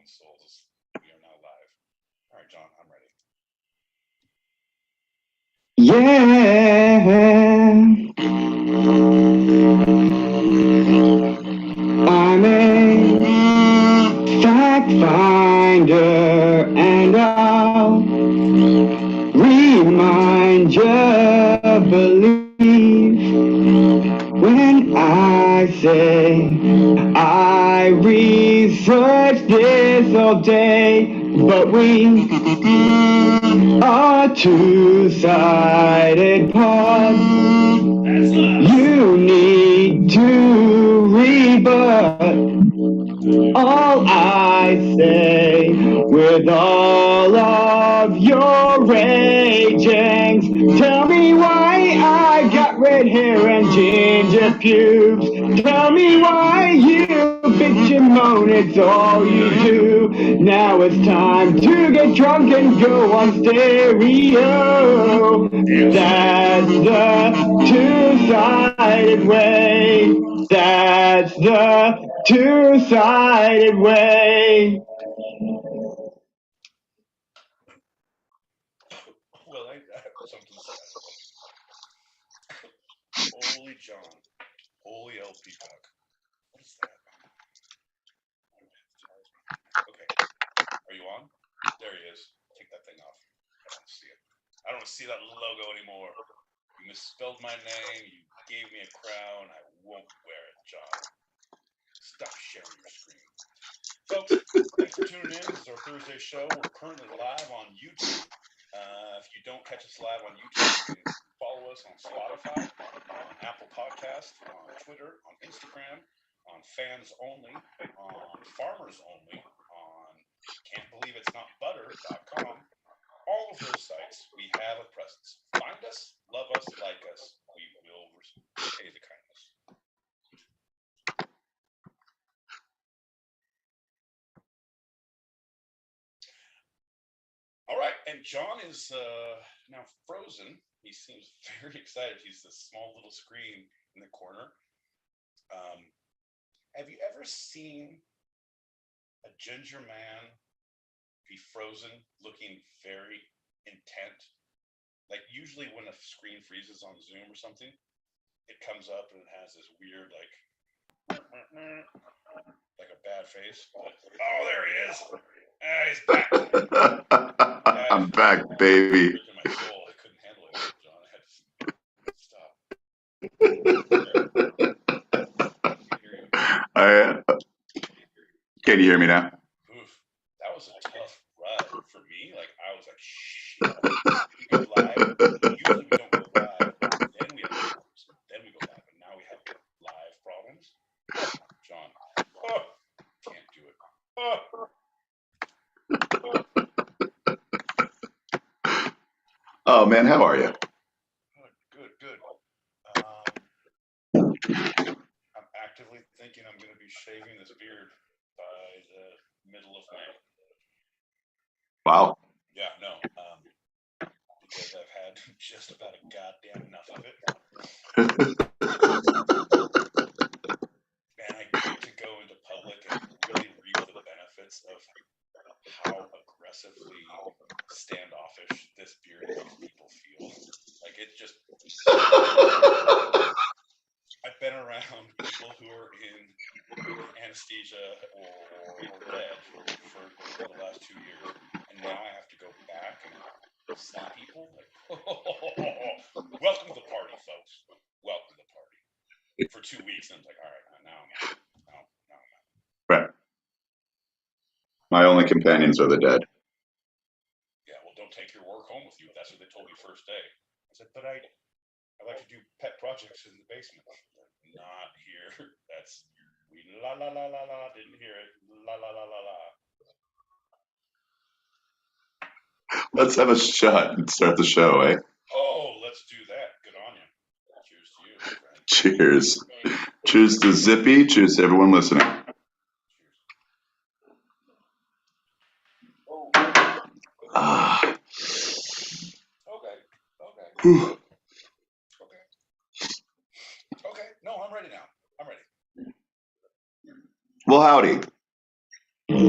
and souls. We are now live. All right, John, I'm ready. Yeah, I'm a fact finder, and I'll remind you, believe when I say I researched this all day, but we are two-sided pod. You need to rebut all I say with all of your ragings. Tell me why I got red hair and ginger pubes. Tell me why you bitch and moan, it's all you do. Now it's time to get drunk and go on stereo. That's the two-sided way. That's the two-sided way. Well, I have something to say. Holy John. Holy LP Puck. What is that? Okay. Are you on? There he is. Take that thing off. I don't see it. I don't see that logo anymore. You misspelled my name. You gave me a crown. I won't wear it, John. Stop sharing your screen. Folks, thanks for tuning in. This is our Thursday show. We're currently live on YouTube. If you don't catch us live on YouTube, you can follow us on Spotify, on Apple Podcast, on Twitter, on Instagram, on Fans Only, on Farmers Only, on can'tbelieveit'snotbutter.com. All of those sites, we have a presence. Find us, love us, like us. We will repay the kindness. All right, and John is now frozen. He seems very excited. He's this small little screen in the corner. Have you ever seen a ginger man be frozen looking very intent? Like usually when a screen freezes on Zoom or something, it comes up and it has this weird like a bad face. But, oh, there he is. He's back. I'm back, baby. In my soul, I couldn't handle it, John. I had to stop. Can you hear me now? Oof, that was a tough ride for me. Like I was like, shit. We go live. Usually we don't go live. Then we have problems. Then we go live, and now we have live problems. John, can't do it. Oh man, how are you? Good. I'm actively thinking I'm going to be shaving this beard by the middle of May. Wow. Yeah, no. Because I've had just about a goddamn enough of it. And I get to go into public and really reap the benefits of how aggressively standoffish this beard makes people feel. Like it just... I've been around people who are in anesthesia or dead for the last 2 years, and now I have to go back and see people. Like, welcome to the party, folks. Welcome to the party. For 2 weeks, and I was like, all right, now I'm out. Right. My only companions are the dead. Yeah, well, don't take your work home with you. That's what they told me first day. I said, but I like to do pet projects in the basement. Not here. That's we la la la la la. Didn't hear it. La la la la la. Let's have a shot and start the show, eh? Oh, let's do that. Good on you. Cheers to you, my friend. Cheers. Cheers to Zippy. Cheers to everyone listening. Okay. Okay. No, I'm ready now. I'm ready. Well, howdy. I just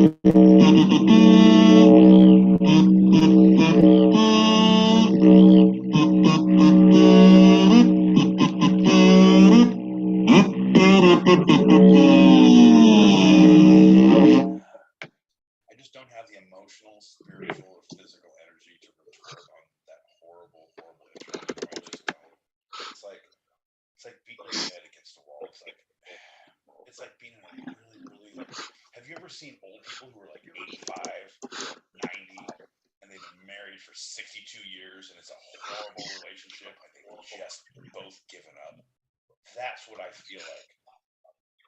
don't have the emotional, spiritual, or physical energy to retort on that horrible, horrible intro. I just don't. It's like beating your head against the wall. It's like being in a really, really. Have you ever seen old people who are like 85, 90, and they've been married for 62 years, and it's a horrible relationship, and they've just both given up? That's what I feel like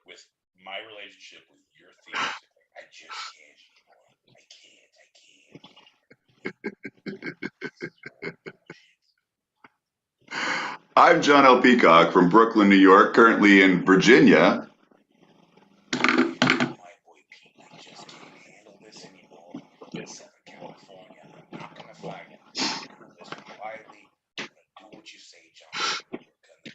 with my relationship with your theme music. Like, I just can't anymore. I can't. I'm John L. Peacock from Brooklyn, New York, currently in Virginia. My boy Pete, I just can't handle this anymore. Southern California, I'm not gonna fight. I'm gonna listen quietly. I'm gonna do what you say, John. We're gonna be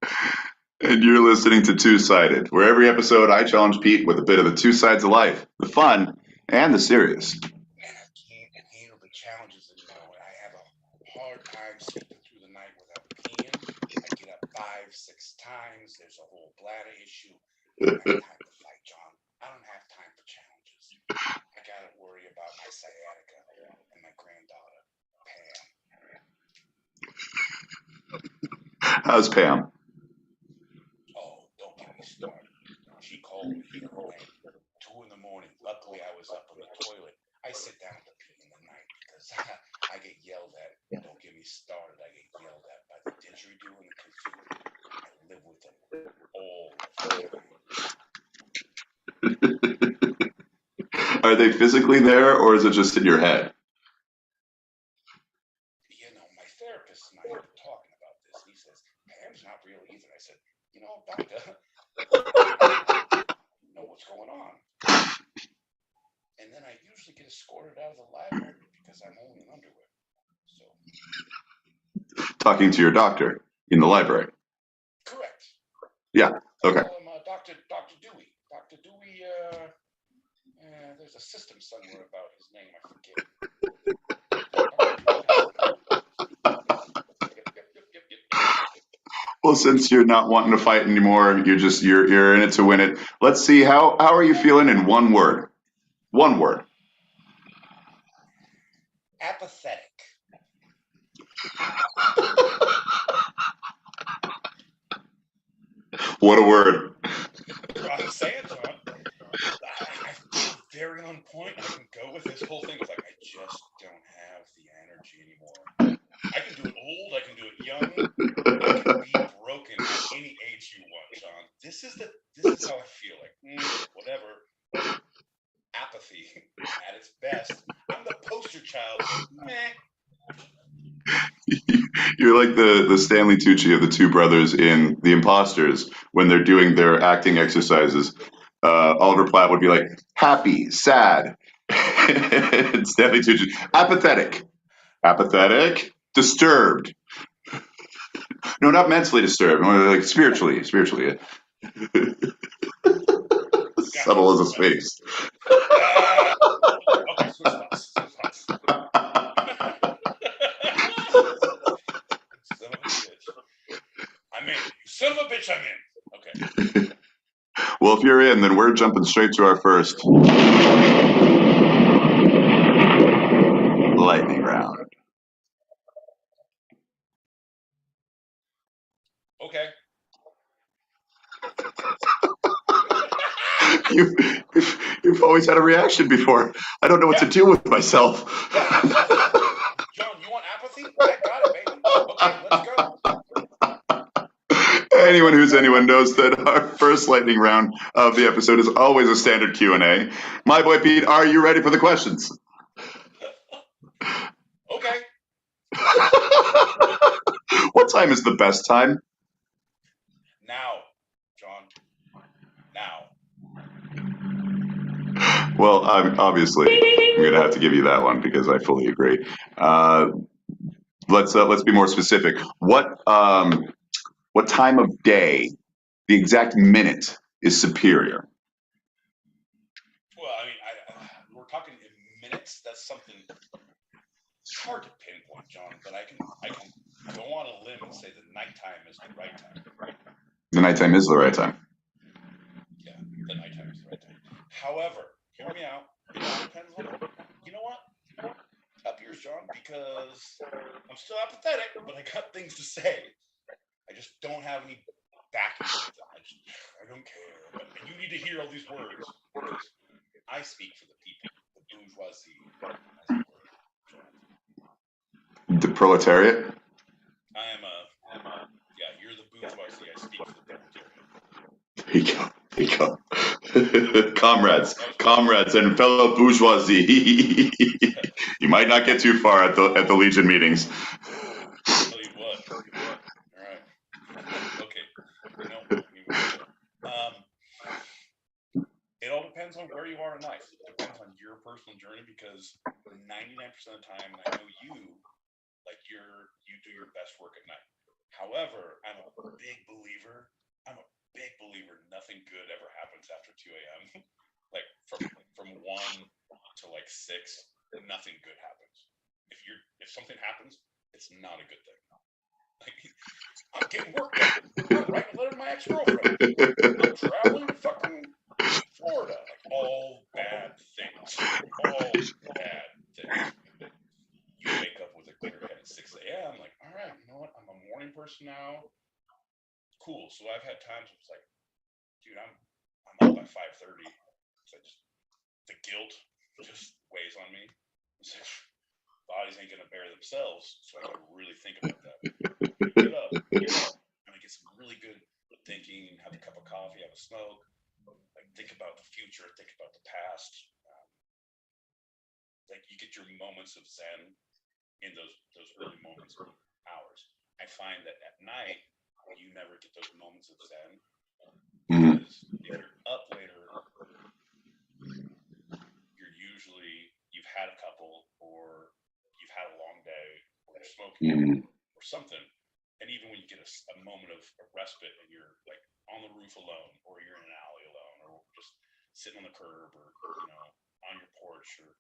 okay. And you're listening to Two-Sided, where every episode I challenge Pete with a bit of the two sides of life, the fun and the serious. And I can't handle the challenges anymore. I have a hard time sleeping through the night without peeing. I get up 5, 6 times. There's a whole bladder issue. I don't have time to fight, John. I don't have time for challenges. I gotta worry about my sciatica and my granddaughter, Pam. How's Pam? Oh, don't get me started. She called me the other night, 2 in the morning. Luckily, I was up on the toilet. I sit down to pee in the night because I get yelled at. Don't get me started. I get yelled at by the didgeridoo and the kazoo. I live with them all the time. Are they physically there, or is it just in your head? You know, my therapist and I have been talking about this. He says, Pam's not real either. I said, you know, doctor, you know what's going on. And then I usually get escorted out of the library because I'm only in underwear. So. Talking to your doctor in the library? Correct. Yeah, okay. I call him Dr. Dewey. Dr. Dewey, there's a system somewhere about his name. I forget. Well, since you're not wanting to fight anymore, you're in it to win it. Let's see, how are you feeling in one word? One word. Apathetic. What a word. I'm saying, John, I feel very on point. I can go with this whole thing. It's like I just don't have the energy anymore. I can do it old. I can do it young. I can be broken at any age you want, John. This is how I feel. Like whatever. Apathy at its best. I'm the poster child. Meh. You're like the Stanley Tucci of the two brothers in The Imposters when they're doing their acting exercises. Oliver Platt would be like, happy, sad. And Stanley Tucci, apathetic. Apathetic, disturbed. No, not mentally disturbed, like spiritually. Subtle as a space. Okay, switch thoughts. Son of a bitch. I'm in. You son of a bitch, I'm in. Okay. Well, if you're in, then we're jumping straight to our first lightning round. Okay. You've always had a reaction before. I don't know what to do with myself. John, you want apathy? I got it, baby. Okay, let's go. Anyone knows that our first lightning round of the episode is always a standard Q&A. My boy Pete, are you ready for the questions? Okay. What time is the best time? Now, John. Now. Well, I'm going to have to give you that one because I fully agree. Let's be more specific. What time of day, the exact minute, is superior? that's something hard to pinpoint, John. But I can go on a limb and say the nighttime is the right time. The nighttime is the right time. Yeah, the nighttime is the right time. However, hear me out. It all depends on, you know what? Up yours, John, because I'm still apathetic, but I got things to say. I just don't have any backing with them. I don't care. But you need to hear all these words because I speak for the people, the bourgeoisie, as it were, John. The proletariat? Yeah, you're the bourgeoisie. I speak for the proletariat. There you go. Comrades and fellow bourgeoisie. You might not get too far at the Legion meetings. Tell you what. All right. Okay. No. It all depends on where you are in life. It depends on your personal journey because 99% of the time, I know you do your best work at night. However, I'm a big believer nothing good ever happens after 2 a.m. Like from 1 to like 6, nothing good happens. If something happens, it's not a good thing. Like, I'm getting work done. I'm writing a letter to my ex-girlfriend. I'm traveling to fucking Florida. Like all bad things. All bad things. You wake up with a clear head at 6 a.m. Like, all right, you know what? I'm a morning person now. Cool. So I've had times where it's like, dude, I'm up by 5:30. So the guilt just weighs on me. It's like, bodies ain't gonna bear themselves, so I gotta really think about that. Get up, and I get some really good thinking. Have a cup of coffee, have a smoke. Like think about the future, think about the past. Like you get your moments of zen in those early moments of hours. I find that at night you never get those moments of zen because if you're up later, you've had a couple or you've had a long day or you're smoking or something. And even when you get a moment of a respite and you're like on the roof alone or you're in an alley alone or just sitting on the curb or on your porch or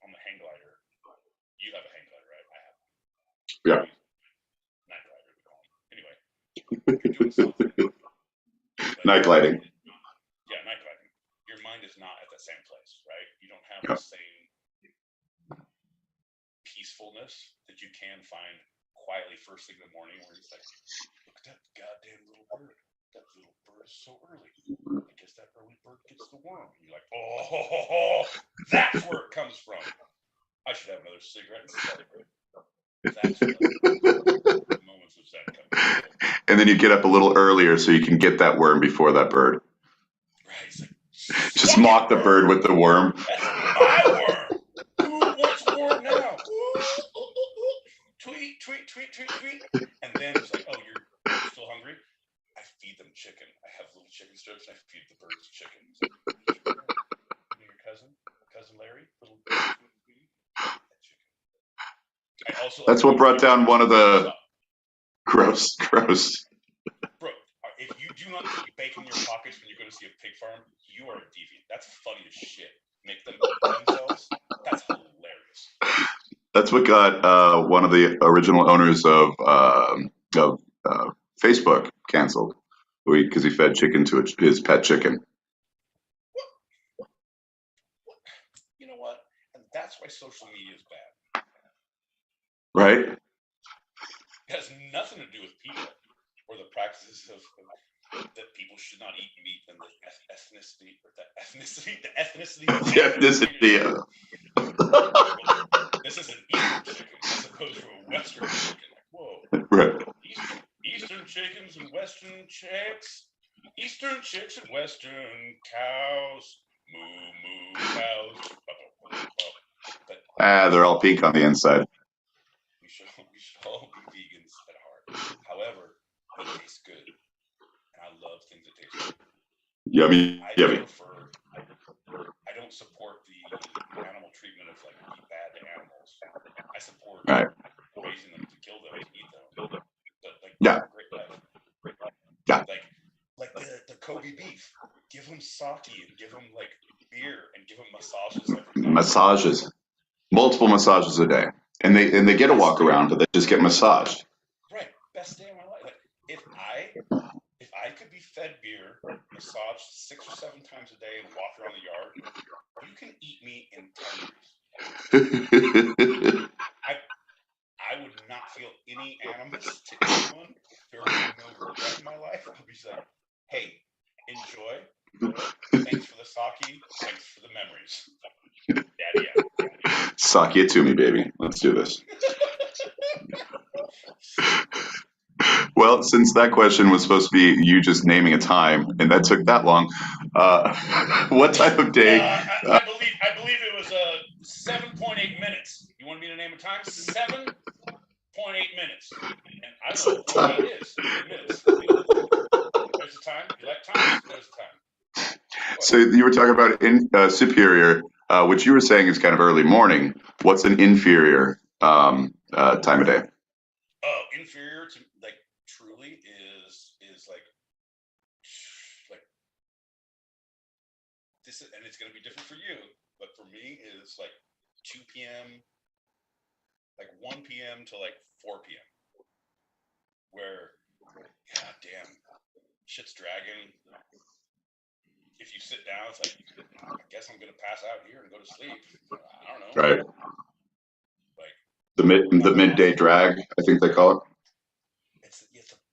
on the hang glider. You have a hang glider, right? I have. Yeah. Night glider, we call them. Anyway, you're doing something. Night gliding. Yeah, night gliding. Your mind is not at the same place, right? You don't have the same peacefulness that you can find quietly first thing in the morning where it's like, look at that goddamn little bird. That little bird is so early. I guess that early bird gets the worm. And you're like, oh, that's where it comes from. I should have another cigarette and celebrate. That's where the moments of zen come from. And then you get up a little earlier so you can get that worm before that bird. Right. It's like, just mock the bird with the worm. That's my worm. Who wants a worm now? Tweet, tweet, tweet, tweet, tweet. And then it's like, oh, you're still hungry? I feed them chicken. I have little chicken strips and I feed the birds chicken. Your cousin Larry, little sweetie. I also That's what brought down one of the gross. Bro, if you do not keep bacon in your pockets when you go to see a pig farm, you are a deviant. That's funny as shit. Make them eat themselves. That's hilarious. That's what got one of the original owners of Facebook canceled because he fed chicken to his pet chicken. You know what? And that's why social media is bad. Right? It has nothing to do with people or the practices of that people should not eat meat and the ethnicity. This is an Eastern chicken as opposed to a Western chicken. Like, whoa. Right. Eastern chickens and Western chicks. Eastern chicks and Western cows. Moo cows. But, they're all pink on the inside. We should all be vegans at heart. However, it tastes good. And I love things that taste good. Yummy. I don't support the animal treatment of like be bad to animals. I support raising them to kill them to eat them. But like great life. Yeah. Like the Kobe beef. Give them sake and give them like beer and give them massages every day. Massages, multiple massages a day, and they get a walk around, but they just get massaged. Right, best day of my life. Like, if I could be fed beer, massaged 6 or 7 times a day, and walk around the yard, you can eat me in 10 years. I would not feel any animus to anyone. There would be no regret in my life. I'll be just like, hey, enjoy. Thanks for the sake. Thanks for the memories. Daddy out. Sake it to me, baby. Let's do this. Well, since that question was supposed to be you just naming a time, and that took that long, what time of day? I believe it was 7.8 minutes. You want me to name a time? 7.8 minutes. And I don't know what 0.8 is. 8 minutes. There's the time. You like times? There's the time. So you were talking about superior, which you were saying is kind of early morning. What's an inferior time of day? Oh, inferior to truly is like this, and it's going to be different for you, but for me is like 2 p.m., like 1 p.m. to like 4 p.m. where, god damn, shit's dragging. If you sit down, it's like, I guess I'm gonna pass out here and go to sleep. I don't know. Right. Like the midday drag, I think they call it.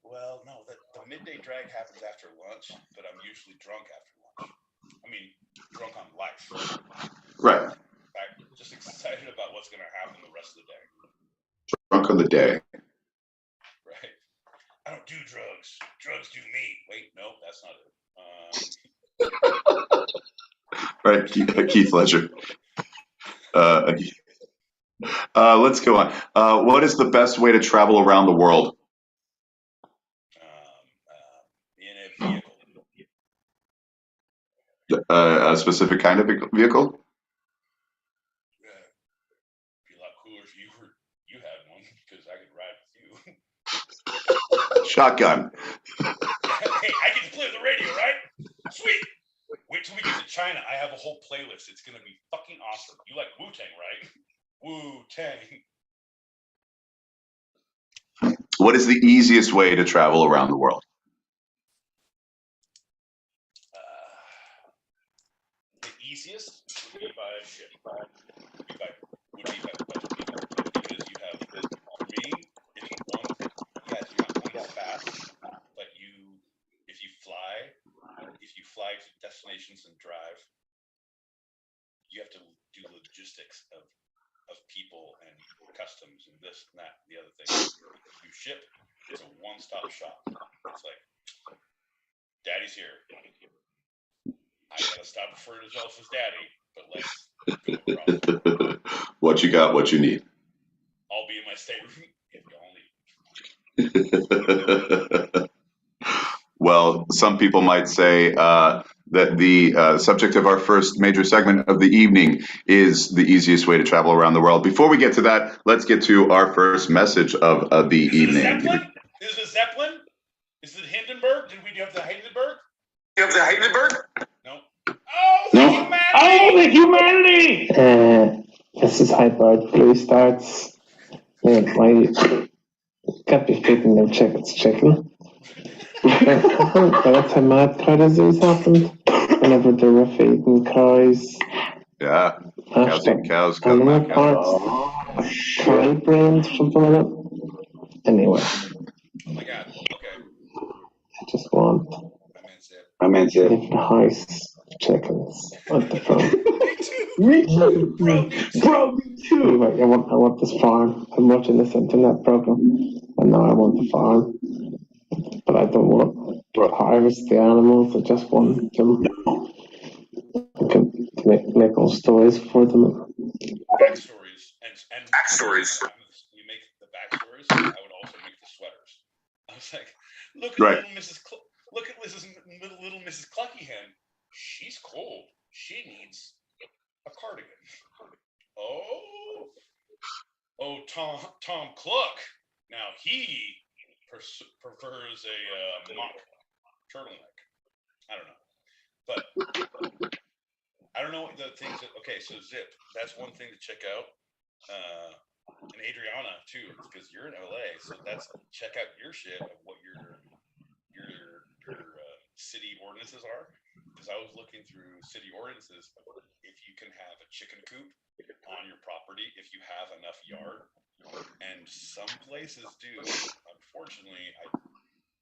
Well, no, the midday drag happens after lunch, but I'm usually drunk after lunch. I mean, drunk on life. Right. In fact, just excited about what's gonna happen the rest of the day. Drunk on the day. Right. I don't do drugs. Drugs do me. Wait, no, that's not it. Right, Keith Ledger. Let's go on. What is the best way to travel around the world? In a vehicle. A specific kind of vehicle? It'd be a lot cooler if you had one, because I could ride with you. Shotgun. Hey, I get to play with the radio, right? Sweet. Wait till we get to China. I have a whole playlist. It's gonna be fucking awesome. You like Wu-Tang, right? Wu-Tang. What is the easiest way to travel around the world? The easiest would be by ship. Would be by because you have, for me, if you want, yes, you're not going as fast, but if you fly to destinations and drive, you have to do logistics of people and customs and this and that and the other thing. If you ship, it's a one-stop shop. It's like, Daddy's here. I gotta stop referring to myself as Daddy, but let's go across. What you got, what you need. I'll be in my stateroom if y'all need. Well, some people might say that the subject of our first major segment of the evening is the easiest way to travel around the world. Before we get to that, let's get to our first message of the evening. Is it a Zeppelin? Is it Hindenburg? Did we have the Hindenburg? No. Oh, the humanity! Oh, the humanity! This is Hyper Blue Starts. Yeah, can't be fitting them chickens chicken. That's how mad cow disease happened. Whenever they were feeding cows. Yeah. Cows eating cows, cows animal parts. Cow brains, something like that. Anyway. Oh my god. Okay. I just want I meant it. different house chickens at the front. Me too. Bro, me too. Like, I want this farm. I'm watching this internet program, and now I want the farm. But I don't want to harvest the animals. I just want them. I can make all stories for them. Backstories and backstories. You make the backstories. I would also make the sweaters. I was like, look at little Mrs. Little Mrs. Clucky Hen. She's cold. She needs a cardigan. Oh, Tom Cluck. Now he prefers a mock turtleneck. I don't know, but I don't know the things that, okay, so Zip, that's one thing to check out. And Adriana too, because you're in LA, so that's check out your shit of what your city ordinances are. Because I was looking through city ordinances of if you can have a chicken coop on your property if you have enough yard, and some places do. Unfortunately,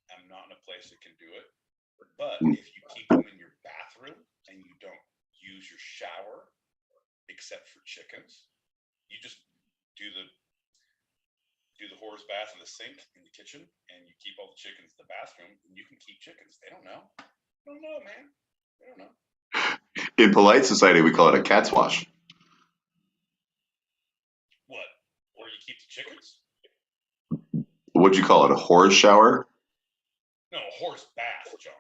I'm not in a place that can do it. But if you keep them in your bathroom and you don't use your shower except for chickens, you just do the horse bath in the sink in the kitchen, and you keep all the chickens in the bathroom, and you can keep chickens. They don't know. They don't know, man. They don't know. In polite society, we call it a cat's wash. What? Where you keep the chickens? What'd you call it? A horse shower? No, a horse bath, John.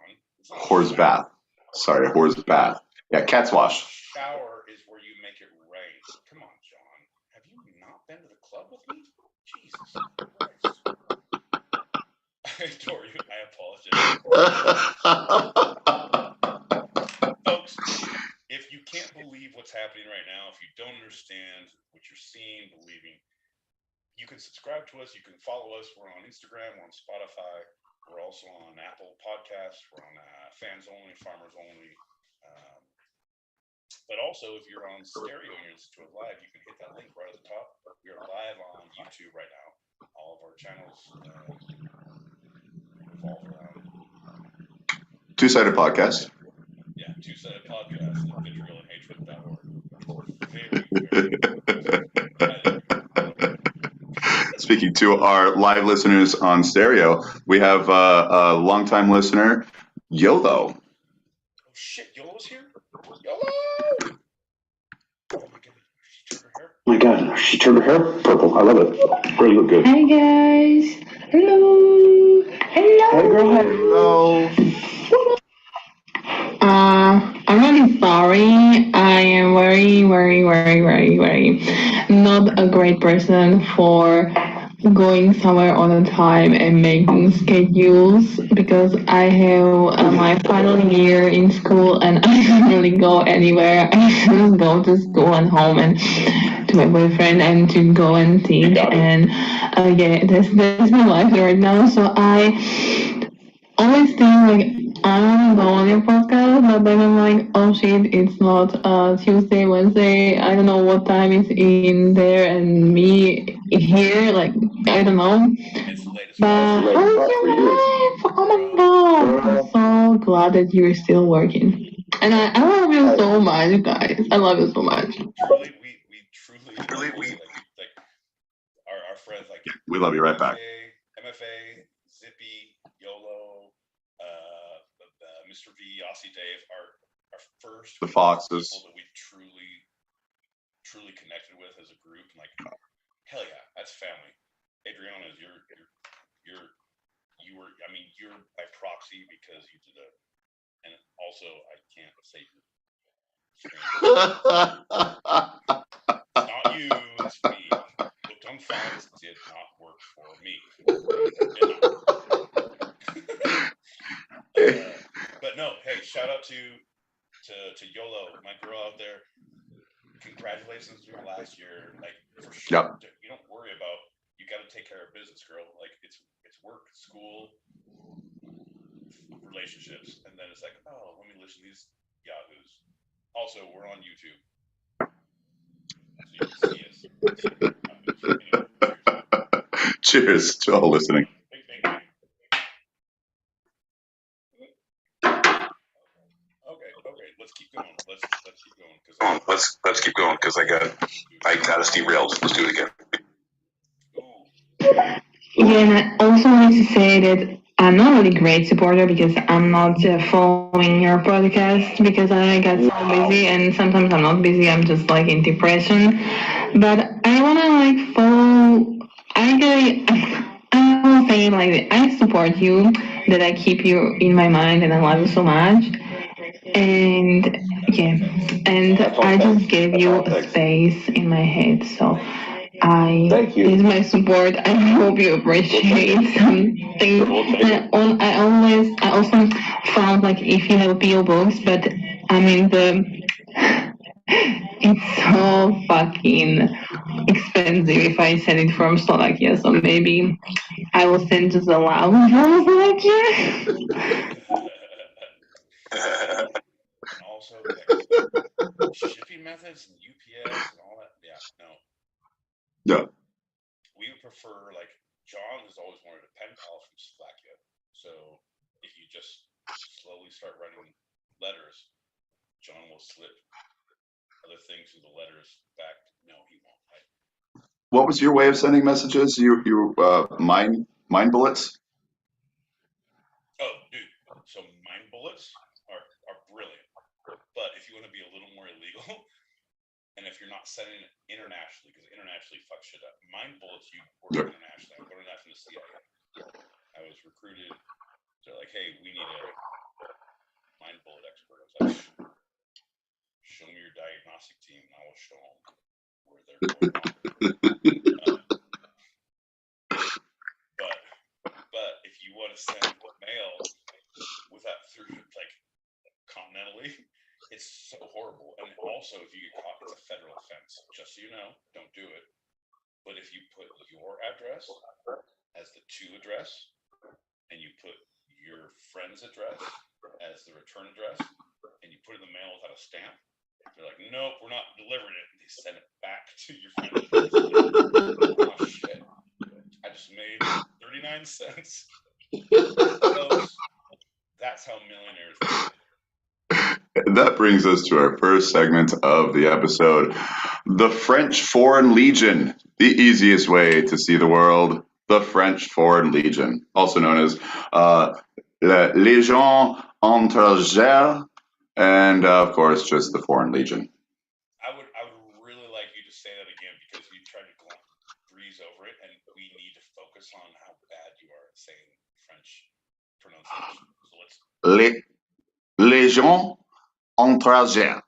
Horse bath. Sorry, a horse bath. Yeah, cat's wash. Shower is where you make it rain. Come on, John. Have you not been to the club with me? Jesus Christ. Tori, I apologize. Folks, if you can't believe what's happening right now, if you don't understand what you're seeing, believing, you can subscribe to us. You can follow us. We're on Instagram. We're on Spotify. We're also on Apple Podcasts. We're on Fans Only, Farmers Only. But also, if you're on stereo and you're listening to it live, you can hit that link right at the top. We are live on YouTube right now. All of our channels revolve around Two-sided podcast. Yeah, two-sided podcast at vitriolandhatred.org. Speaking to our live listeners on stereo, we have a longtime listener, YOLO. Oh shit, YOLO's here? YOLO! Oh my god, she turned her hair? Oh my god, she turned her hair purple. I love it. Girl, you look good. Hi guys. Hello. Hello. Hey girl, hello. I'm really sorry. I am very not a great person for going somewhere all the time and making schedules because I have my final year in school and I don't really go anywhere. I just go to school and home and to my boyfriend and to go and teach, and yeah, that's my life right now. So I always think like I want to go on your podcast, but then I'm like, oh shit, it's not Tuesday, Wednesday. I don't know what time is in there and me here. Like I don't know. But how's your life? Oh my god, I'm so glad that you're still working. And I love you so much, guys. I love you so much. Truly, like our friends, like we love you right back. MFA, Zippy, YOLO, Mr. V, Aussie Dave, our first the Foxes people that we truly connected with as a group. And like, hell yeah, that's family. Adriana, you were, I mean, you're by proxy because you did and also I can't say it's not you, it's me. Looked on Fox, did not work for me. But no, hey, shout out to YOLO, my girl out there. Congratulations on your last year. Like for sure, you don't worry about. You got to take care of business, girl. Like it's work, school, relationships, and then it's like, oh, let me listen to these yahoos. Also, we're on YouTube, so you can see us. Cheers to all listening. Let's keep going. Let's keep going because I got us derailed. Let's do it again. Yeah, and I also want to say that I'm not really a great supporter because I'm not following your podcast because I get so busy and sometimes I'm not busy. I'm just like in depression. But I want to like follow. I will say like I support you, that I keep you in my mind and I love you so much. And yeah, and I just gave you a space in my head, so Thank you. this is my support. I hope you appreciate something. I also found like if you have PO box, but I mean the It's so fucking expensive if I send it from Slovakia, so maybe I will send just a lounge from Slovakia. And also, shipping methods and UPS and all that. Yeah, no. Yeah. We would prefer, like, John has always wanted a pen pal from Slovakia. So if you just slowly start writing letters, John will slip other things through the letters back. No, he won't. What was your way of sending messages? You mind bullets? Oh, dude. So mind bullets are brilliant. But if you want to be a little more illegal, and if you're not sending it internationally, because internationally fuck shit up. Mind bullets, you work internationally. I'm learning that from the CIA. I was recruited. They're like, hey, we need a mind bullet expert. I was like, show me your diagnostic team, and I will show them where they're going wrong. But if you want to send mail without through like continentally, it's so horrible. And also, if you get caught, it's a federal offense. Just so you know, don't do it. But if you put your address as the to address, and you put your friend's address as the return address, and you put it in the mail without a stamp, they're like, nope, we're not delivering it. They send it back to your friend's address. Oh shit! I just made 39 cents. That's how millionaires work. That brings us to our first segment of the episode, the French Foreign Legion, the easiest way to see the world. The French Foreign Legion, also known as La Légion étrangère, and of course, just the Foreign Legion. I would really like you to say that again, because you tried to breeze over it, and we need to focus on how bad you are at saying French pronunciation. So let's. Légion étrangère.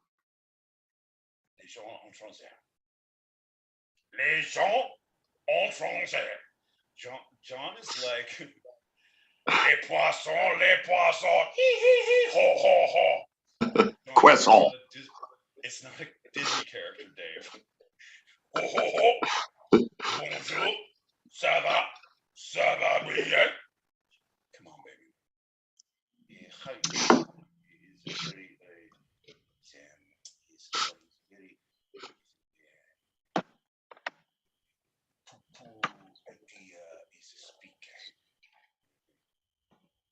Légion étrangère. Légion étrangère. John is like, les poissons, hee hee hee, ho ho ho. Croissant. It's not a Disney character, Dave. Ho ho ho. Bonjour. Ça va bien. Come on, baby. He's very, he's very, he's a speaker.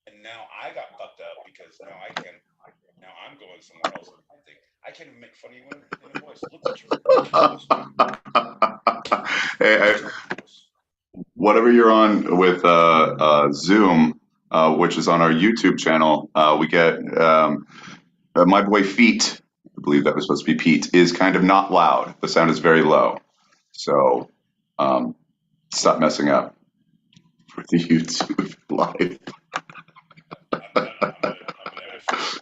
And now I got fucked up because now I'm going somewhere else. I can't even make fun of you in a voice. Look at you. Hey, whatever you're on with Zoom, which is on our YouTube channel, we get my boy Feet, I believe that was supposed to be Pete, is kind of not loud. The sound is very low. So stop messing up for the YouTube live. I'm gonna actually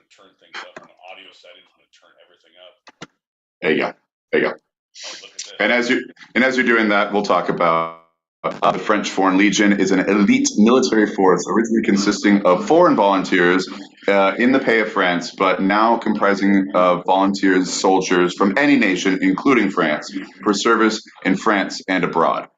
turn things up on the audio settings. I'm gonna turn everything up. There you go. There you go. Oh, look at this. And as you're doing that, we'll talk about the French Foreign Legion is an elite military force originally consisting of foreign volunteers in the pay of France, but now comprising volunteers, soldiers from any nation, including France, for service in France and abroad.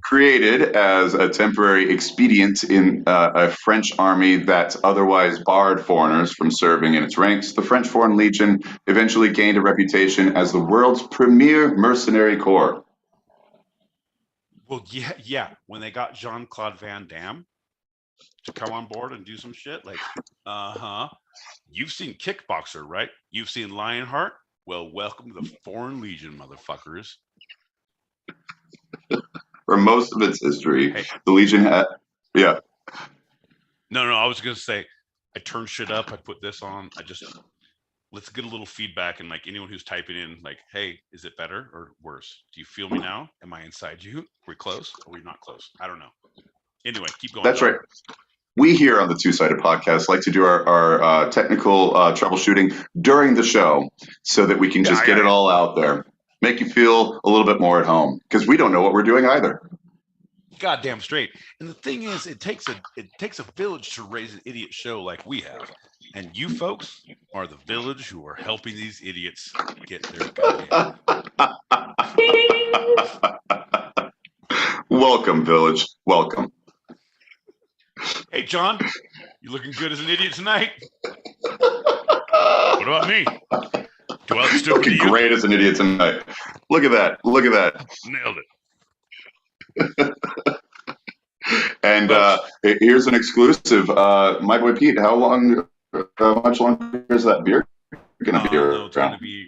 Created as a temporary expedient in a French army that otherwise barred foreigners from serving in its ranks, the French Foreign Legion eventually gained a reputation as the world's premier mercenary corps. Well, yeah. When they got Jean-Claude Van Damme to come on board and do some shit, like, you've seen Kickboxer, right? You've seen Lionheart? Well, welcome to the Foreign Legion, motherfuckers. For most of its history, the Legion had, yeah. No, I was gonna say, I turn shit up. I put this on. Let's get a little feedback, and like anyone who's typing in, like, hey, is it better or worse? Do you feel me now? Am I inside you? Are we close? Are we not close? I don't know. Anyway, keep going. That's right. We here on the Two-Sided Podcast like to do our technical troubleshooting during the show so that we can just get it all out there. Make you feel a little bit more at home, because we don't know what we're doing either. Goddamn straight. And the thing is, it takes a village to raise an idiot show like we have. And you folks are the village who are helping these idiots get their goddamn. Welcome, village. Welcome. Hey, John, you looking good as an idiot tonight? What about me? Do I look stupid to you? Looking great as an idiot tonight. Look at that. Look at that. Nailed it. And here's an exclusive. My boy Pete, how much longer is that beer going to be around? No, it's going to be.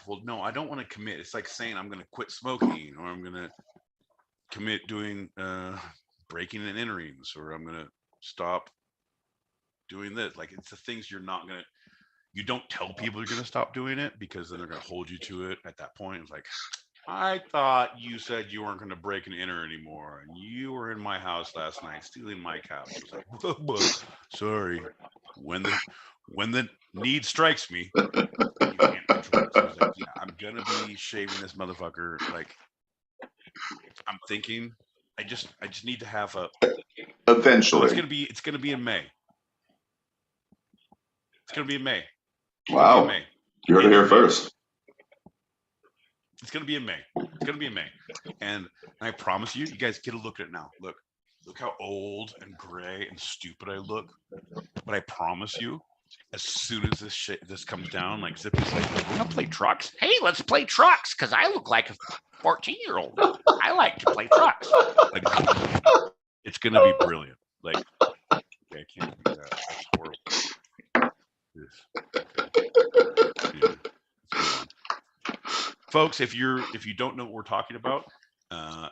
Well, no, I don't want to commit. It's like saying I'm going to quit smoking, or I'm going to commit doing breaking and enterings, or I'm going to stop doing this. Like, it's the things you're not going to. You don't tell people you're going to stop doing it, because then they're going to hold you to it. At that point, it's like, I thought you said you weren't going to break and enter anymore, and you were in my house last night stealing my couch. It's like, sorry. When the need strikes me, you can't control it. So it's like, yeah, I'm gonna be shaving this motherfucker. Like, I'm thinking, I just need to have a. Eventually, So it's gonna be in May. It's gonna be in May. Wow, you heard it here first. It's gonna be in May. It's gonna be in May, and I promise you, you guys get a look at it now. Look how old and gray and stupid I look. But I promise you, as soon as this comes down, like Zippy's like, "We're gonna play trucks. Hey, let's play trucks, because I look like a 14-year-old. I like to play trucks." Like, it's gonna be brilliant. Like, okay, I can't do that. That's horrible. Okay. Folks, if you don't know what we're talking about,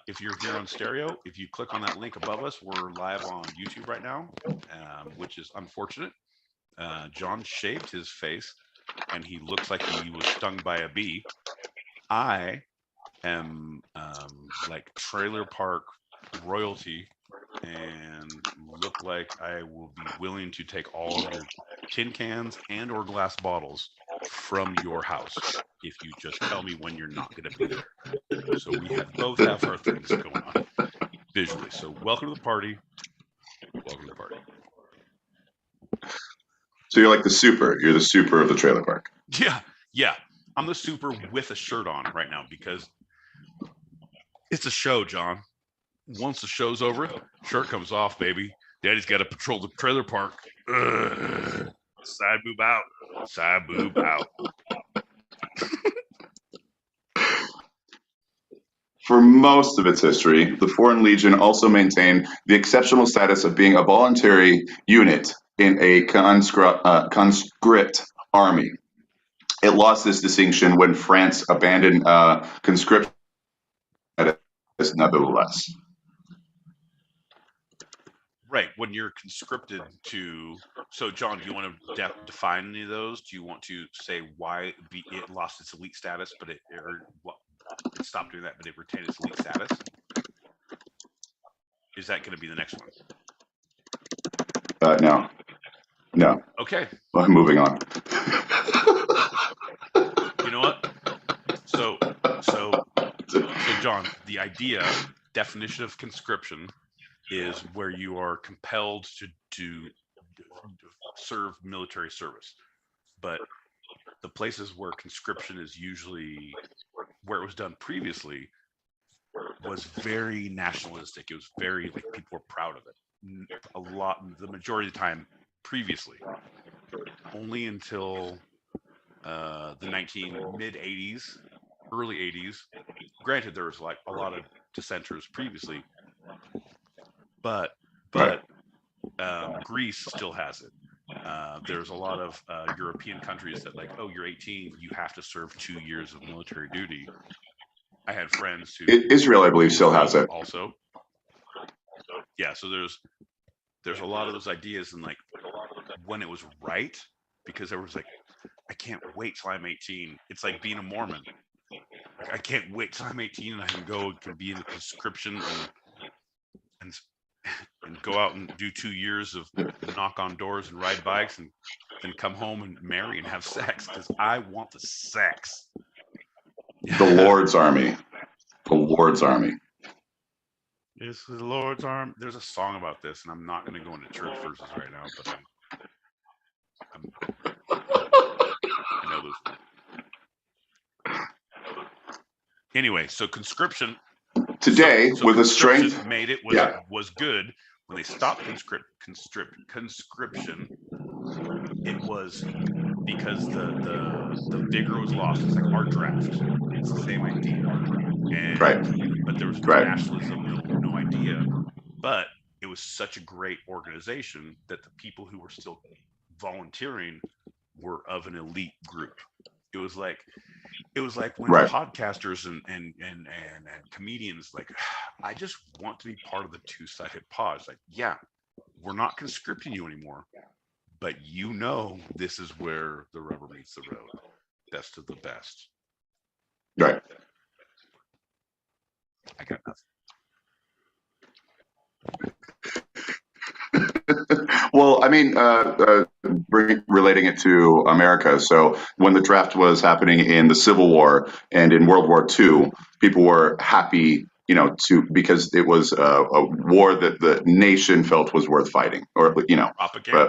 if you're here on stereo, if you click on that link above us, we're live on YouTube right now, which is unfortunate. John shaved his face, and he looks like he was stung by a bee. I am like trailer park royalty, and look like I will be willing to take all of your tin cans and or glass bottles from your house if you just tell me when you're not going to be there. So we both have our things going on visually. So welcome to the party. Welcome to the party. So you're like the super. You're the super of the trailer park. Yeah. I'm the super with a shirt on right now because it's a show, John. Once the show's over, shirt comes off, baby. Daddy's got to patrol the trailer park. Side boob out. Side boob out. For most of its history, the Foreign Legion also maintained the exceptional status of being a voluntary unit in a conscript army. It lost this distinction when France abandoned conscription, nevertheless. Right, when you're conscripted to. So, John, do you want to define any of those? Do you want to say why it lost its elite status, but it stopped doing that, but it retained its elite status? Is that going to be the next one? No. Okay. Well, moving on. You know what? So, John, the definition of conscription is where you are compelled to serve military service. But the places where conscription is usually where it was done previously was very nationalistic. It was very, like, people were proud of it. The majority of the time previously. Only until the mid-80s, early 80s. Granted, there was like a lot of dissenters previously, but Greece still has it. There's a lot of European countries that, like, oh, you're 18, you have to serve 2 years of military duty. I had friends who Israel, I believe, still has it. Also, yeah. So there's a lot of those ideas, and like when it was right, because there was like, I can't wait till I'm 18. It's like being a Mormon. Like, I can't wait till I'm 18 and I can go and be in the conscription and go out and do 2 years of knock on doors and ride bikes and then come home and marry and have sex, because I want the sex. The Lord's Army. The Lord's Army. It's the Lord's arm. There's a song about this, and I'm not going to go into church verses right now, but I know those. Anyway, so conscription today so with a conscription strength. made it was good. When they stopped conscription, it was because the vigor was lost. It's like our draft. It's the same idea, Right. but there was no Right. nationalism, no idea. But it was such a great organization that the people who were still volunteering were of an elite group. It was like when Right. podcasters and comedians like, I just want to be part of the two-sided pod. It's like, yeah, we're not conscripting you anymore, but this is where the rubber meets the road. Best of the best. Right. I got nothing. Well, I mean, relating it to America. So when the draft was happening in the Civil War and in World War II, people were happy, because it was a war that the nation felt was worth fighting, or Propaganda,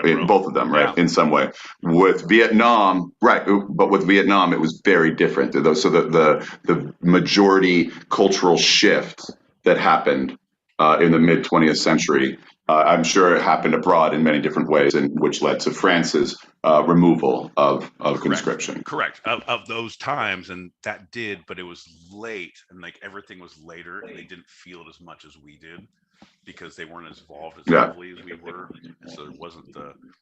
bro. both of them, right, Yeah. in some way. With Vietnam, right, but with Vietnam, it was very different. So the majority cultural shift that happened in the mid 20th century. I'm sure it happened abroad in many different ways, and which led to France's removal of conscription. Correct. Of those times, and that did, but it was late, and like everything was later, and they didn't feel it as much as we did because they weren't as involved as Yeah. heavily as we were. And so there wasn't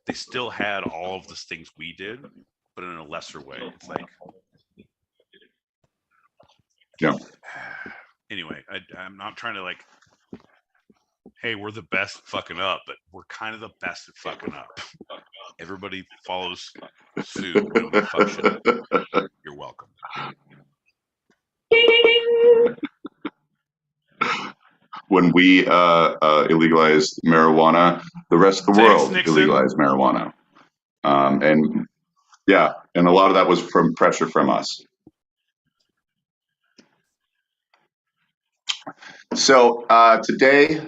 they still had all of the things we did, but in a lesser way. It's like, yeah. Anyway, I'm not trying to like, hey, we're the best at fucking up, but we're kind of the best at fucking up. Everybody follows suit when we fuck shit up. You're welcome. When we illegalized marijuana, the rest of the Thanks, world Nixon. illegalized marijuana, and a lot of that was from pressure from us. So today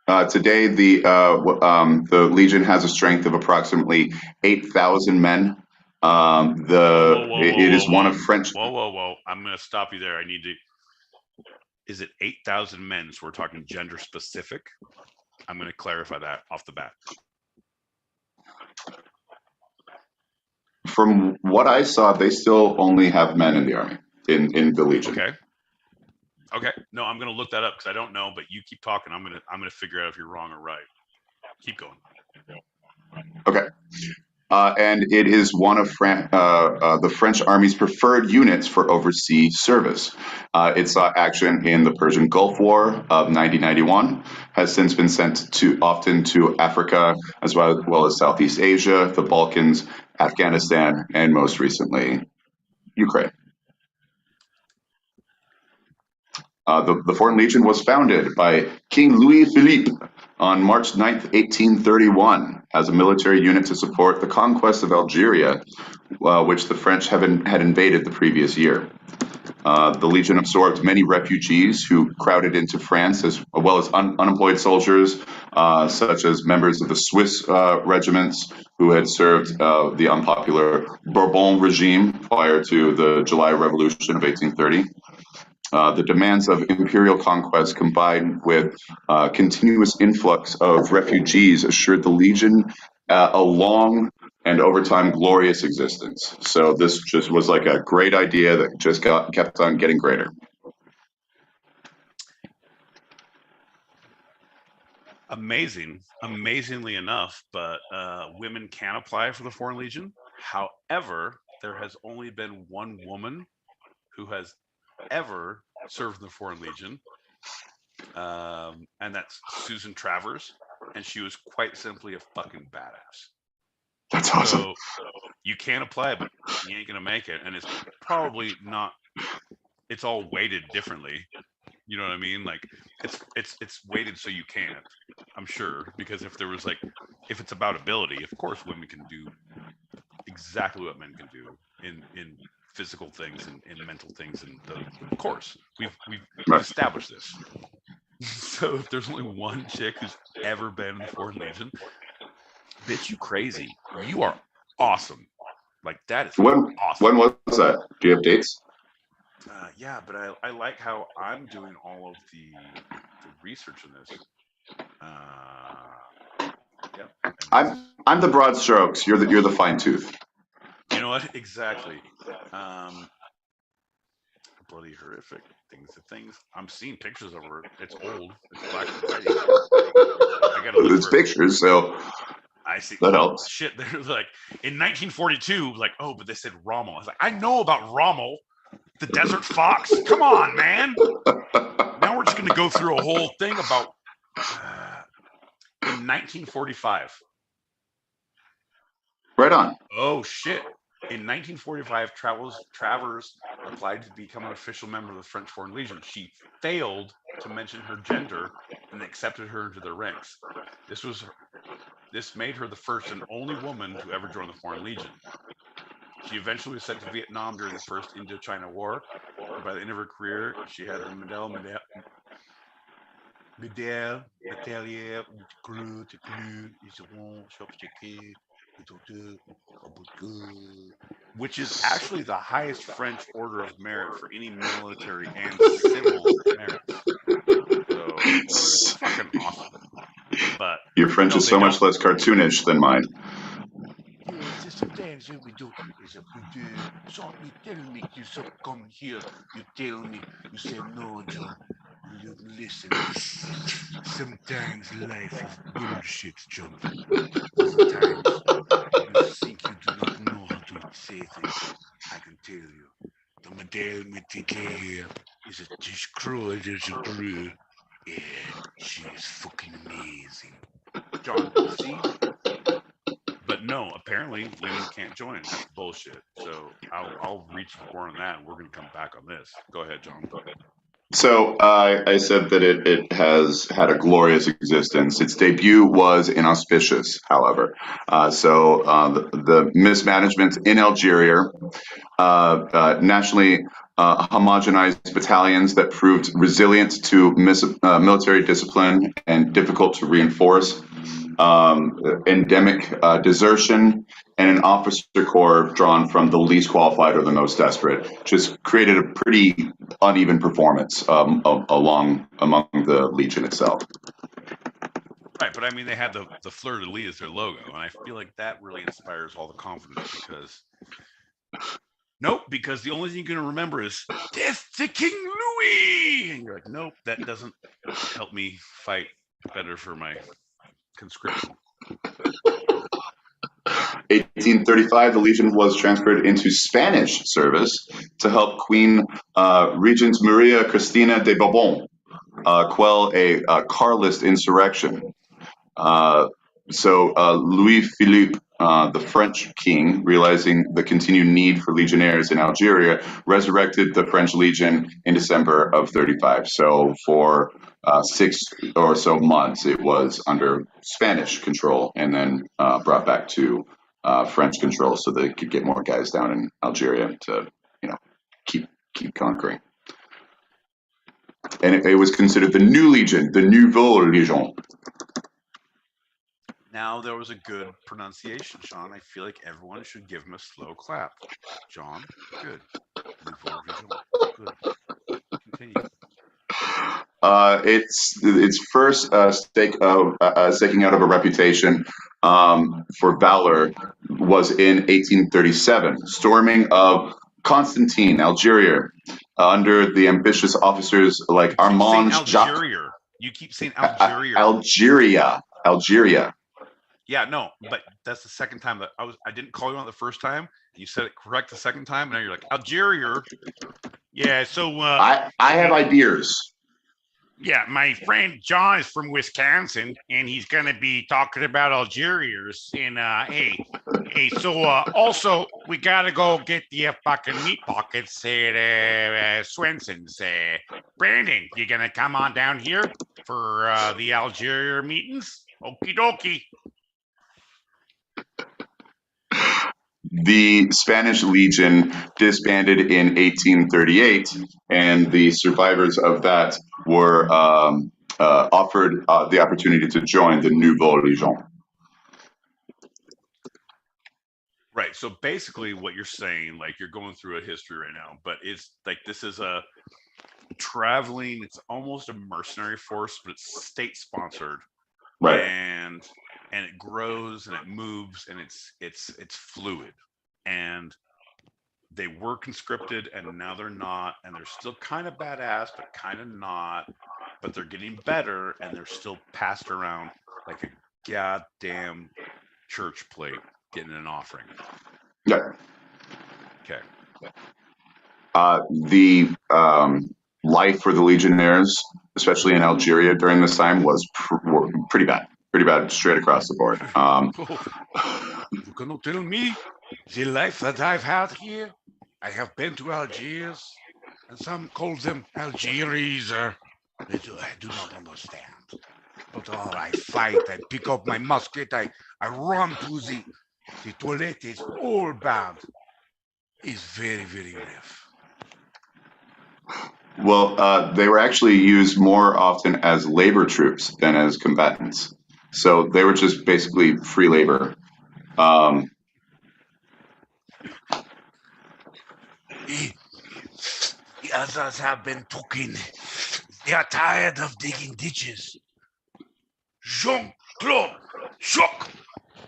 the Legion has a strength of approximately 8,000 men. It is one of French. Whoa! I'm going to stop you there. I need to. Is it 8,000 men? So we're talking gender specific. I'm going to clarify that off the bat. From what I saw, they still only have men in the army in the Legion. Okay. No, I'm going to look that up because I don't know. But you keep talking. I'm going to figure out if you're wrong or right. Keep going. Okay. And it is one of the French Army's preferred units for overseas service. It saw action in the Persian Gulf War of 1991, has since been sent often to Africa, as well as Southeast Asia, the Balkans, Afghanistan, and most recently, Ukraine. The Foreign Legion was founded by King Louis Philippe on March 9th, 1831, as a military unit to support the conquest of Algeria, which the French had invaded the previous year. The Legion absorbed many refugees who crowded into France, as well as unemployed soldiers, such as members of the Swiss regiments who had served the unpopular Bourbon regime prior to the July Revolution of 1830. The demands of imperial conquest combined with continuous influx of refugees assured the Legion a long and over time glorious existence. So this just was like a great idea that just kept on getting greater. Amazingly enough, but women can apply for the Foreign Legion. However, there has only been one woman who has ever served in the Foreign Legion, and that's Susan Travers, and she was quite simply a fucking badass. That's awesome. So you can apply, but you ain't gonna make it, and it's probably not. It's all weighted differently. You know what I mean? Like it's weighted so you can't. I'm sure, because if it's about ability, of course women can do exactly what men can do in physical things and mental things, and of course we've Right. established this. So if there's only one chick who's ever been in the Foreign Legion, bitch, you crazy. You are awesome. Like, that is When awesome. was that? Do you have dates? Yeah, but I like how I'm doing all of the research in this. Yep. I'm the broad strokes. You're the fine tooth. You know what? Exactly. Bloody horrific things. I'm seeing pictures of her. It's old. It's black and white. I gotta look It's for pictures, so I see. that Well, helps. shit. There's like in 1942, like, oh, but they said Rommel. I was like, I know about Rommel, the Desert Fox. Come on, man. Now we're just gonna go through a whole thing about in 1945. Right on. Oh shit. In 1945, Travers applied to become an official member of the French Foreign Legion. She failed to mention her gender and accepted her into their ranks. This made her the first and only woman to ever join the Foreign Legion. She eventually was sent to Vietnam during the First Indochina War. By the end of her career, she had the Médaille which is actually the highest French order of merit for any military and civil merits. So it's fucking awesome. But your French is so much less cartoonish than mine. Yes, sometimes we do. You tell me you come here. You tell me. You say no, John. Listen. Sometimes life is bullshit, John. Sometimes you think you do not know how to say things. I can tell you. The Madame Métier is a destroyer as a brew. Yeah, she is fucking amazing. John, you see? But no, apparently women can't join. That's bullshit. So I'll reach more on that, and we're going to come back on this. Go ahead, John. So I said that it has had a glorious existence. Its debut was inauspicious, however. The mismanagement in Algeria, nationally homogenized battalions that proved resilient to military discipline and difficult to reinforce, endemic desertion, and an officer corps drawn from the least qualified or the most desperate, just created a pretty uneven performance among the Legion itself. Right, but I mean, they had the fleur de lis as their logo, and I feel like that really inspires all the confidence because. Nope, because the only thing you're going to remember is Death to King Louis! And you're like, nope, that doesn't help me fight better for my conscription. 1835, the Legion was transferred into Spanish service to help Queen Regent Maria Cristina de Bourbon quell a Carlist insurrection. Louis Philippe, the French king, realizing the continued need for legionnaires in Algeria, resurrected the French Legion in December of 35. So for 6 or so months, it was under Spanish control, and then brought back to French control, so they could get more guys down in Algeria to, keep conquering. And it was considered the New Legion, the Nouveau Legion. Now there was a good pronunciation, Sean. I feel like everyone should give him a slow clap. John, good. Nouveau Legion, good. Continue. Its first staking out of a reputation for valor was in 1837, storming of Constantine, Algeria, under the ambitious officers like Armand Jacques. You keep saying Algeria. Algeria. Yeah, no, but that's the second time that I didn't call you on the first time. You said it correct the second time, and now you're like Algeria. Yeah, so I have ideas. Yeah, my friend John is from Wisconsin, and he's going to be talking about Algerians. And also we got to go get the fucking meat pockets at Swenson's. Brandon, you going to come on down here for the Algeria meetings? Okie dokie. the Spanish Legion disbanded in 1838, and the survivors of that were offered the opportunity to join the Nouveau Legion. Right. So basically what you're saying, like you're going through a history right now, but it's like this is a traveling, it's almost a mercenary force, but it's state sponsored. Right. And it grows and it moves and it's fluid. And they were conscripted and now they're not, and they're still kind of badass, but kind of not, but they're getting better and they're still passed around like a goddamn church plate getting an offering. Yeah. Okay. The life for the legionnaires, especially in Algeria during this time, was pretty bad straight across the board. You cannot tell me the life that I've had here. I have been to Algiers, and some call them Algeries. I do not understand. But I fight, I pick up my musket, I run to the toilet. It's all bad. It's very, very rough. Well, they were actually used more often as labor troops than as combatants. So they were just basically free labor. The others have been talking. They are tired of digging ditches. Jean-Claude, shock!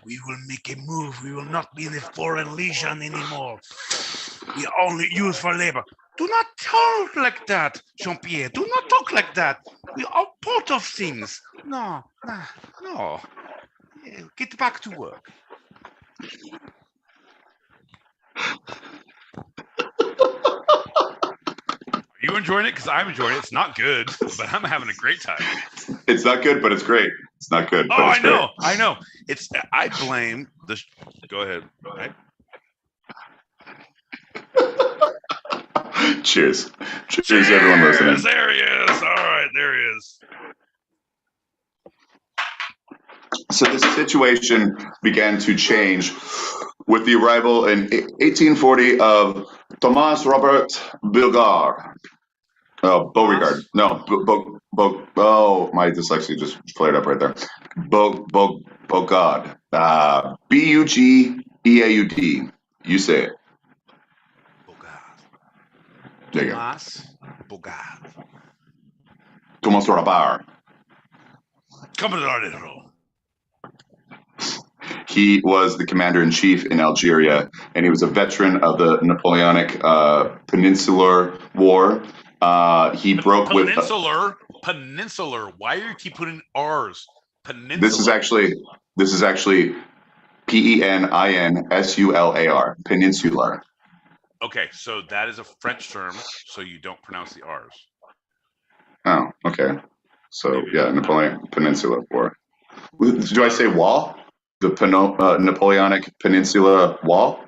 We will make a move. We will not be in the Foreign Legion anymore. We are only used for labor. Do not talk like that, Jean-Pierre. Do not talk like that. We are part of things. No. Get back to work. Are you enjoying it? Because I'm enjoying it. It's not good, but I'm having a great time. It's not good, but it's great. It's not good, but it's great. I know. I blame the... Go ahead. Right? Cheers, everyone listening. There he is. All right, there he is. So this situation began to change with the arrival in 1840 of Thomas Robert Beauregard. Beauregard. No, oh, my dyslexia just flared up right there. Beauregard. Bugeaud. You say it. There you go. Thomas Robert. Commodore. He was the commander-in-chief in Algeria, and he was a veteran of the Napoleonic Peninsular War. He broke Peninsular. Why do you keep putting R's? Peninsular. This is actually Peninsular. Peninsular. Okay, so that is a French term, so you don't pronounce the R's. Oh, okay. So yeah, Napoleonic Peninsula War. Do I say wall? The Napoleonic Peninsula Wall?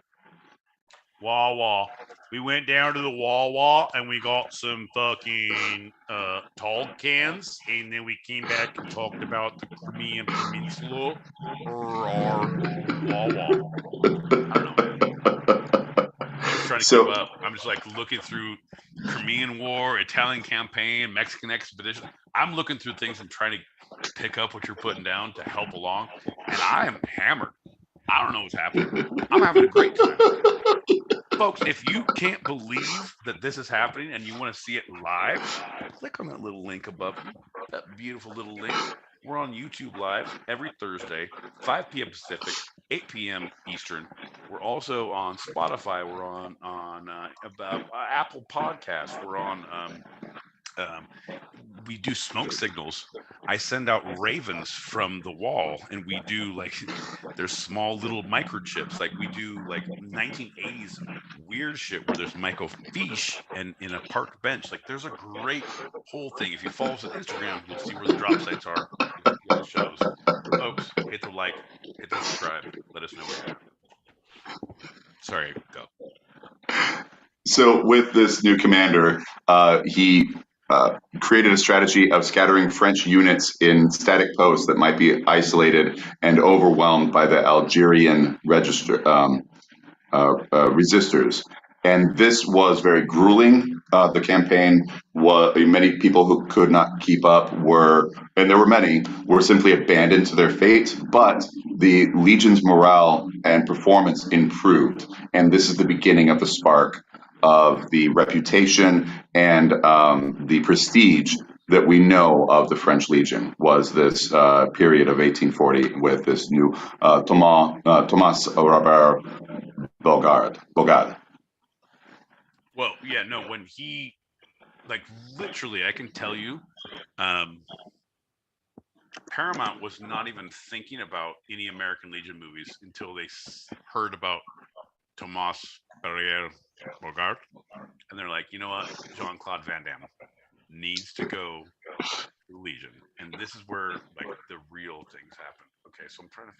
Wall. We went down to the wall, and we got some fucking tall cans, and then we came back and talked about the Crimean Peninsula or our wall. I don't know. I'm just trying to keep up. I'm just like looking through Crimean War, Italian campaign, Mexican expedition. I'm looking through things and trying to pick up what you're putting down to help along, and I am hammered. I don't know what's happening. I'm having a great time. Folks, if you can't believe that this is happening and you want to see it live, click on that little link above you, that beautiful little link. We're on YouTube Live every Thursday, 5 p.m. Pacific, 8 p.m. Eastern. We're also on Spotify. We're on Apple Podcasts. We're on... we do smoke signals. I send out ravens from the wall, and we do there's small little microchips. Like we do 1980s weird shit where there's microfiche and in a park bench. There's a great whole thing. If you follow us on Instagram, you'll see where the drop sites are. The shows. Folks, hit the like, hit the subscribe. Let us know what you're doing. Sorry, go. So with this new commander, he created a strategy of scattering French units in static posts that might be isolated and overwhelmed by the Algerian resistors. And this was very grueling. The campaign was, many people who could not keep up were, and there were many, were simply abandoned to their fate. But the Legion's morale and performance improved. And this is the beginning of the spark of the reputation and the prestige that we know of the French Legion, was this period of 1840 with this new Thomas Robert Bogard. Well, yeah, no, when he, like, literally, I can tell you, Paramount was not even thinking about any American Legion movies until they heard about Thomas Barriere Bogart, and they're like, you know what, Jean-Claude Van Damme needs to go to Legion, and this is where, like, the real things happen. Okay, so I'm trying to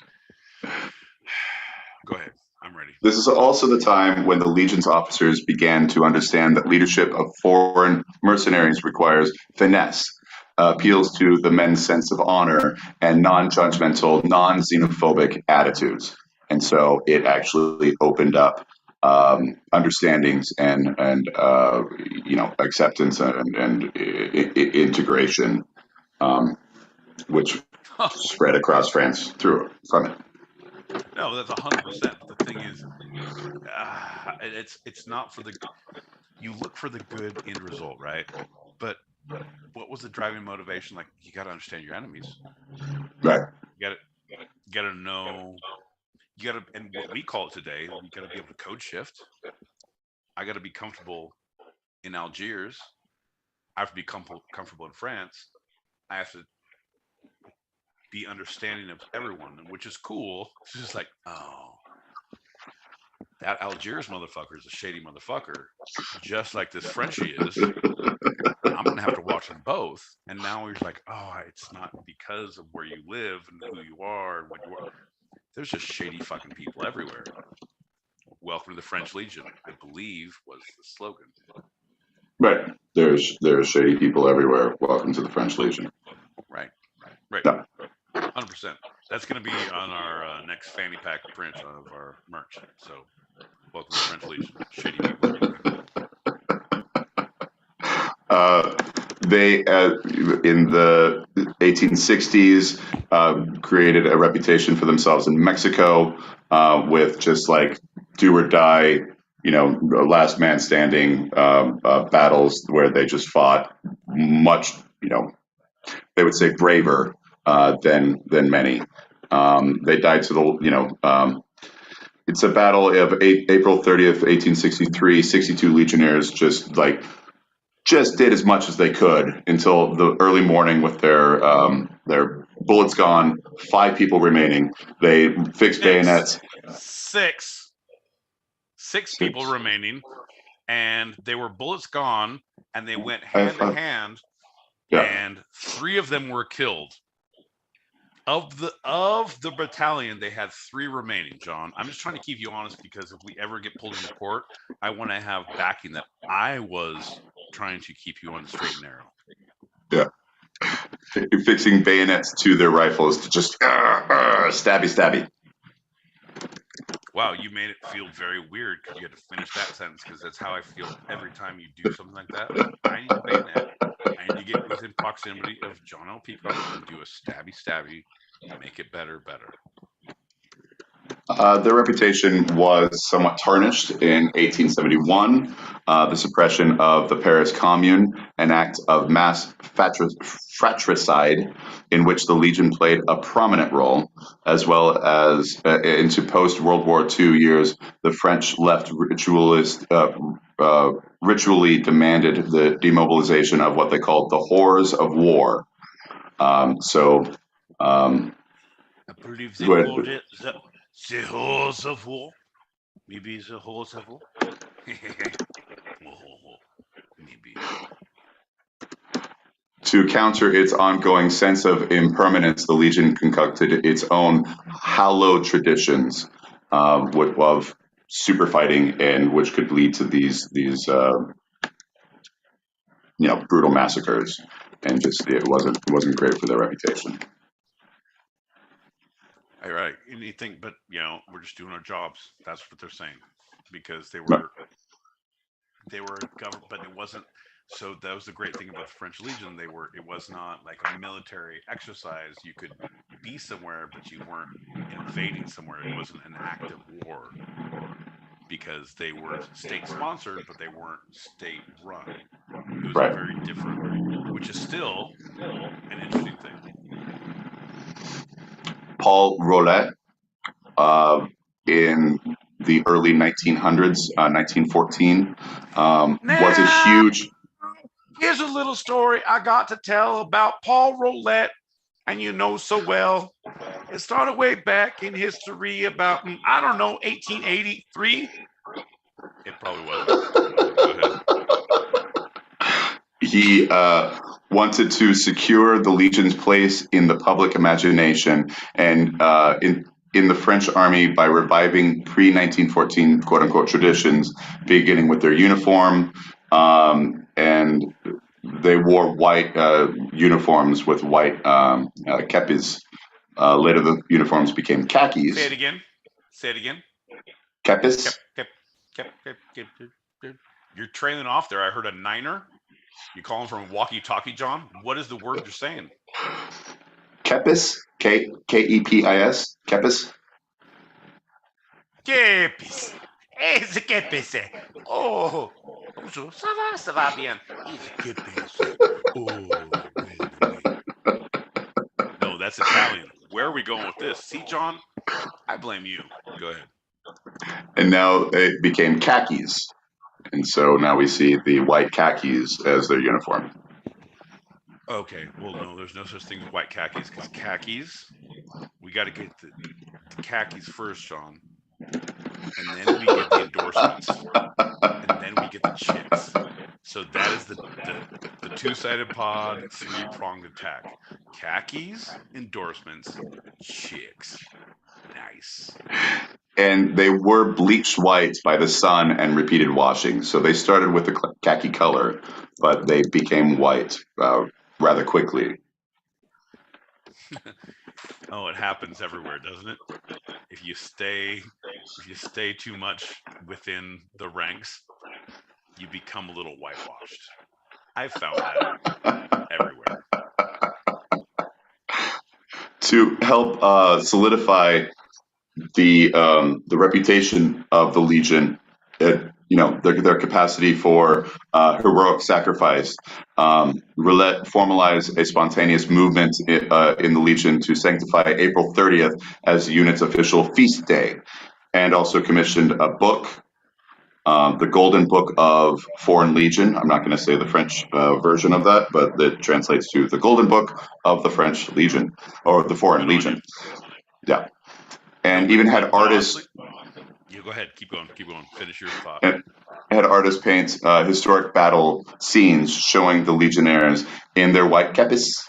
go ahead. I'm ready. This is also the time when the Legion's officers began to understand that leadership of foreign mercenaries requires finesse, appeals to the men's sense of honor, and non-judgmental, non-xenophobic attitudes. And so it actually opened up understandings and acceptance and integration, which spread across France from it. No, that's 100%. The thing is, it's not for the. You look for the good end result, right? But what was the driving motivation? Like, you got to understand your enemies. Right. You got to know. You got to, and what we call it today, you got to be able to code shift. I got to be comfortable in Algiers. I have to be comfortable in France. I have to be understanding of everyone, which is cool. It's just like, oh, that Algiers motherfucker is a shady motherfucker, just like this Frenchie is. I'm gonna have to watch them both. And now he's like, oh, it's not because of where you live and who you are and what you are. There's just shady fucking people everywhere. Welcome to the French Legion, I believe, was the slogan. Right. There's shady people everywhere. Welcome to the French Legion. Right. Yeah. 100%. That's going to be on our next fanny pack print of our merch. So, welcome to the French Legion. Shady people everywhere. They, in the 1860s, created a reputation for themselves in Mexico with just like do or die, last man standing battles where they just fought much, they would say braver than many. They died to the, it's a battle of April 30th, 1863. 62 legionnaires just did as much as they could until the early morning with their bullets gone, 5 people remaining. They fixed bayonets. Six people remaining, and they were bullets gone, and they went hand to hand, and 3 of them were killed. Of the battalion, they had 3 remaining, John. I'm just trying to keep you honest, because if we ever get pulled into court, I want to have backing that I was trying to keep you on the straight and narrow. Yeah. Fixing bayonets to their rifles to just stabby. Wow, you made it feel very weird because you had to finish that sentence, because that's how I feel every time you do something like that. Like, I need a bayonet. I need to get within proximity of John L. Peacock and do a stabby, make it better. Their reputation was somewhat tarnished in 1871. The suppression of the Paris Commune, an act of mass fratricide in which the Legion played a prominent role, as well as into post-World War II years, the French left ritually demanded the demobilization of what they called the horrors of war. I believe they called it the horrors of war. Maybe the horrors of war. Maybe. To counter its ongoing sense of impermanence, the Legion concocted its own hallowed traditions of super fighting, and which could lead to these brutal massacres, and just it wasn't great for their reputation. All right, anything but we're just doing our jobs. That's what they're saying. because they were governed, but it wasn't. So that was the great thing about the French Legion. It was not like a military exercise. You could be somewhere, but you weren't invading somewhere. It wasn't an active war because they were state sponsored, but they weren't state run. It was Right. a very different, which is still an interesting thing. Paul Rolette, in the early 1900s, 1914, was a huge. Here's a little story I got to tell about Paul Rolette, and you know so well. It started way back in history about, I don't know, 1883. It probably wasn't. Go ahead. He wanted to secure the Legion's place in the public imagination and in the French army by reviving pre-1914 quote-unquote traditions, beginning with their uniform, and they wore white uniforms with white kepis. Later, the uniforms became khakis. Say it again. Say it again. Kepis. You're trailing off there. I heard a niner. You calling from walkie-talkie, John? What is the word you're saying? Kepis. Kepis. Kepis. Kepis. Esse kepis. Oh, bonjour. Ça va bien. Esse kepis. Oh, oui. No, that's Italian. Where are we going with this? See, John, I blame you. Go ahead. And now it became khakis. And so now we see the white khakis as their uniform. Okay, well, no, there's no such thing as white khakis, because khakis, we got to get the khakis first, John. And then we get the endorsements. And then we get the chicks. So that is the two-sided pod, three-pronged attack. Khakis, endorsements, chicks. Nice. And they were bleached white by the sun and repeated washing. So they started with the khaki color, but they became white rather quickly. Oh, it happens everywhere, doesn't it? If you stay too much within the ranks, you become a little whitewashed. I've found that everywhere. To help solidify the reputation of the Legion, their capacity for heroic sacrifice, Roulette formalized a spontaneous movement in the Legion to sanctify April 30th as the unit's official feast day, and also commissioned a book, the Golden Book of Foreign Legion. I'm not going to say the French version of that, but it translates to the Golden Book of the French Legion, or the Foreign Legion. Yeah. And even had artists. You go ahead. Keep going. Finish your thought. And had artists paint historic battle scenes showing the Legionnaires in their white kepis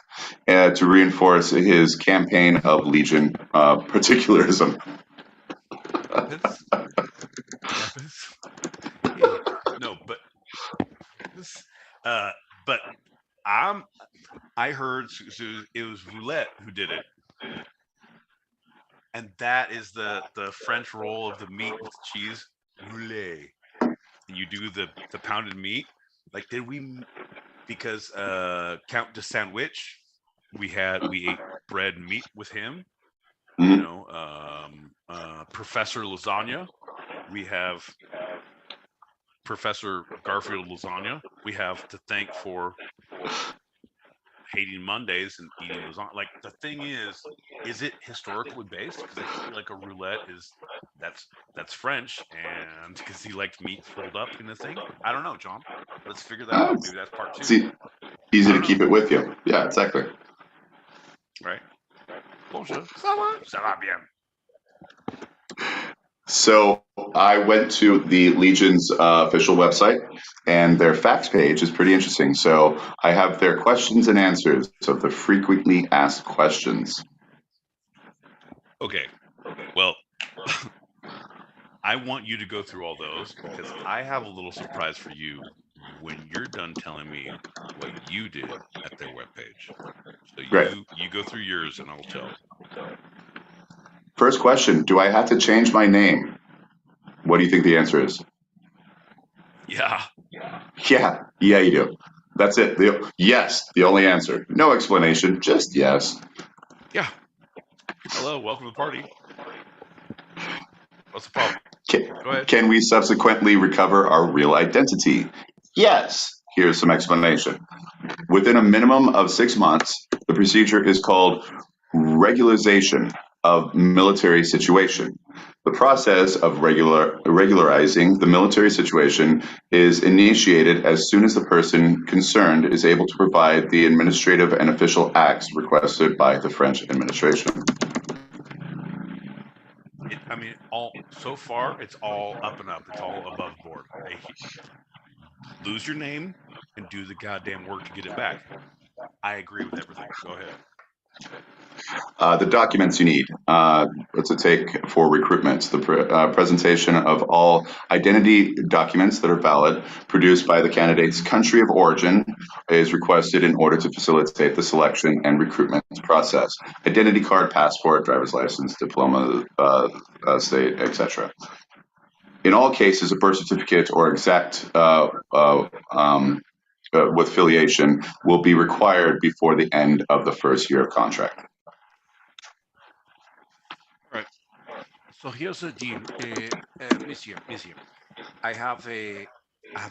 to reinforce his campaign of Legion particularism. No, but I heard it was Roulette who did it. And that is the French roll of the meat with cheese, roulé. And you do the pounded meat. Like, because Count de Sandwich, we ate bread and meat with him. Mm-hmm. Professor Lasagna, we have Professor Garfield Lasagna. We have to thank for hating Mondays and eating lasagna. Like, the thing is it historically based? Because I feel like a roulette that's French, and because he liked meat rolled up in the thing. I don't know, John. Let's figure that out. Maybe that's part 2. See, easy to keep it with you. Yeah, exactly. Right. Bonjour. Ça va bien. So I went to the Legion's official website, and their facts page is pretty interesting. So I have their questions and answers of the frequently asked questions. Okay. Well, I want you to go through all those because I have a little surprise for you when you're done telling me what you did at their webpage. So you go through yours and I'll tell. First question, do I have to change my name? What do you think the answer is? Yeah. Yeah, you do. That's it. Yes, the only answer. No explanation, just yes. Yeah. Hello, welcome to the party. What's the problem? Go ahead. Can we subsequently recover our real identity? Yes. Here's some explanation. Within a minimum of 6 months, the procedure is called regularization of military situation. The process of regularizing the military situation is initiated as soon as the person concerned is able to provide the administrative and official acts requested by the French administration. So far, it's all up and up. It's all above board. Lose your name and do the goddamn work to get it back. I agree with everything. Go ahead. The documents you need. What's it take for recruitment? The presentation of all identity documents that are valid, produced by the candidate's country of origin, is requested in order to facilitate the selection and recruitment process. Identity card, passport, driver's license, diploma, state, etc. In all cases, a birth certificate or exact with affiliation will be required before the end of the first year of contract. So here's the deal, Monsieur. I have a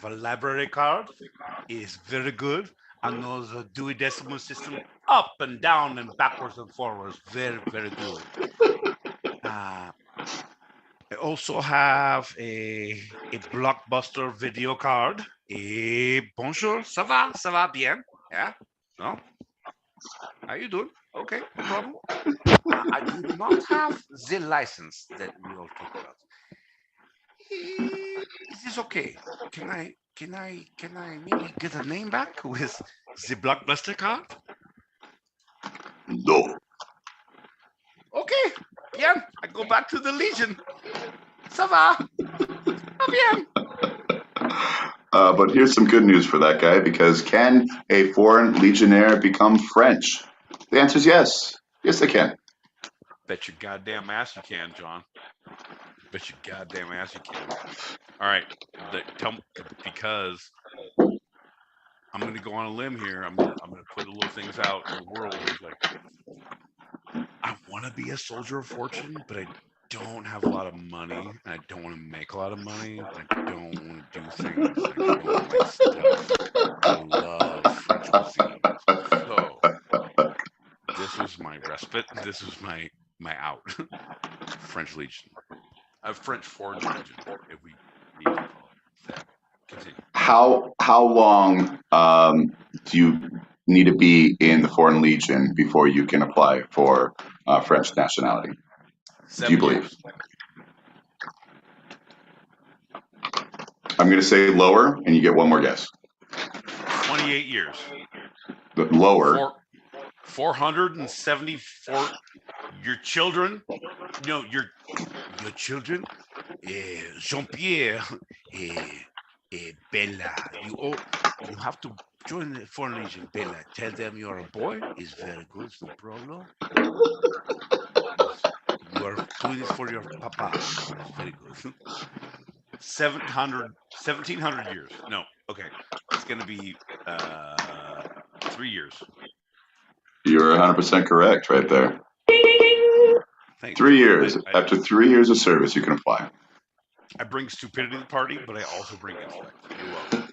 library card. It's very good. I know the Dewey Decimal System up and down and backwards and forwards. Very, very good. I also have a Blockbuster video card. Bonjour, ça va bien? Yeah? No? How you doing? Okay, no problem. I do not have the license that we all talk about. Is this okay? Can I maybe get a name back with the Blockbuster card? No. Okay, bien. I go back to the Legion. Ça va? Bien. But here's some good news for that guy, because can a foreign legionnaire become French? The answer is yes. Yes, they can. Bet your goddamn ass you can, John. Bet your goddamn ass you can. All right, because I'm going to go on a limb here. I'm going to put little things out in the world. Like, I want to be a soldier of fortune, but I don't have a lot of money, and I don't want to make a lot of money, and I don't want to do things like all my stuff. I love French cuisine. So this was my respite. This was my out. French Legion. French Foreign Legion, if we need to call it that. Continue. How long do you need to be in the Foreign Legion before you can apply for French nationality? 7 do you believe? Years. I'm going to say lower, and you get one more guess. 28 years. But lower. 474. Your children, your children, Jean-Pierre, Bella. You have to join the Foreign Legion, Bella. Tell them you're a boy. It's very good, no problem. You are doing this for your papa. It's very good. 1700 years. No, okay. It's going to be 3 years. You're 100% correct right there. Thanks. 3 years. After 3 years of service, you can apply. I bring stupidity to the party, but I also bring intellect. You're welcome.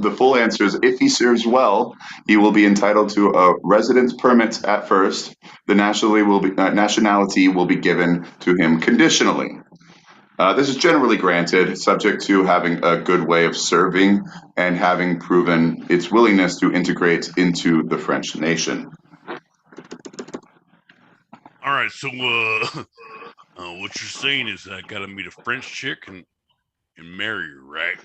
The full answer is, if he serves well, he will be entitled to a residence permit at first. The nationality will be given to him conditionally. This is generally granted, subject to having a good way of serving and having proven its willingness to integrate into the French nation. All right, so what you're saying is I gotta meet a French chick and marry her, right?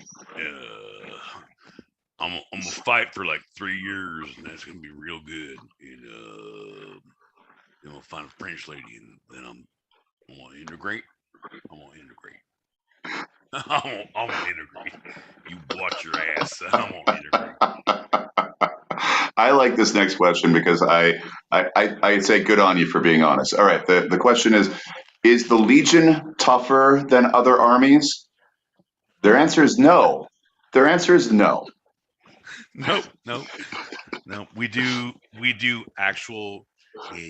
I'm gonna fight for like 3 years, and that's gonna be real good. And then I'll find a French lady, and then I'm gonna integrate. I'm gonna integrate. You watch your ass. I'm gonna integrate. I like this next question because I say good on you for being honest. All right, the question is, Is the Legion tougher than other armies? Their answer is no. Their answer is no. Nope. We do actual.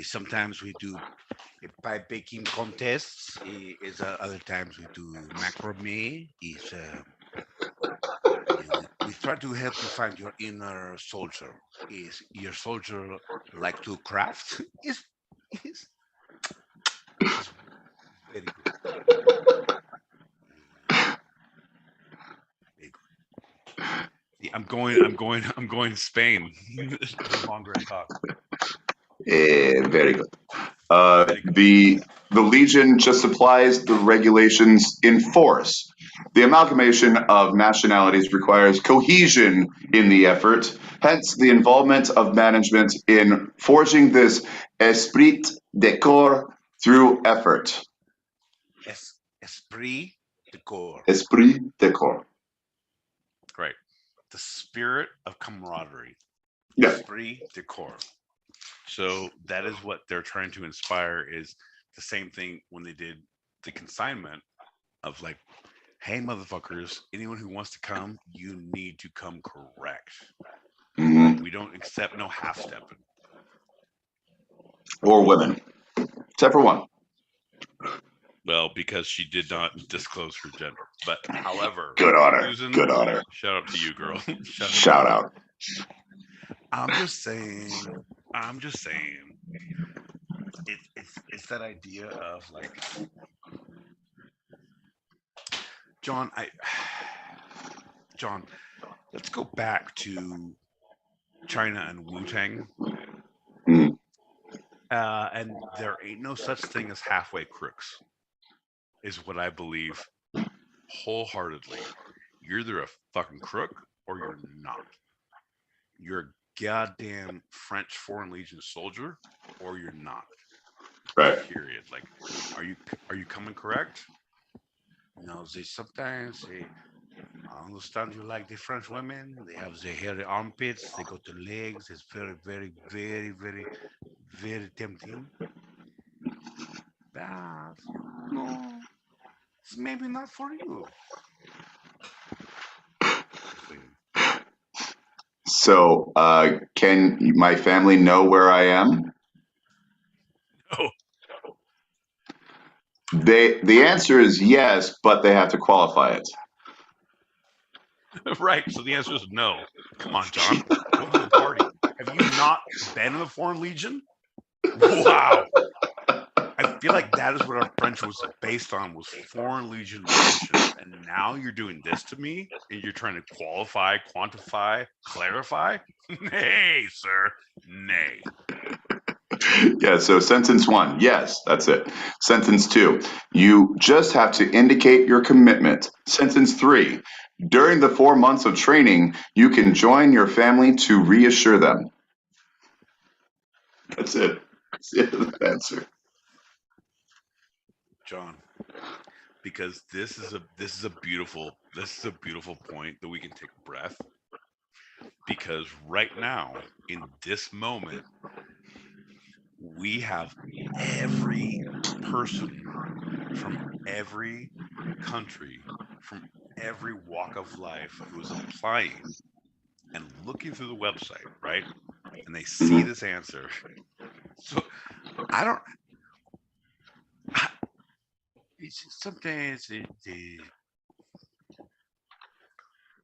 Sometimes we do pipe baking contests. Is other times we do macrame. Is we try to help you find your inner soldier. Is your soldier like to craft? Is is very good. Very good. Yeah, I'm going to Spain. The longer I talk. Very good. The Legion just applies the regulations in force. The amalgamation of nationalities requires cohesion in the effort, hence the involvement of management in forging this esprit de corps through effort. Esprit de corps. Esprit de corps. Right. The spirit of camaraderie. Yeah. Esprit de corps. So that is what they're trying to inspire, is the same thing when they did the consignment of like, hey, motherfuckers, anyone who wants to come, you need to come correct. Mm-hmm. We don't accept no half-stepping. Or women, except for one. Well, because she did not disclose her gender. But however, Good on her. Susan, Good on her. Shout out to you, girl. Shout out. I'm just saying. It's that idea of like, John, let's go back to China and Wu-Tang. Mm. And there ain't no such thing as halfway crooks, is what I believe wholeheartedly. You're either a fucking crook or you're not. You're a goddamn French Foreign Legion soldier or you're not. Right. Period. Like, are you coming correct? You know, sometimes I understand you like the French women. They have the hairy armpits. They go to legs. It's very, very, very, very, very tempting. But no, it's maybe not for you. So, can my family know where I am? No. The answer is yes, but they have to qualify it. Right. So the answer is no. Come on, John. Welcome to the party. Have you not been in the Foreign Legion? Wow. I feel like that is what our French was based on, was Foreign Legion missions. And now you're doing this to me and you're trying to qualify, quantify, clarify? Nay, sir. Nay. Yeah, so sentence 1, yes, that's it. Sentence 2, you just have to indicate your commitment. Sentence 3, during the 4 months of training, you can join your family to reassure them. That's it. That's the answer. John, because this is a beautiful point that we can take a breath. Because right now, in this moment, we have every person from every country, from every walk of life, who is applying and looking through the website, right? And they see this answer. So it's sometimes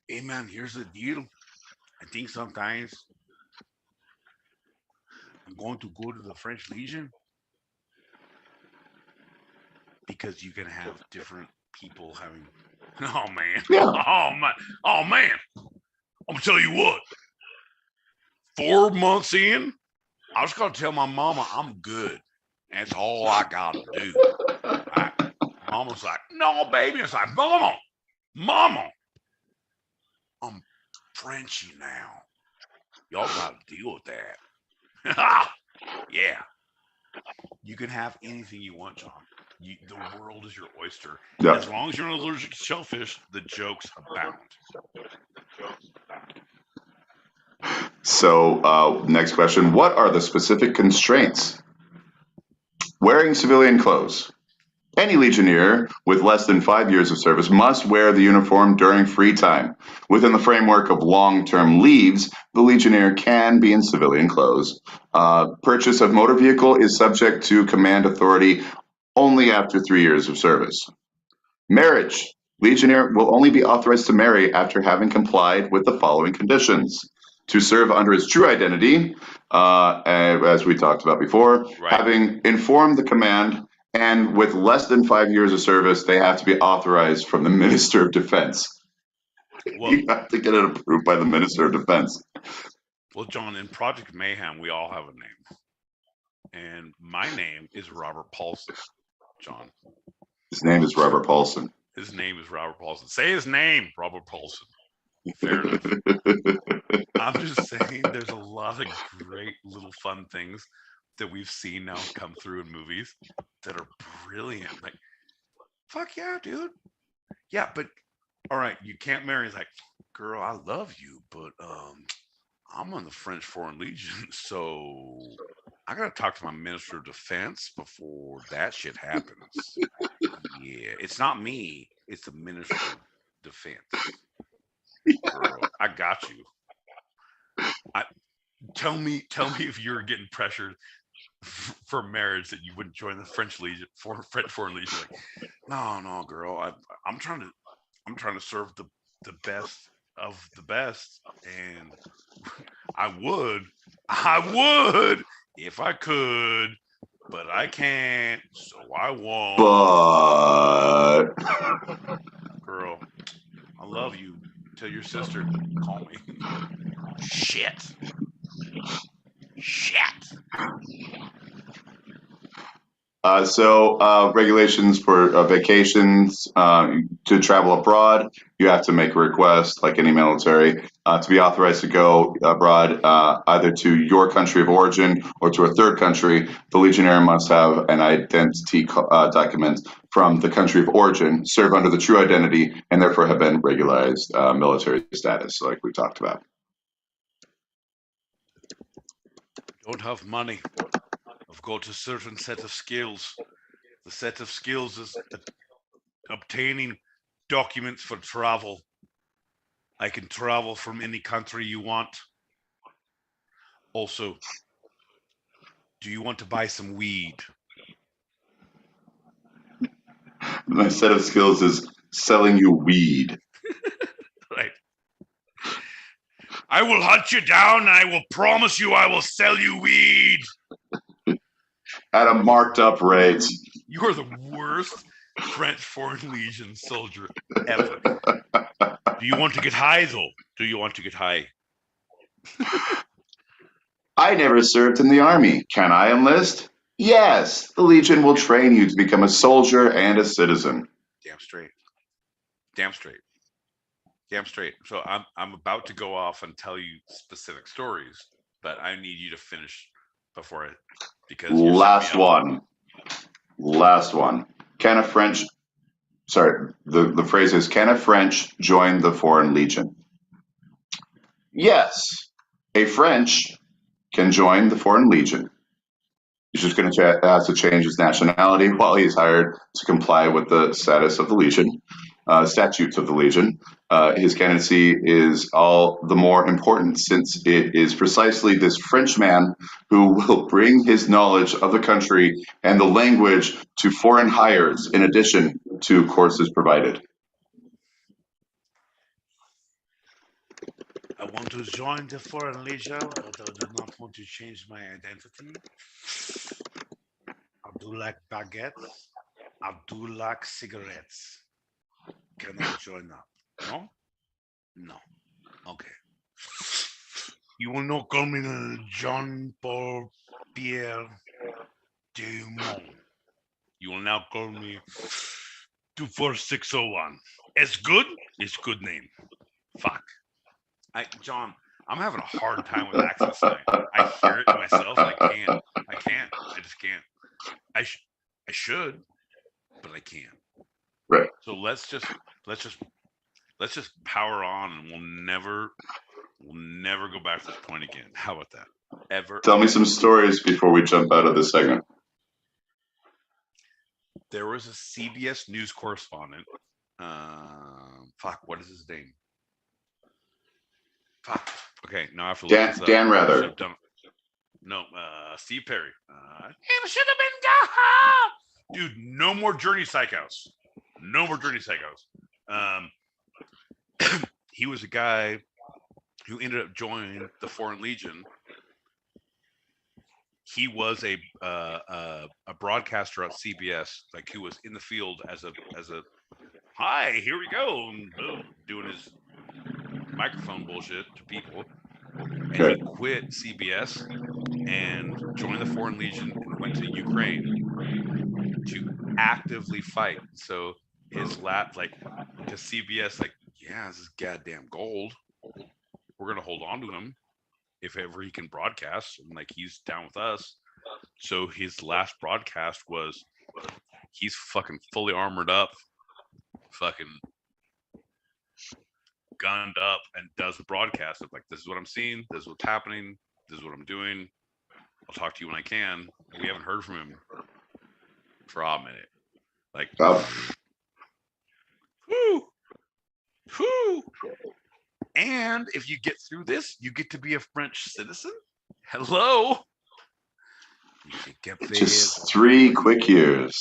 hey man, here's the deal. I think sometimes I'm going to go to the French Legion because you can have different people having. Oh man. Yeah. Oh man. I'm gonna tell you what. 4 months in, I was gonna tell my mama I'm good. That's all I gotta do. Right? Mama's like, no, baby. It's like, mama, I'm Frenchy now. Y'all gotta deal with that. Yeah. You can have anything you want, John. The world is your oyster. Yeah. As long as you're not allergic to shellfish, the jokes abound. So, next question. What are the specific constraints? Wearing civilian clothes. Any Legionnaire with less than 5 years of service must wear the uniform during free time. Within the framework of long-term leaves, the Legionnaire can be in civilian clothes. Purchase of motor vehicle is subject to command authority only after 3 years of service. Marriage. Legionnaire will only be authorized to marry after having complied with the following conditions. To serve under his true identity, as we talked about before, Right. having informed the command, and with less than 5 years of service, they have to be authorized from the Minister of Defense. Well, You have to get it approved by the Minister of Defense. well, John, in Project Mayhem, we all have a name. And my name is Robert Paulson, John. His name is Robert Paulson. His name is Robert Paulson. Say his name, Robert Paulson. Fair enough. I'm just saying there's a lot of great little fun things that we've seen now come through in movies that are brilliant. Like, fuck yeah, dude. Yeah, but all right, you can't marry. It's like, girl, I love you, but I'm on the French Foreign Legion, so I gotta talk to my Minister of Defense before that shit happens. Yeah, it's not me, it's the Minister of Defense. Girl, I got you. Tell me if you're getting pressured for marriage that you wouldn't join the French Legion, French Foreign Legion. Like, no, girl, I'm trying to serve the best of the best, and I would if I could, but I can't, so I won't. But girl, I love you. Tell your sister, call me. Shit. So regulations for vacations to travel abroad, you have to make a request, like any military, to be authorized to go abroad, either to your country of origin or to a third country. The Legionnaire must have an identity document from the country of origin, serve under the true identity, and therefore have been regularized military status, like we talked about. Don't have money. I've got a certain set of skills. The set of skills is obtaining documents for travel. I can travel from any country you want. Also, do you want to buy some weed? My set of skills is selling you weed. Right. I will hunt you down and I will promise you I will sell you weed. At a marked up rate. You are the worst French Foreign Legion soldier ever. Do you want to get high, though? Do you want to get high? I never served in the army. Can I enlist? Yes. The Legion will train you to become a soldier and a citizen. Damn straight. Damn straight. Damn straight. So I'm about to go off and tell you specific stories, but I need you to finish before it, because last one. Can a French? Sorry, the phrase is: Can a French join the Foreign Legion? Yes, a French can join the Foreign Legion. He's just going to have to change his nationality while he's hired to comply with the status of the Legion, statutes of the Legion. His candidacy is all the more important since it is precisely this Frenchman who will bring his knowledge of the country and the language to foreign hires in addition to courses provided. I want to join the Foreign Legion, but I do not want to change my identity. I do like baguettes. I do like cigarettes. Can I join up? No? No. Okay. You will not call me Jean Paul Pierre Dumont. You will now call me 24601. It's good? It's good name. Fuck. John, I'm having a hard time with accents tonight. I hear it myself. I can't. I just can't. I should, but I can't. Right. So let's just power on, and we'll never go back to this point again. How about that? Ever. Tell me some stories before we jump out of this segment. there was a CBS News correspondent. What is his name? Okay, now I have to look this up. Dan Rather. No, Steve Perry. It should have been gone. Dude, no more Journey Psychos. No more Journey Psychos. He was a guy who ended up joining the Foreign Legion. He was a broadcaster at CBS, like who was in the field as a hi, here we go, and doing his microphone bullshit to people. And he quit CBS and joined the Foreign Legion and went to Ukraine to actively fight. So his to CBS, like, yeah, this is goddamn gold. We're gonna hold on to him if ever he can broadcast, and like he's down with us. So his last broadcast was he's fucking fully armored up, fucking gunned up, and does the broadcast of like, this is what I'm seeing, this is what's happening, this is what I'm doing. I'll talk to you when I can. We haven't heard from him for a minute. Like, whoo. And if you get through this, you get to be a French citizen. Hello. Just 3 quick years.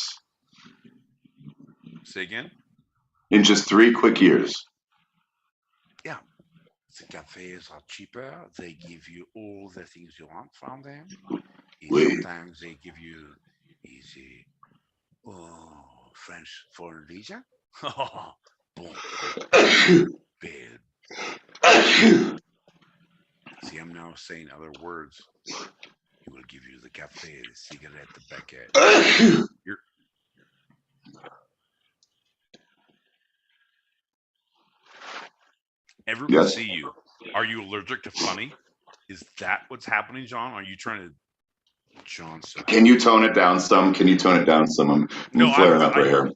Say again? In just 3 quick years. Yeah. The cafes are cheaper. They give you all the things you want from them. Sometimes they give you easy French Foreign Legion. Boom. Bed. See, I'm now saying other words. He will give you the cafe, the cigarette, the baguette. Everyone see you. Are you allergic to funny? Is that what's happening, John? Are you trying to... John, so can you tone it down some? I'm flaring up right here.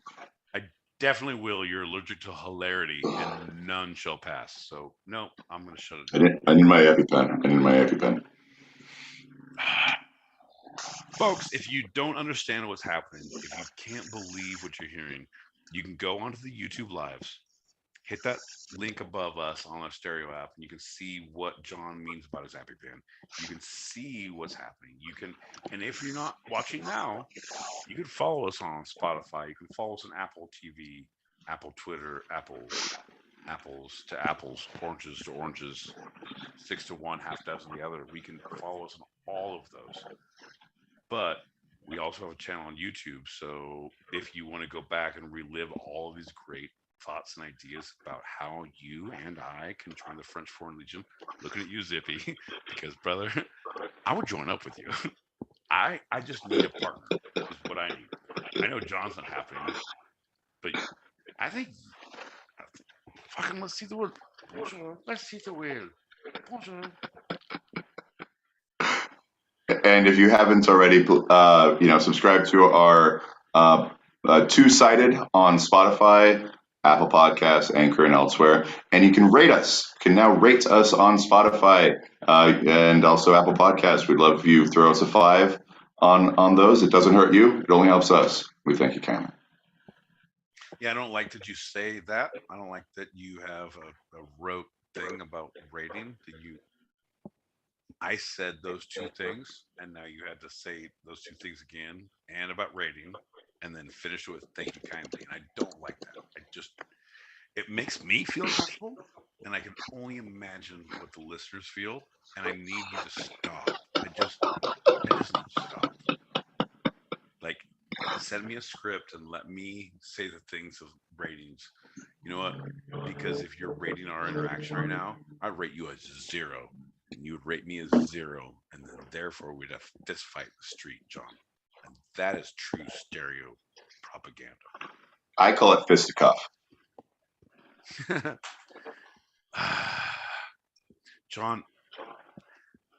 I definitely will. You're allergic to hilarity, and none shall pass. So, no, I'm going to shut it down. I need my EpiPen. Folks, if you don't understand what's happening, if you can't believe what you're hearing, you can go onto the YouTube Lives, hit that link above us on our stereo app, and you can see what John means about his EpiPen. You can see what's happening. And if you're not watching now, you can follow us on Spotify. You can follow us on Apple TV, Apple Twitter, apples to apples, oranges to oranges, 6 to 1, half dozen the other. We can follow us on all of those. But we also have a channel on YouTube. So if you want to go back and relive all of these great thoughts and ideas about how you and I can join the French Foreign Legion, looking at you, Zippy, because, brother, I would join up with you. I just need a partner, is what I need. I know John's not happening, but I think, fucking, let's see the word. Bonjour. Let's see the word. Bonjour. And if you haven't already, subscribe to our Two-Sided on Spotify, Apple Podcasts, Anchor, and elsewhere. And you can rate us. You can now rate us on Spotify and also Apple Podcasts. We'd love if you throw us a 5 on those. It doesn't hurt you. It only helps us. We thank you kindly. Yeah, I don't like that you say that. I don't like that you have a rote thing about rating. I said those 2 things, and now you had to say those 2 things again, and about rating, and then finish it with thank you kindly. And I don't like that. It makes me feel uncomfortable, and I can only imagine what the listeners feel, and I need you to stop. I just need to stop. Like, send me a script and let me say the things of ratings. You know what? Because if you're rating our interaction right now, I'd rate you as 0. And you would rate me as 0, and then therefore we'd have fist fight in the street, John. And that is true stereo propaganda. I call it fisticuff. John,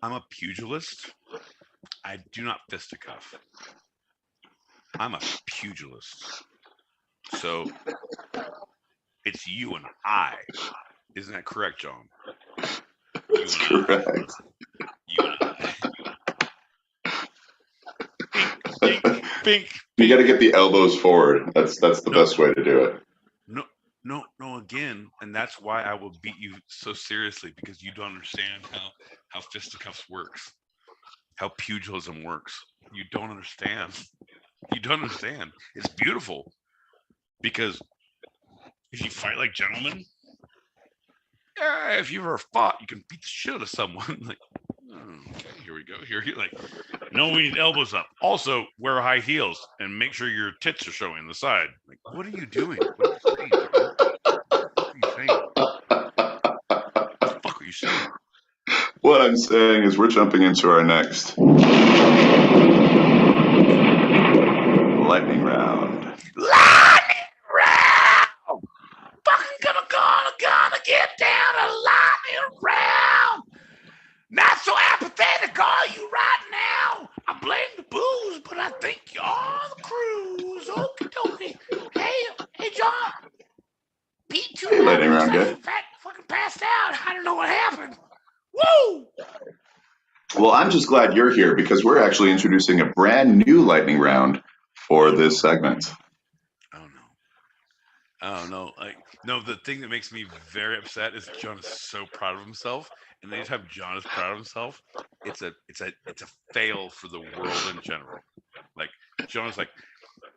I'm a pugilist. I do not fisticuff. I'm a pugilist. So it's you and I. Isn't that correct, John? That's correct. You and I. Pink. You got to get the elbows forward. That's the best way to do it. No. Again, and that's why I will beat you so seriously, because you don't understand how fisticuffs works, how pugilism works. You don't understand. You don't understand. It's beautiful, because if you fight like gentlemen, if you ever fought, you can beat the shit out of someone. Like, okay, here we go. Here, like, no, we need elbows up. Also, wear high heels and make sure your tits are showing on the side. Like, what are you doing? What are you saying, John? What are you saying? What the fuck are you saying? What I'm saying is we're jumping into our next lightning round. Lightning round! Fucking gonna get down a lightning round! Not so apathetic, are you right now? I blame the booze, but I think you're the cruise. Okie dokie. Hey, John. pt1 Hey, lightning looks round like guy. he fucking passed out. I don't know what happened. Woo! Well, I'm just glad you're here because we're actually introducing a brand new lightning round for this segment. Oh no! No, the thing that makes me very upset is John is so proud of himself, and anytime John is proud of himself, it's a fail for the world in general. Like, John is like,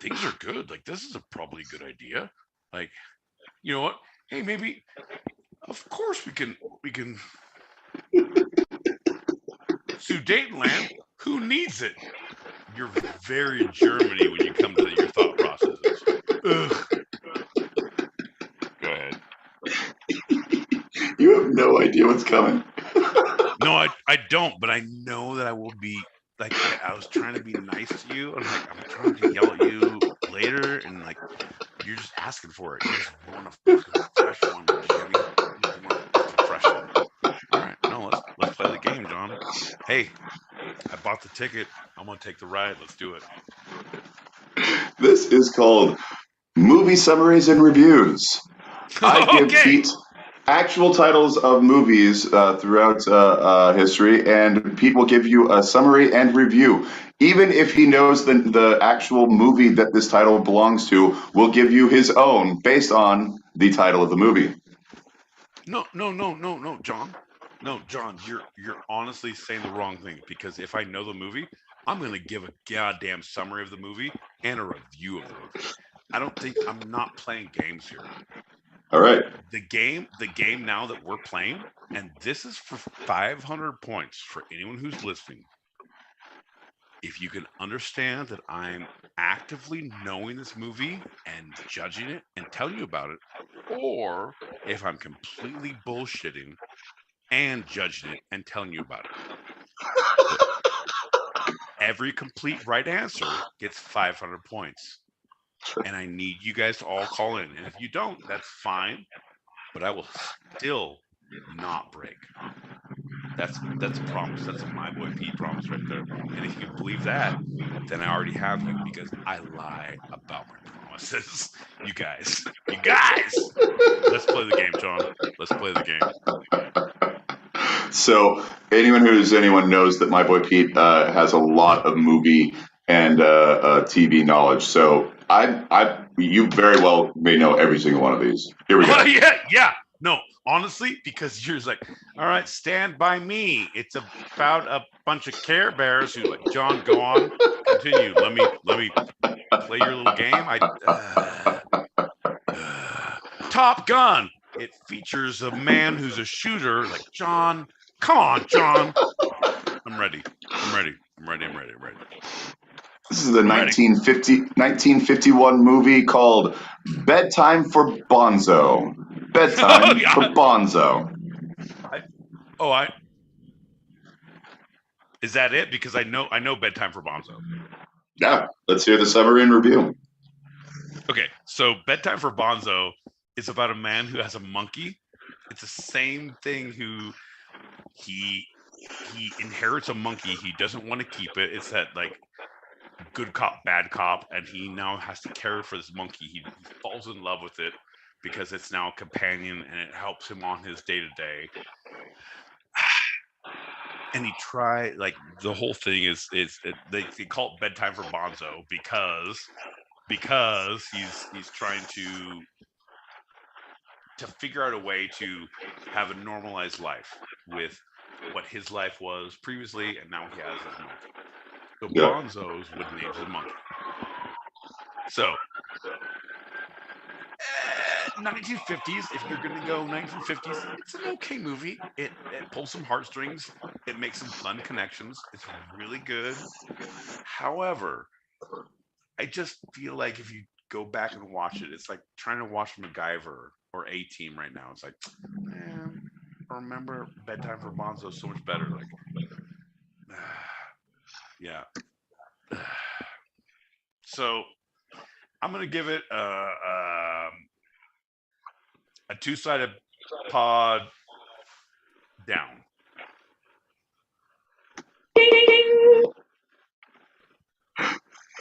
things are good. Like, this is probably a good idea. Like, you know what? Hey, maybe, of course we can Sudetenland. Who needs it? You're very Germany when you come to your thought processes. Ugh. Go ahead. You have no idea what's coming. No, I don't, but I know that I will be, like, I was trying to be nice to you, and like, I'm trying to yell at you later, and like, you're just asking for it. You just want a fucking fresh one, Jimmy. You just want a fucking fresh one. All right, no, let's play the game, John. Hey, I bought the ticket. I'm gonna take the ride. Let's do it. This is called Movie Summaries and Reviews. I give Okay. Pete actual titles of movies throughout history, and Pete will give you a summary and review. Even if he knows the actual movie that this title belongs to, will give you his own based on the title of the movie. No, John. No, John, you're honestly saying the wrong thing, because if I know the movie, I'm gonna give a goddamn summary of the movie and a review of the movie. I'm not playing games here. All right. The game now that we're playing, and this is for 500 points for anyone who's listening. If you can understand that I'm actively knowing this movie and judging it and telling you about it, or if I'm completely bullshitting and judging it and telling you about it. But every complete right answer gets 500 points. And I need you guys to all call in. And if you don't, that's fine. But I will still not break. That's a promise. That's a My Boy Pete promise right there. And if you can believe that, then I already have you, because I lie about my promises. You guys. Let's play the game, John. Let's play the game. So anyone knows that my boy Pete has a lot of movie and TV knowledge. So you very well may know every single one of these. Here we go. Yeah. No, honestly, because you're like, all right, Stand By Me. It's about a bunch of Care Bears who, like, John, go on, continue. Let me play your little game. Top Gun. It features a man who's a shooter. Like, John, come on, John. I'm ready. This is the 1951 movie called Bedtime for Bonzo. Bedtime for Bonzo. Is that it? Because I know Bedtime for Bonzo. Yeah, let's hear the summary and review. Okay, so Bedtime for Bonzo is about a man who has a monkey. It's the same thing who he inherits a monkey. He doesn't want to keep it. It's that, like, good cop, bad cop, and he now has to care for this monkey. He falls in love with it because it's now a companion and it helps him on his day-to-day. and he tried, like, the whole thing is they call it Bedtime for Bonzo because he's trying to figure out a way to have a normalized life with what his life was previously, and now he has his monkey. So Yeah. Bonzo's what he names his monkey. So 1950s, if you're gonna go 1950s, it's an okay movie. It pulls some heartstrings. It makes some fun connections. It's really good. However, I just feel like if you go back and watch it, it's like trying to watch MacGyver or A-Team right now. It's like, man, I remember Bedtime for Bonzo so much better. Like, yeah. So I'm gonna give it a two-sided pod down.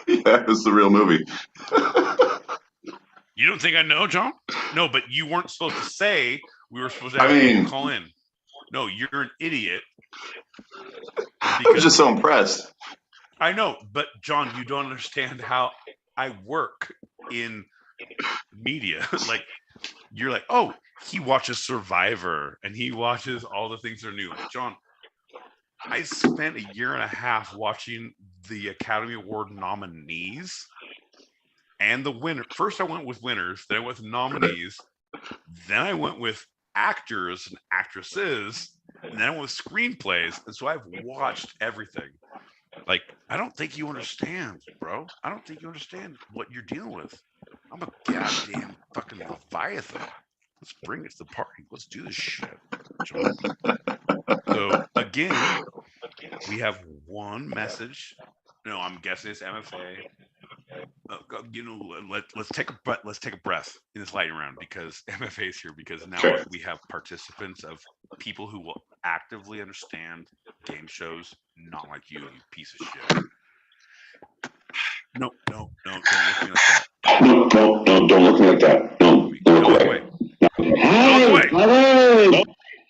Yeah, it's the real movie. You don't think I know, John? No, but you weren't supposed to say we were supposed to I have people mean- call in. No, you're an idiot. I was just so impressed. I know, but John, you don't understand how I work in media. Like, you're like, oh, he watches Survivor and he watches all the things that are new. John, I spent a year and a half watching the Academy Award nominees and the winner. First, I went with winners, then I went with nominees, then I went with actors and actresses, and then I went with screenplays. And so I've watched everything. Like, I don't think you understand, bro. I don't think you understand what you're dealing with. I'm a goddamn fucking Leviathan. Let's bring it to the party. Let's do this shit, John. So again, we have one message. No, I'm guessing it's MFA. Let's take a breath. Let's take a breath in this lightning round because MFA is here. Because now Sure. we have participants of people who will actively understand game shows, not like you piece of shit. No, don't look at me like that. No, don't look like that. No, Don't look look away. away. Hey, away. brother!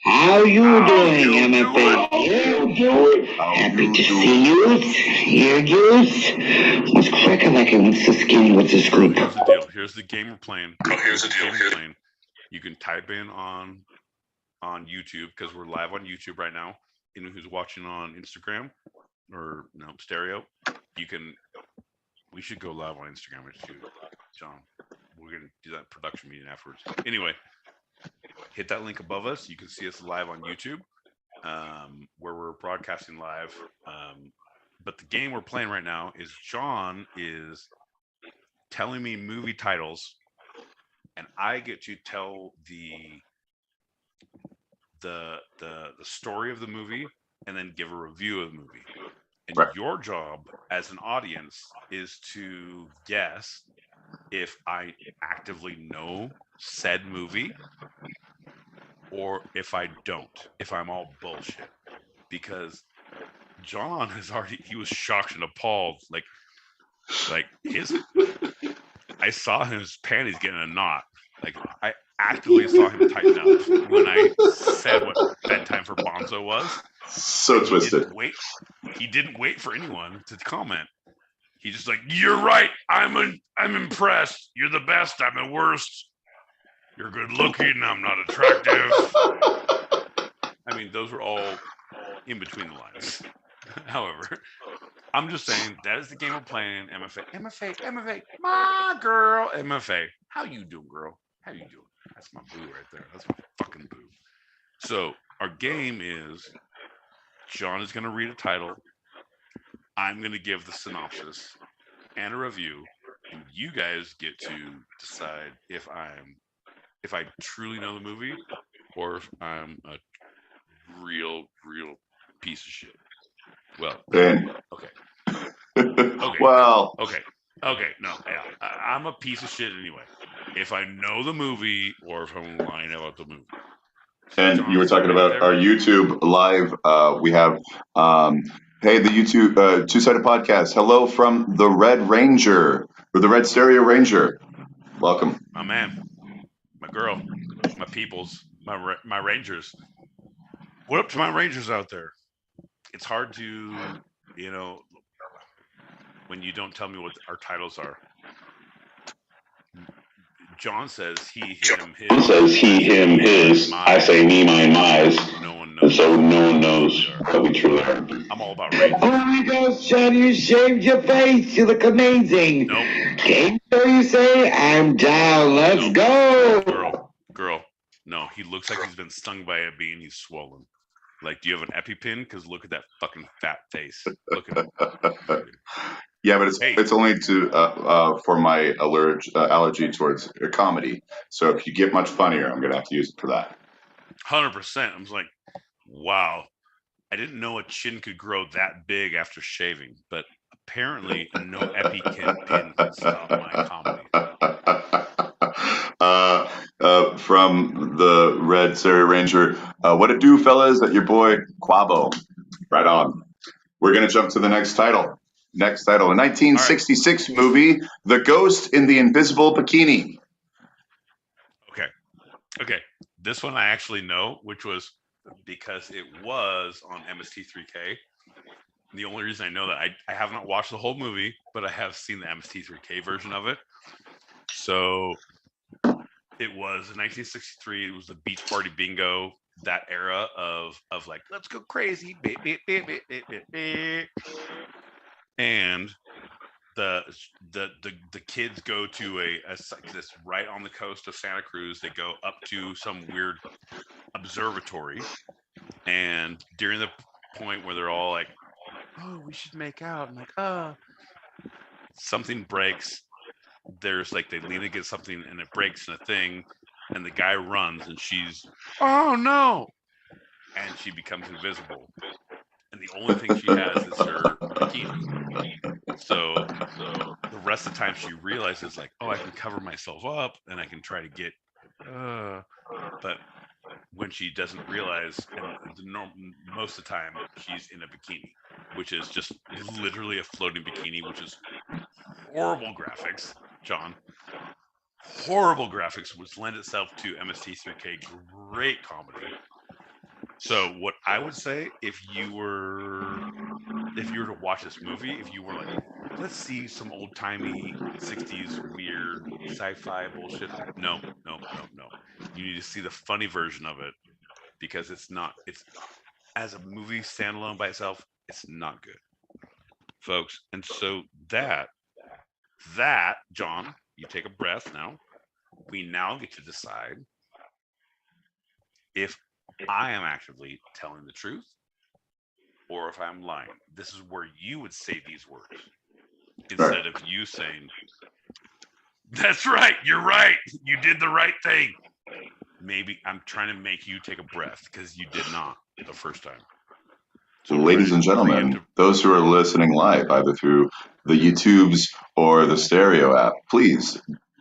How you How doing, you MFA? You doing? Happy to see you. Here, youth. What's cracking like it? What's the skinny? What's the So scoop? here's the deal. Here's the game we're playing. Here's the deal. Game we're playing. You can type in on YouTube because we're live on YouTube right now. Anyone who's watching on Instagram or stereo, you can. We should go live on Instagram too, John. We're gonna do that production meeting afterwards. Anyway, hit that link above us. You can see us live on YouTube, where we're broadcasting live. But the game we're playing right now is John is telling me movie titles, and I get to tell the story of the movie and then give a review of the movie. And Right. your job as an audience is to guess if I actively know said movie or if I don't, if I'm all bullshit. Because John he was shocked and appalled. Like I saw his panties getting a knot. Like, I actively saw him tighten up when I said what Bedtime for Bonzo was. So twisted. He didn't wait for anyone to comment. He just like, you're right. I'm impressed. You're the best. I'm the worst. You're good looking. I'm not attractive. I mean, those were all in between the lines. However, I'm just saying that is the game we're playing. MFA, my girl. MFA, how you doing, girl? How you doing? That's my boo right there. That's my fucking boo. So our game is John is going to read a title. I'm going to give the synopsis and a review, and you guys get to decide if I truly know the movie or if I'm a real piece of shit. Well, Ben. okay. Well, Okay. No, yeah, I'm a piece of shit anyway. If I know the movie or if I'm lying about the movie. and John, you were talking right about there. our YouTube live. We have, hey, the YouTube two-sided podcast. Hello from the Red Ranger, or the Red Stereo Ranger. Welcome. My man, my girl, my peoples, my Rangers. What up to my Rangers out there? it's hard to, you know, when you don't tell me what our titles are. John says he, him, his. John says he, him, his. I say me, mine, my's. No one And knows. so no one knows what we truly are. I'm all about range. Oh my gosh, John, you shaved your face. You look amazing. Nope. Game show, you say? I'm down. Let's go. Girl. No, he looks like he's been stung by a bee and he's swollen. Like, do you have an EpiPen? Because look at that fucking fat face. Look at him. Yeah, but it's only to for my allergy towards comedy. So if you get much funnier, I'm gonna have to use it for that. 100%. I was like, wow. I didn't know a chin could grow that big after shaving, but apparently no EpiPen can stop my comedy. From the Red Surrey Ranger, what it do, fellas? That your boy Quabo. Right on. We're gonna jump to the next title. A 1966 movie, The Ghost in the Invisible Bikini. Okay. This one I actually know, which was because it was on MST3K. The only reason I know that I have not watched the whole movie, but I have seen the MST3K version of it. So it was in 1963. It was the Beach Party Bingo, that era of like, let's go crazy, and the kids go to a site that's right on the coast of Santa Cruz. They go up to some weird observatory, and during the point where they're all like, oh, we should make out, I'm like, something breaks. There's like, they lean against something and it breaks in a thing, and the guy runs and she's, oh no, and she becomes invisible, and the only thing she has is her bikini. So the rest of the time she realizes, like, oh, I can cover myself up and I can try to get but when she doesn't realize, and most of the time she's in a bikini, which is just literally a floating bikini, which is horrible graphics, John. Horrible graphics, which lend itself to MST3K great comedy. So what I would say, if you were to watch this movie, if you were like, let's see some old timey 60s weird sci-fi bullshit, no. You need to see the funny version of it, because it's as a movie standalone by itself, it's not good, folks. And so that John, you take a breath now. We now get to decide if I am actively telling the truth or if I'm lying. This is where you would say these words instead of you saying, that's right, you're right, you did the right thing. Maybe I'm trying to make you take a breath because you did not the first time. So ladies and gentlemen, those who are listening live, either through the YouTubes or the stereo app, please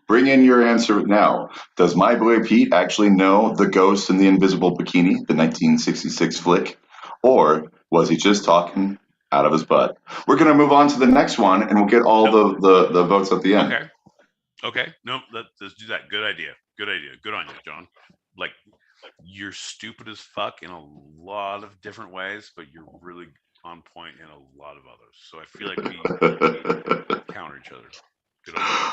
bring in your answer now. Does my boy Pete actually know The Ghost in the Invisible Bikini, the 1966 flick? Or was he just talking out of his butt? We're going to move on to the next one, and we'll get all the votes at the end. Okay. No, let's do that. Good idea. Good on you, John. Like, you're stupid as fuck in a lot of different ways, but you're really on point in a lot of others. So I feel like we counter each other. Good on you.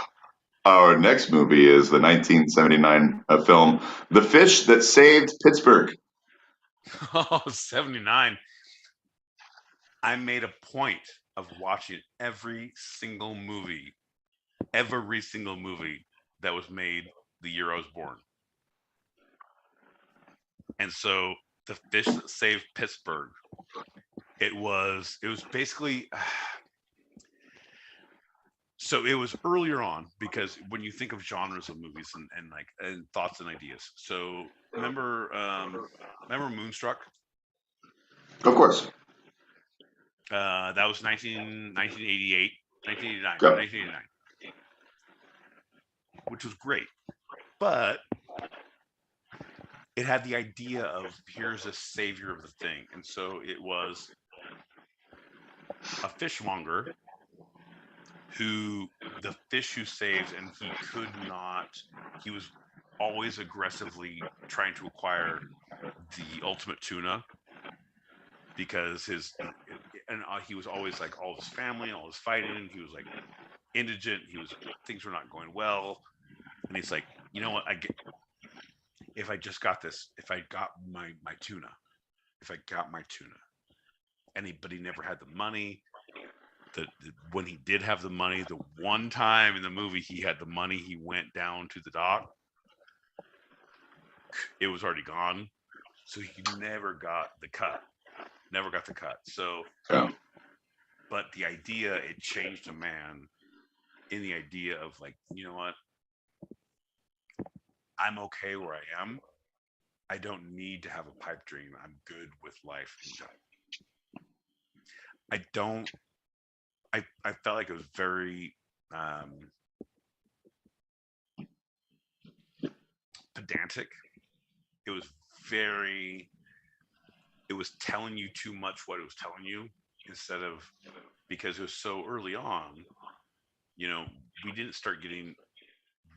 Our next movie is the 1979 film, The Fish That Saved Pittsburgh. Oh, 79. I made a point of watching every single movie that was made the year I was born. And so The Fish That Saved Pittsburgh, it was basically, so it was earlier on, because when you think of genres of movies and thoughts and ideas. So remember Moonstruck? Of course. That was 1989, which was great. But it had the idea of, here's a savior of the thing. And so it was a fishmonger the fish who saved, and he was always aggressively trying to acquire the ultimate tuna. because he was always like all his family and all his fighting. He was like indigent. Things were not going well, and he's like, you know what? If I just got this, if I got my tuna, but he never had the money. When he did have the money, the one time in the movie he had the money, he went down to the dock. It was already gone, so he never got the cut. So, Yeah. but the idea, it changed a man in the idea of like, you know what? I'm okay where I am. I don't need to have a pipe dream. I'm good with life in general. I felt like it was very pedantic. It was telling you too much what it was telling you, instead of, because it was so early on, we didn't start getting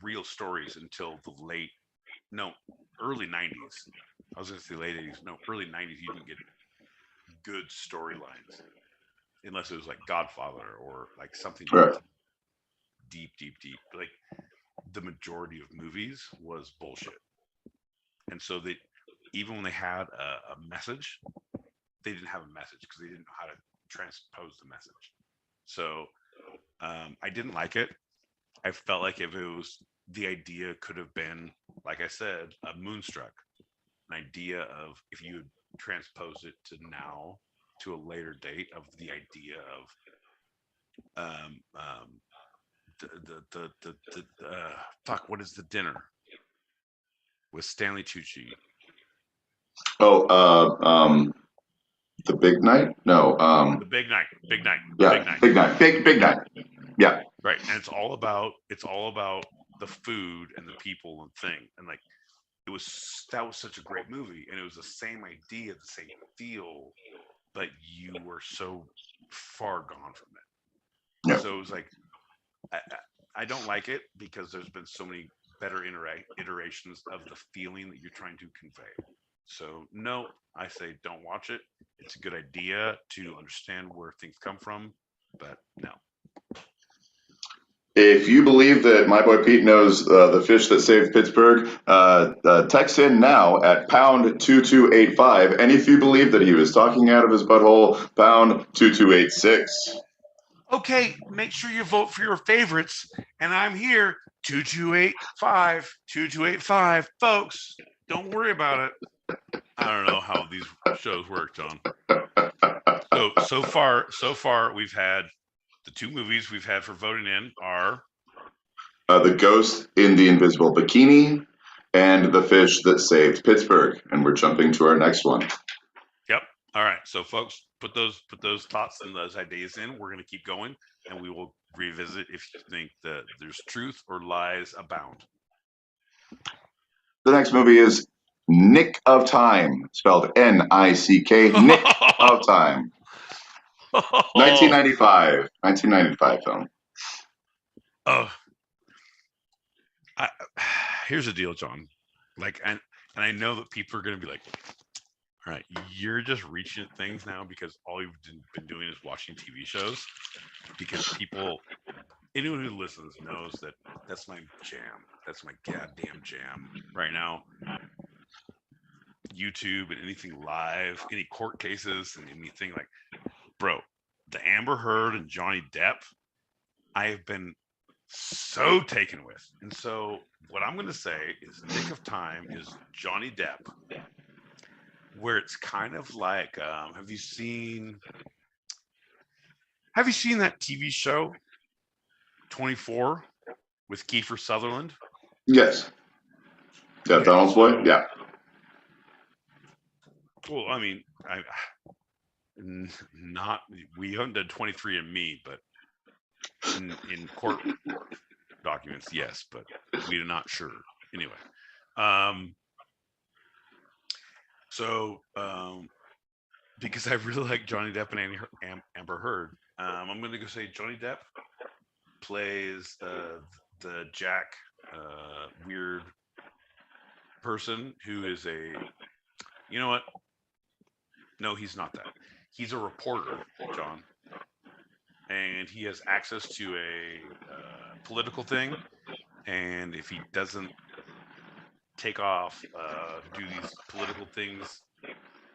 real stories until early 90s. I was going to say late 80s. No, early 90s, you didn't get good storylines unless it was like Godfather or like something Right. deep. Like the majority of movies was bullshit. And so even when they had a message, they didn't have a message because they didn't know how to transpose the message. So I didn't like it. I felt like if it was, the idea could have been, like I said, a Moonstruck, an idea of if you transpose it to now, to a later date, of the idea of fuck, what is the dinner with Stanley Tucci? Oh, the big night? No. The big night. Yeah, big night. Yeah. Right, and it's all about the food and the people and thing, and like that was such a great movie, and it was the same idea, the same feel, but you were so far gone from it. Yeah. So it was like, I don't like it because there's been so many better iterations of the feeling that you're trying to convey. So no, I say don't watch it. It's a good idea to understand where things come from, but no. If you believe that my boy Pete knows the fish that saved Pittsburgh, text in now at pound 2285. And if you believe that he was talking out of his butthole, pound 2286. Okay, make sure you vote for your favorites. And I'm here, 2285, folks. Don't worry about it. I don't know how these shows work, John. So far, we've had the two movies we've had for voting in are The Ghost in the Invisible Bikini and The Fish That Saved Pittsburgh. And we're jumping to our next one. Yep. All right. So folks, put those thoughts and those ideas in. We're going to keep going, and we will revisit if you think that there's truth or lies abound. The next movie is Nick of Time, spelled Nick, Nick of Time. 1995 film. Oh, here's the deal, John. Like, and I know that people are going to be like, all right, you're just reaching at things now because all you've been doing is watching TV shows. Because anyone who listens knows that that's my jam. That's my goddamn jam right now. YouTube and anything live, any court cases and anything like, bro, the Amber Heard and Johnny Depp, I have been so taken with. And so what I'm going to say is Nick of Time is Johnny Depp, where it's kind of like, have you seen that TV show 24 with Kiefer Sutherland? Yes. Yeah, Donald's boy? Yeah. Well, I mean, we haven't done 23andMe, but in court documents, yes, but we're not sure. Anyway, because I really like Johnny Depp and Amber Heard, I'm going to go say Johnny Depp plays the Jack weird person who is you know what? No, he's not that. He's a reporter, John, and he has access to a political thing. And if he doesn't take off, do these political things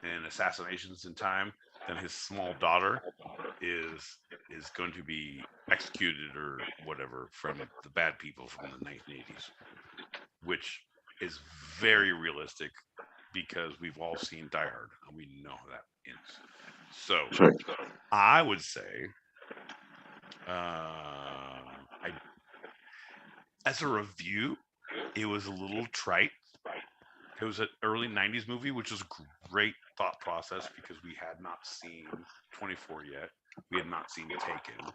and assassinations in time, then his small daughter is going to be executed or whatever from the bad people from the 1980s, which is very realistic because we've all seen Die Hard and we know how that ends. So Sure. I would say, as a review, it was a little trite. It was an early 90s movie, which was a great thought process because we had not seen 24 yet. We had not seen Taken.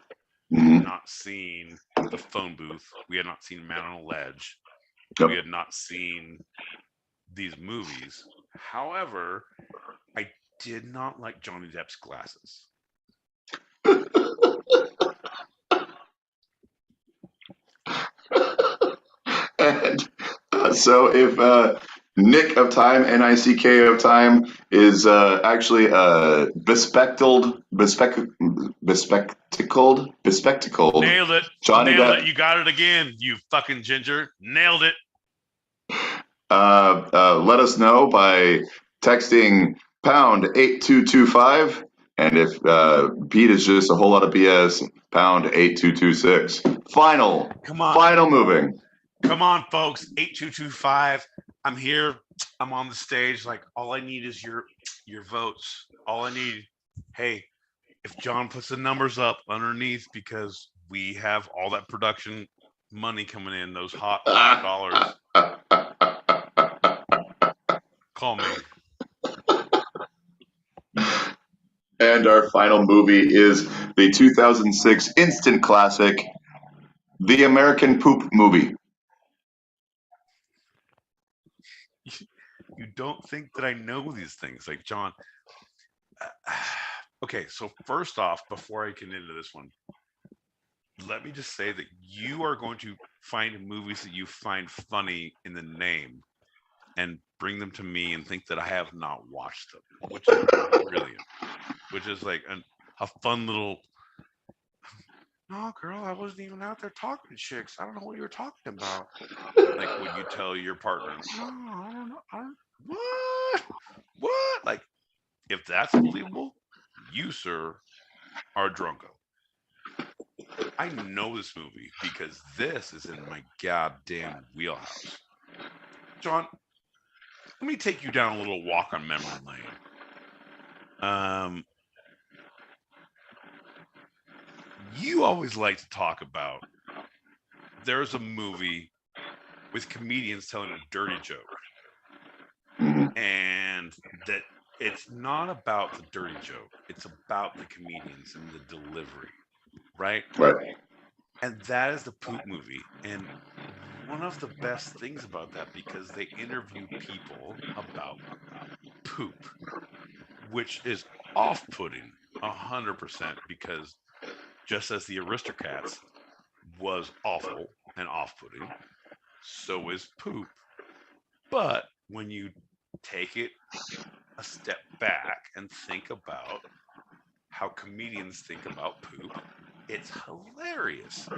We had not seen The Phone Booth. We had not seen Man on a Ledge. Yep. We had not seen these movies. However, I did not like Johnny Depp's glasses. And so if Nick of Time, N-I-C-K of Time, is actually bespectacled. Nailed it. Johnny Nailed Depp. it. You got it again, you fucking ginger. Nailed it. Let us know by texting pound 8225. And if Pete is just a whole lot of BS, pound 8226. Final moving. Come on, folks. 8225. I'm here. I'm on the stage. Like, all I need is your votes. All I need. Hey, if John puts the numbers up underneath, because we have all that production money coming in, those hot dollars. Call me. And our final movie is the 2006 instant classic, The American Poop Movie. You don't think that I know these things, like John. Okay, so first off, before I get into this one, let me just say that you are going to find movies that you find funny in the name and bring them to me and think that I have not watched them, which is brilliant. Which is like a fun little. No, girl, I wasn't even out there talking to chicks. I don't know what you were talking about. Like when you tell your partner, no, I don't know. What? Like, if that's believable, you, sir, are drunko. I know this movie because this is in my goddamn wheelhouse. John, let me take you down a little walk on memory lane. You always like to talk about there's a movie with comedians telling a dirty joke, and that it's not about the dirty joke, it's about the comedians and the delivery, right? And that is the Poop movie. And one of the best things about that, because they interview people about poop, which is off-putting 100%, because just as the Aristocats was awful and off-putting, so is poop. But when you take it a step back and think about how comedians think about poop, it's hilarious.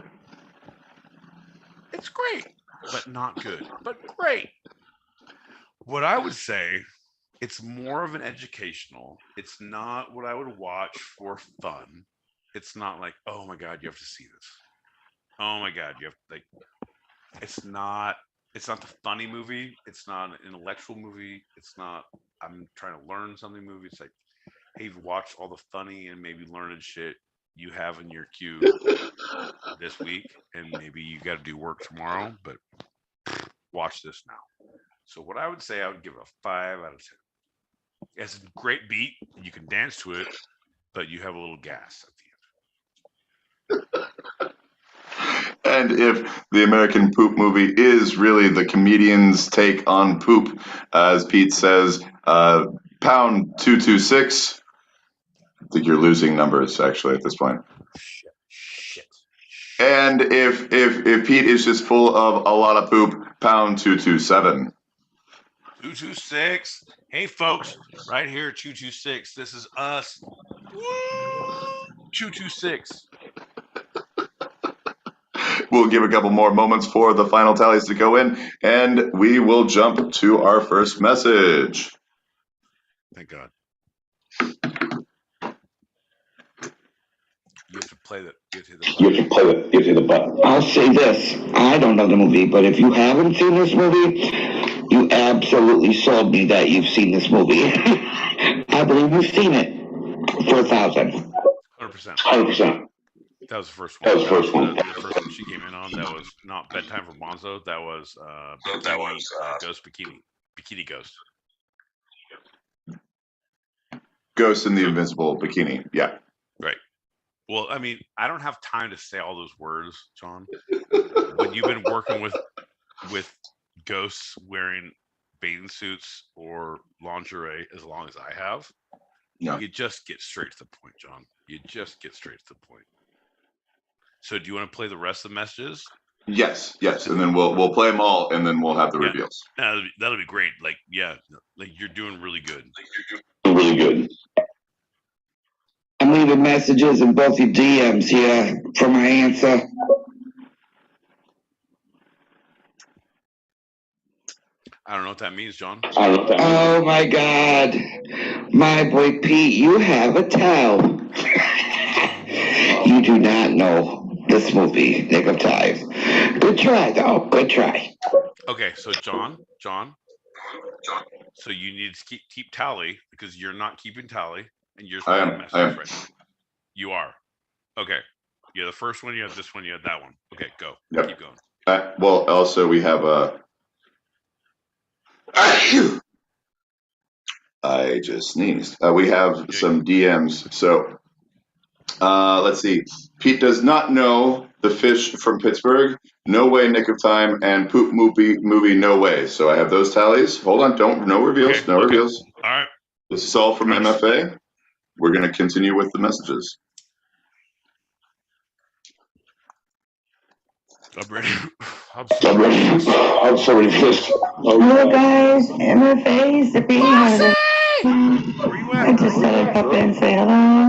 It's great, but not good, but great. What I would say, it's more of an educational. It's not what I would watch for fun. It's not like, oh my God, you have to see this. Oh my God, you have like. It's not the funny movie. It's not an intellectual movie. It's not I'm trying to learn something movie. It's like, hey, you've watched all the funny and maybe learned shit you have in your queue this week, and maybe you got to do work tomorrow, but watch this now. So what I would say, I would give it a 5 out of 10. It's a great beat. You can dance to it, but you have a little gas at the end. And if the American Poop Movie is really the comedian's take on poop, as Pete says, pound 226. I think you're losing numbers actually at this point. Shit. And if Pete is just full of a lot of poop, pound 227. 226. Hey, folks, right here at 226. This is us. Woo! 226. We'll give a couple more moments for the final tallies to go in, and we will jump to our first message. Thank God. You have to play that. You have to hit the button. You have to play it. You have to hit the button. I'll say this. I don't know the movie, but if you haven't seen this movie, you absolutely sold me that you've seen this movie. I believe you've seen it for 1,000. 100%. 100%. That was the first one. That was the first one. The first one she came in on. That was not Bedtime for Bonzo. That was Ghost Bikini Ghost. Ghost in the Invisible Bikini. Yeah. Right. Well, I mean, I don't have time to say all those words, John. When you've been working with ghosts wearing bathing suits or lingerie as long as I have, No. You just get straight to the point, John. You just get straight to the point. So, do you want to play the rest of the messages? Yes, and then we'll play them all, and then we'll have the reveals. That'll be great. Like you're doing really good. Really good. I'm leaving messages in both your DMs here for my answer. I don't know what that means, John. Oh my God. My boy Pete, you have a towel. You do not know this movie, Nick of Time. Good try, though. Good try. Okay, so John. So you need to keep tally because you're not keeping tally, and you're just playing a message right now. You are. Okay. You have the first one. You have this one. You have that one. Okay, go. Yep. Keep going. Well, also we have I just sneezed. We have some DMs. So let's see. Pete does not know the fish from Pittsburgh. No way, Nick of Time, and poop movie. No way. So I have those tallies. Hold on. No reveals. Okay, no reveals. All right. This is all from MFA. We're going to continue with the messages. I'm ready. I'm sorry, fish. Hello guys, MFA, Zippy. Where you I at, just girl? thought I'd pop in and say hello.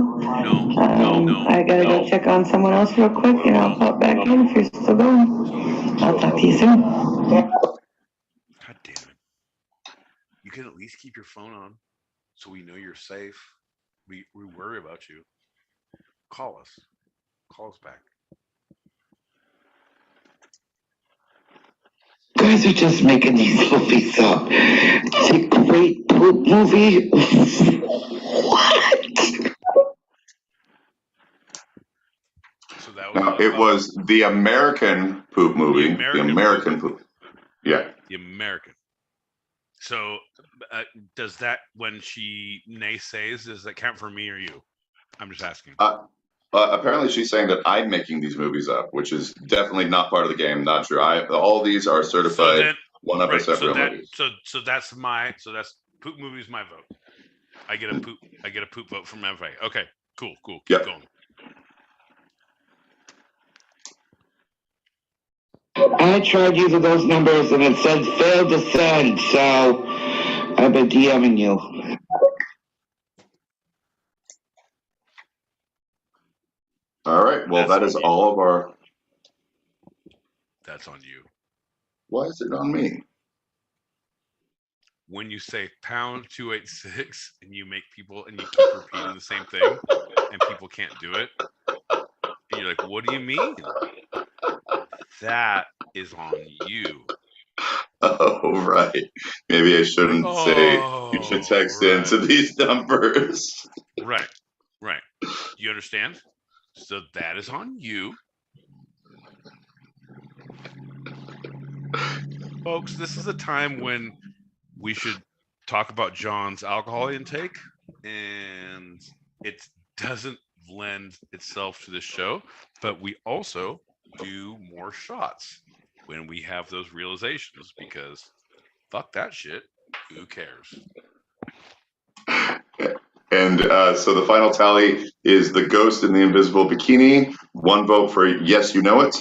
No. I gotta go check on someone else real quick, and I'll pop back in if you're still going. I'll talk to you soon. God damn it! You can at least keep your phone on, so we know you're safe. We worry about you. Call us. Call us back. You guys are just making these movies up. It's a great poop movie. What? So that was. It was the American poop movie. The American poop. Yeah. The American. So, does that, when she naysays, does that count for me or you? I'm just asking. Apparently, she's saying that I'm making these movies up, which is definitely not part of the game. Not true. All these are certified one episode movies. So that's poop movie's my vote. I get a poop vote from MFA. Okay, cool. Keep going. I tried using those numbers and it said failed to send, so I've been DMing you. All right. Well, that is all of our. That's on you. Why is it on me? When you say pound 286 and you make people and you keep repeating the same thing and people can't do it, and you're like, what do you mean? That is on you. Oh, right. Maybe I shouldn't say you should text into these numbers. Right. You understand? So that is on you. Folks, this is a time when we should talk about John's alcohol intake, and it doesn't lend itself to the show, but we also do more shots when we have those realizations, because fuck that shit. Who cares? And so the final tally is the Ghost in the Invisible Bikini. 1 vote for Yes, You Know It.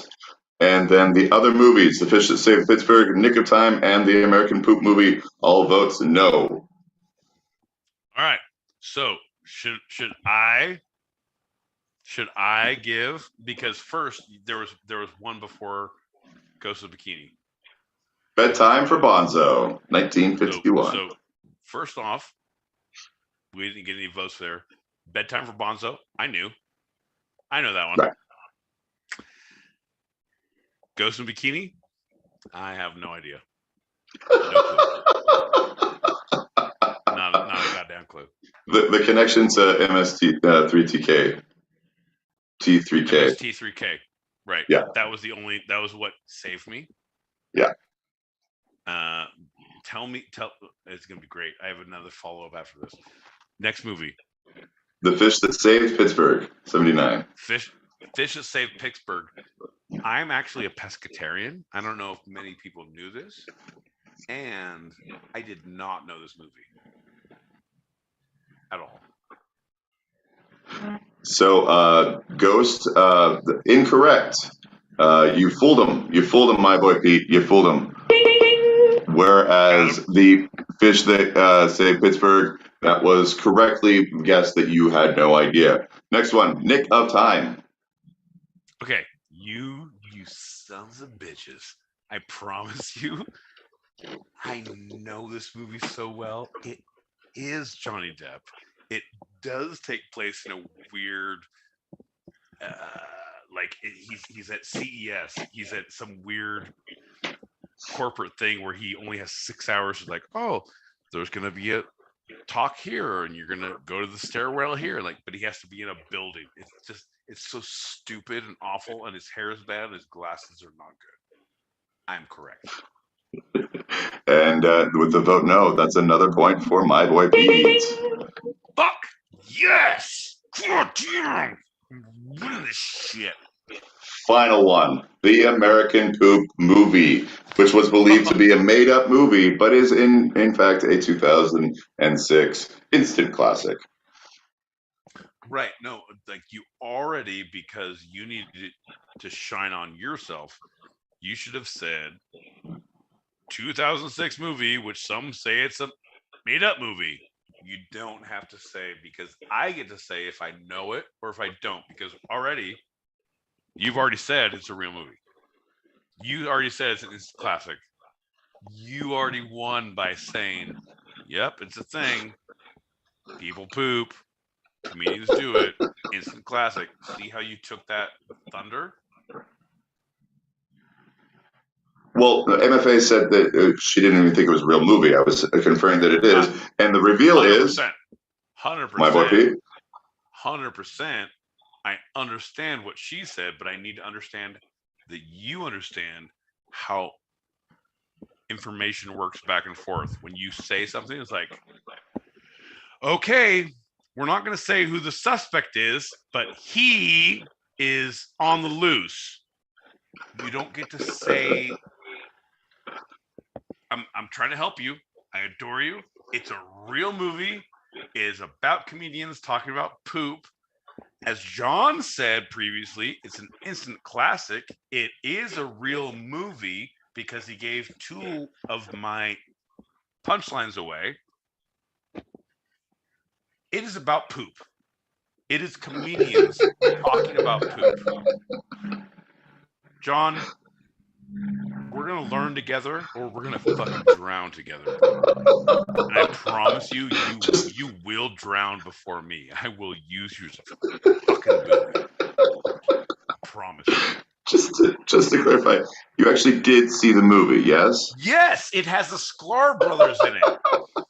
And then the other movies, The Fish That Saved Pittsburgh, Nick of Time, and the American Poop Movie, all votes no. So should I give, because first there was one before Ghost of Bikini. Bedtime for Bonzo, 1951. So first off, we didn't get any votes there. Bedtime for Bonzo, I know that one. Right. Ghost in Bikini, I have no idea. No clue. Not a goddamn clue. The connection to MST 3TK, T3K. MST3K, right? Yeah. That was what saved me. Yeah. It's gonna be great. I have another follow up after this. Next movie. The Fish That Saved Pittsburgh, 79. Fish That Saved Pittsburgh. I'm actually a pescatarian. I don't know if many people knew this, and I did not know this movie at all. So, Ghost, incorrect. You fooled him. You fooled him, my boy Pete. You fooled him. Whereas the Fish That Saved Pittsburgh, that was correctly guessed that you had no idea. Next one, Nick of Time. Okay, you sons of bitches. I promise you, I know this movie so well. It is Johnny Depp. It does take place in a weird, he's at CES. He's at some weird corporate thing where he only has 6 hours. Like, oh, there's gonna be a talk here, and you're gonna go to the stairwell here. But he has to be in a building. It's so stupid and awful, and his hair is bad, and his glasses are not good. I'm correct. And with the vote no, that's another point for my boy Pete. Fuck yes! God damn! What is this shit? Final one, The American Poop Movie, which was believed to be a made-up movie, but is in fact a 2006 instant classic. Right. No, you already, because you needed to shine on yourself, you should have said 2006 movie, which some say it's a made-up movie. You don't have to say, because I get to say if I know it or if I don't, because you've already said it's a real movie. You already said it's an instant classic. You already won by saying, yep, it's a thing. People poop. Comedians do it. Instant classic. See how you took that thunder? Well, MFA said that she didn't even think it was a real movie. I was confirming that it is. And the reveal 100%, is... 100%. My boy Pete? 100%. I understand what she said, but I need to understand that you understand how information works back and forth. When you say something, it's like, okay, we're not going to say who the suspect is, but he is on the loose. You don't get to say, I'm trying to help you. I adore you. It's a real movie. It is about comedians talking about poop. As John said previously, it's an instant classic. It is a real movie because he gave 2 of my punchlines away. It is about poop. It is comedians talking about poop. John, we're going to learn together or we're going to fucking drown together, bro. And I promise you, you will drown before me. I will use you as a fucking buoy. I promise you. Just to clarify, you actually did see the movie, yes? Yes, it has the Sklar brothers in it.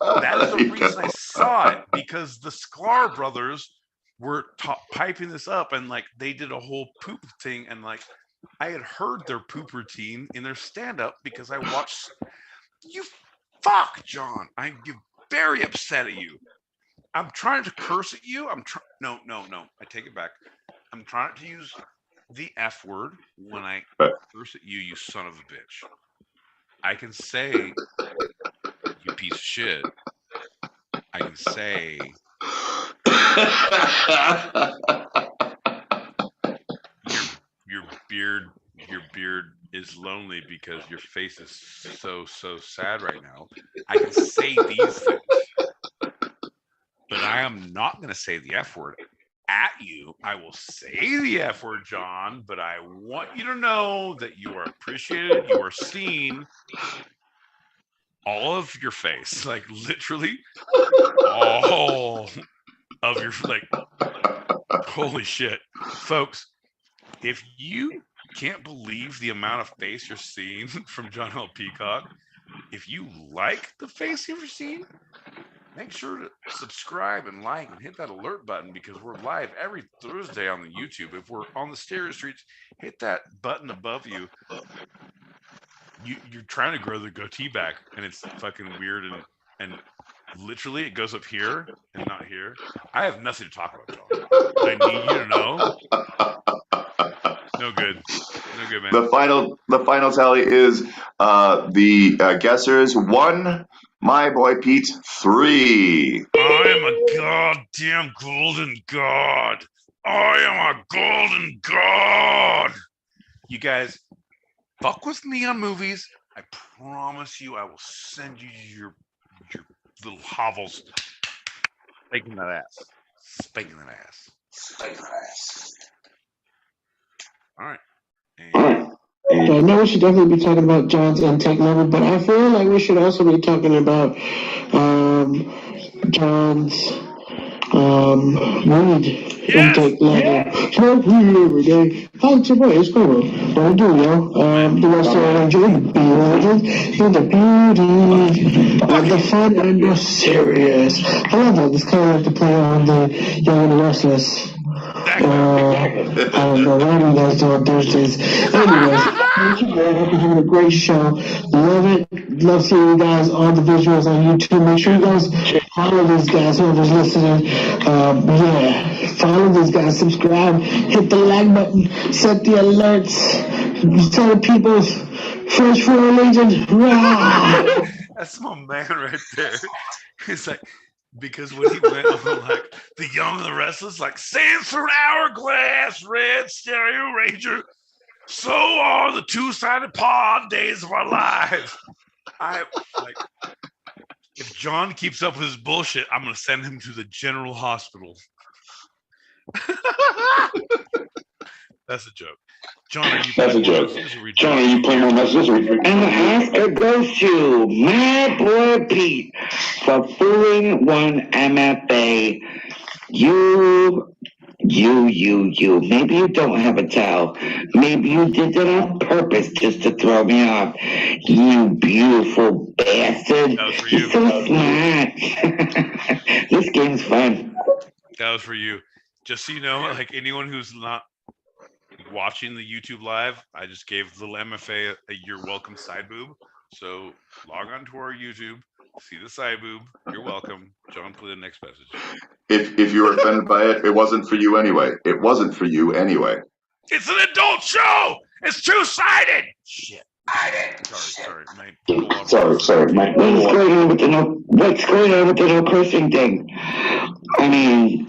That is the reason I saw it, because the Sklar brothers were piping this up, and they did a whole poop thing, and I had heard their poop routine in their stand-up because I watched. You fuck, John. I get very upset at you. I'm trying to curse at you. No. I take it back. I'm trying to use the F word when I curse at you, you son of a bitch. I can say, you piece of shit. I can say, your beard is lonely because your face is so sad right now. I can say these things, but I am not going to say the F word at you. I will say the F word, John, but I want you to know that you are appreciated. You are seen. All of your face, like literally all of your, like, holy shit. Folks, if you can't believe the amount of face you're seeing from John L. Peacock, if you like the face you've seen, make sure to subscribe and like and hit that alert button, because we're live every Thursday on the YouTube. If we're on the stereo streets, hit that button above you. You're trying to grow the goatee back, and it's fucking weird, and literally it goes up here and not here. I have nothing to talk about, John, but I need you to know. No good, man. The final tally is the guessers 1, my boy Pete 3. I am a goddamn golden god. I am a golden god. You guys, fuck with me on movies. I promise you I will send you your little hovels. Spanking that ass. Spanking that ass. Spanking that ass. All right. I know we should definitely be talking about John's intake level, but I feel like we should also be talking about John's weed intake level. Smoke weed every day. Hi, it's your boy, it's Cobra. What do you do, yo? The rest of it, enjoy the beauty of the fun and the serious. I love that. It's kind of like the play on the Young and the Restless. I don't know what you guys do on Thursdays. Anyways, thank you, man. Hope you're having a great show. Love it. Love seeing you guys on the visuals on YouTube. Make sure you guys follow these guys, whoever's listening. Follow these guys, subscribe, hit the like button, set the alerts, tell people Fresh for religion. That's my man right there. It's like, because when he went on like the Young and the Restless, like sands through an hourglass, red stereo ranger, so are the two-sided pod days of our lives. I like, if John keeps up with his bullshit, I'm gonna send him to the general hospital. That's a joke. John, are you playing more messages? John, are you playing more messages? And the Oscar goes to my boy Pete for fooling one MFA. You. Maybe you don't have a towel. Maybe you did that on purpose just to throw me off. You beautiful bastard. That was for You're you. so smart. This game's fun. That was for you. Just so you know, like anyone who's not watching the YouTube live, I just gave little MFA a you're welcome side boob. So log on to our YouTube, see the side boob. You're welcome. John, play the next message. If you were offended by it, it wasn't for you anyway. It wasn't for you anyway. It's an adult show. It's two-sided. Shit. Sorry. Sorry. What's going on with the no cursing thing? I mean,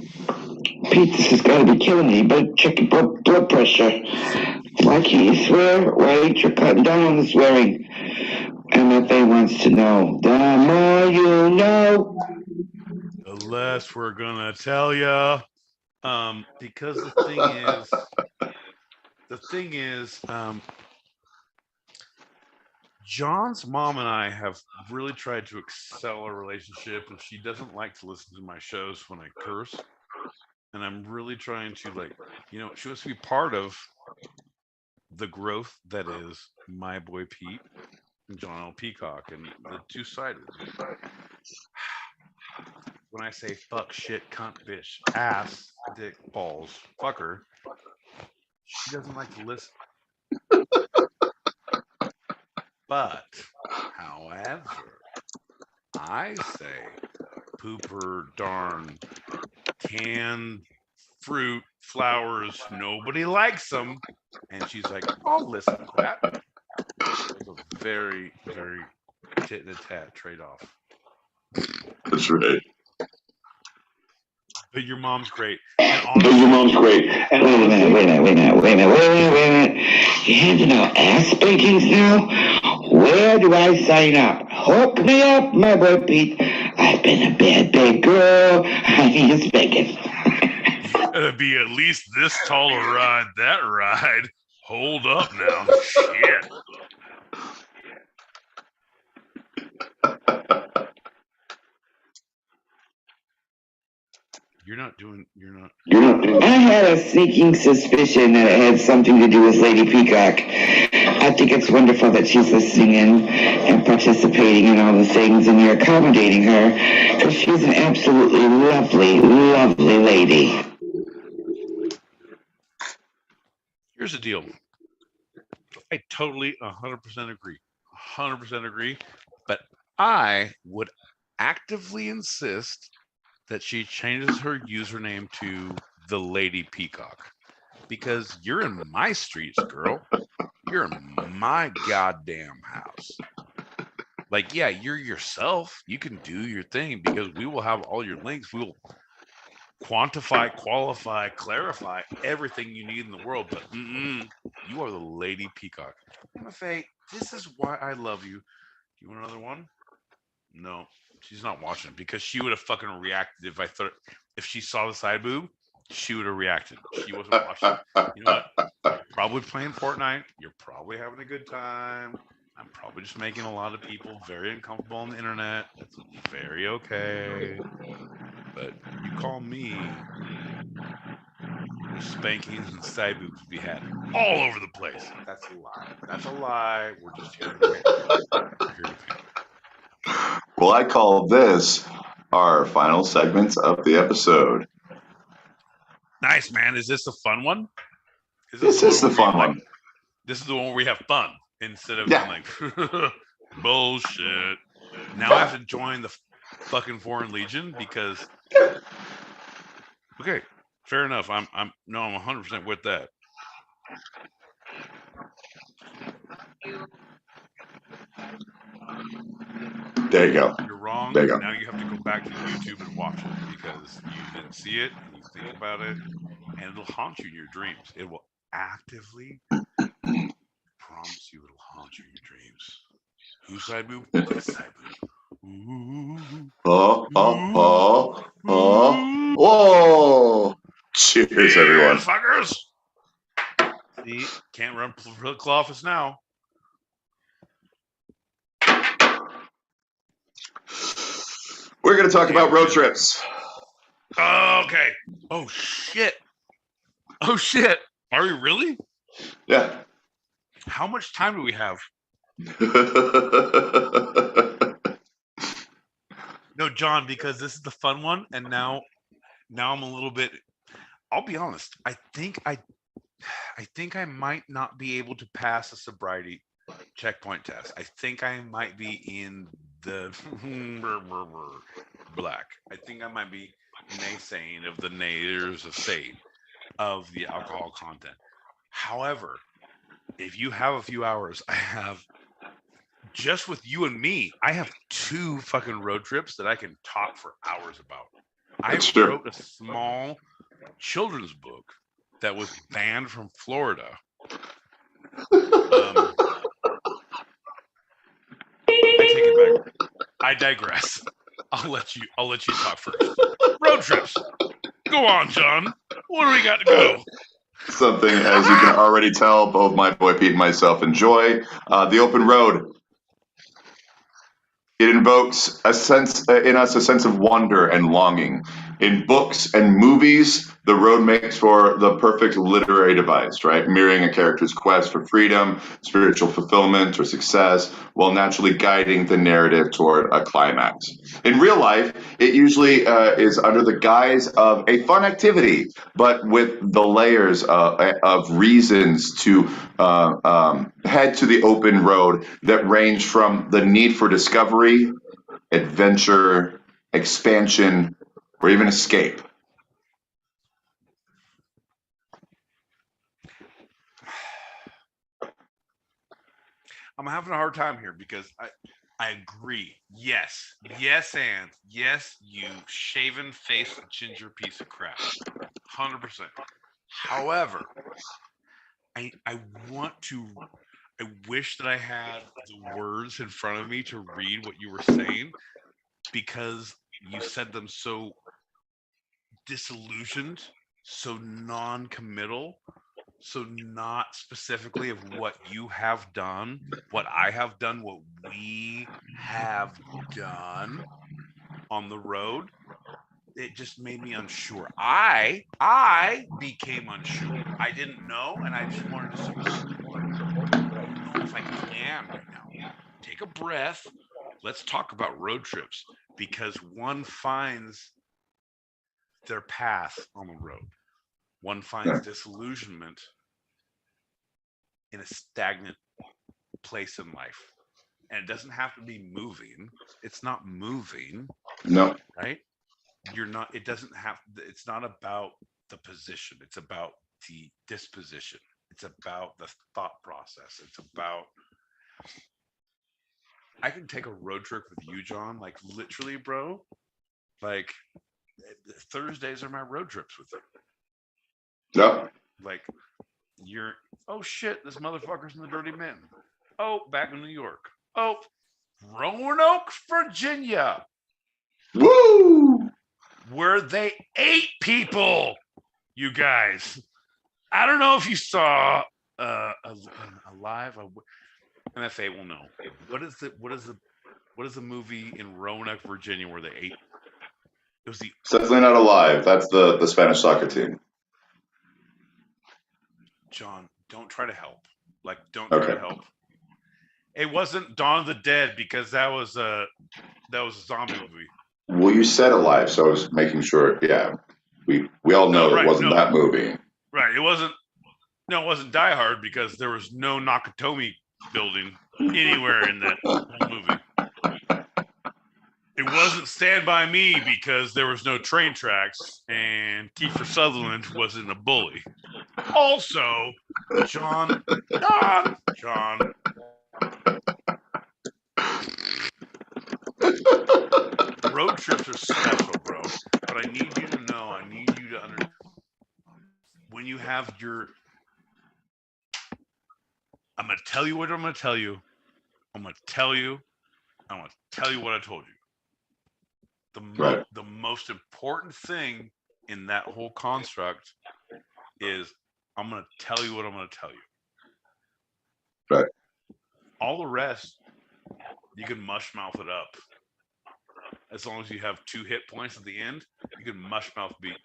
Pete, this has got to be killing me. But check your blood pressure. Why can't you swear? Why ain't you cutting down on the swearing? MFA wants to know. The more you know. The less we're gonna tell you. Because the thing is, John's mom and I have really tried to excel our relationship, and she doesn't like to listen to my shows when I curse. And I'm really trying to, like, she wants to be part of the growth that is my boy Pete and John L. Peacock and the two-sided. When I say fuck, shit, cunt, bitch, ass, dick, balls, fucker, she doesn't like to listen. But, however, I say pooper, darn, canned fruit, flowers, nobody likes them. And she's like, I'll listen to that. It's a very, very tit-a-tat trade-off. That's right. But your mom's great. Wait a minute. You're handing out ass spankings now? Where do I sign up? Hook me up, my boy Pete. I've been a bad girl. I need a spanking. Gotta be at least this tall to ride that ride. Hold up now. Shit. You're not. I had a sneaking suspicion that it had something to do with Lady Peacock. I think it's wonderful that she's listening in and participating in all the things, and you're accommodating her, because she's an absolutely lovely, lovely lady. Here's the deal. I totally 100% agree. 100% agree. But I would actively insist that she changes her username to the Lady Peacock, because you're in my streets, girl. You're in my goddamn house. Like, yeah, you're yourself. You can do your thing, because we will have all your links. We will quantify, qualify, clarify everything you need in the world. But you are the Lady Peacock. MFA, this is why I love you. Do you want another one? No, she's not watching, because she would have fucking reacted if she saw the side boob. She would have reacted. She wasn't watching. You know what? Probably playing Fortnite. You're probably having a good time. I'm probably just making a lot of people very uncomfortable on the internet. That's very okay. But you call me, there's spankings and side boobs to be had all over the place. That's a lie. That's a lie. We're just here to pander. We're here to pander. Well, I call this our final segment of the episode. Nice, man. Is this a fun one? This is the fun one. This is the one where we have fun instead of being like bullshit. Now I have to join the fucking Foreign Legion because. Okay, fair enough. I'm 100% with that. There you go. You're wrong. There you go. Now you have to go back to YouTube and watch it because you didn't see it and you think about it, and it'll haunt you in your dreams. It will actively promise you it'll haunt you in your dreams. Whose side boob? This side boob. Ooh. Whoa! Cheers, everyone. Fuckers! See, can't run political office now. We're going to talk about road trips. Okay. Oh, shit. Are we really? Yeah. How much time do we have? No, John, because this is the fun one, and now I'm a little bit. I'll be honest. I think I might not be able to pass a sobriety checkpoint test. I think I might be in the black. I think I might be naysaying of the naysayers of saying of the alcohol content. However, if you have a few hours, I have. Just with you and me, I have 2 fucking road trips that I can talk for hours about. I wrote a small children's book that was banned from Florida. I take it back. I digress. I'll let you talk first. Road trips. Go on, John. What do we got to go? Something, as you can already tell, both my boy Pete and myself enjoy. The open road. It invokes a sense in us a sense of wonder and longing. In books and movies, the road makes for the perfect literary device, right? Mirroring a character's quest for freedom, spiritual fulfillment, or success, while naturally guiding the narrative toward a climax. In real life, it usually is under the guise of a fun activity, but with the layers of reasons to head to the open road that range from the need for discovery, adventure, expansion, or even escape. I'm having a hard time here because I agree. Yes, and yes, you shaven face ginger piece of crap. 100%. However, I wish that I had the words in front of me to read what you were saying, because you said them so disillusioned, so non-committal, so not specifically of what you have done, what I have done, what we have done on the road. It just made me unsure. I became unsure. I didn't know, and I just wanted to support you more. I don't know if I can right now. Take a breath. Let's talk about road trips, because one finds their path on the road. One finds disillusionment in a stagnant place in life. And it doesn't have to be moving. It's not moving. No. Right? You're not, it doesn't have, it's not about the position. It's about the disposition. It's about the thought process. It's about, I can take a road trip with you, John, like literally, bro. Like Thursdays are my road trips with you. No. Like you're, oh shit, this motherfucker's in the Dirty Mitten. Oh, back in New York. Oh, Roanoke, Virginia. Woo! Where they ate people, you guys. I don't know if you saw a live. MFA will know. What is the movie in Roanoke, Virginia, where they ate? It was the Certainly Not Alive. That's the Spanish soccer team. John. Don't try to help. Like, don't try to help. It wasn't Dawn of the Dead, because that was a zombie movie. Well, you said Alive, so I was making sure. Yeah, we all know it wasn't that movie. Right. It wasn't. No, it wasn't Die Hard, because there was no Nakatomi building anywhere in that whole movie. It wasn't Stand By Me, because there was no train tracks, and Kiefer Sutherland wasn't a bully. Also, John. Road trips are special, bro. But I need you to know, I need you to understand, when you have your, I'm going to tell you what I'm going to tell you. I'm going to tell you what I told you. The most important thing in that whole construct is I'm going to tell you what I'm going to tell you. Right. All the rest, you can mush mouth it up. As long as you have 2 hit points at the end, you can mush mouth beat.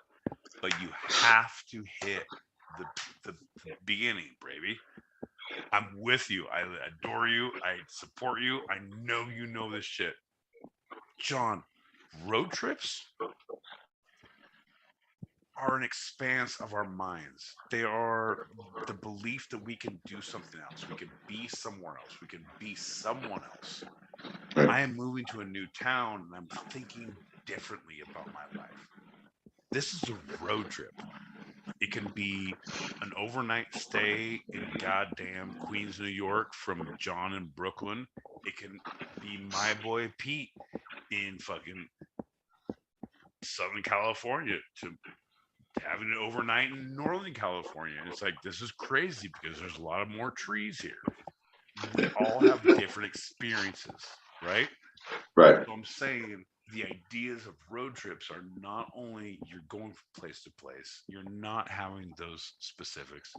But you have to hit the beginning, baby. I'm with you. I adore you. I support you. I know you know this shit. John, road trips are an expanse of our minds. They are the belief that we can do something else. We can be somewhere else. We can be someone else. Right. I am moving to a new town, and I'm thinking differently about my life. This is a road trip. It can be an overnight stay in goddamn Queens, New York from John in Brooklyn. It can be my boy Pete in fucking Southern California to having an overnight in Northern California. And it's like, this is crazy because there's a lot of more trees here. We all have different experiences, right? Right. So I'm saying the ideas of road trips are not only you're going from place to place, you're not having those specifics,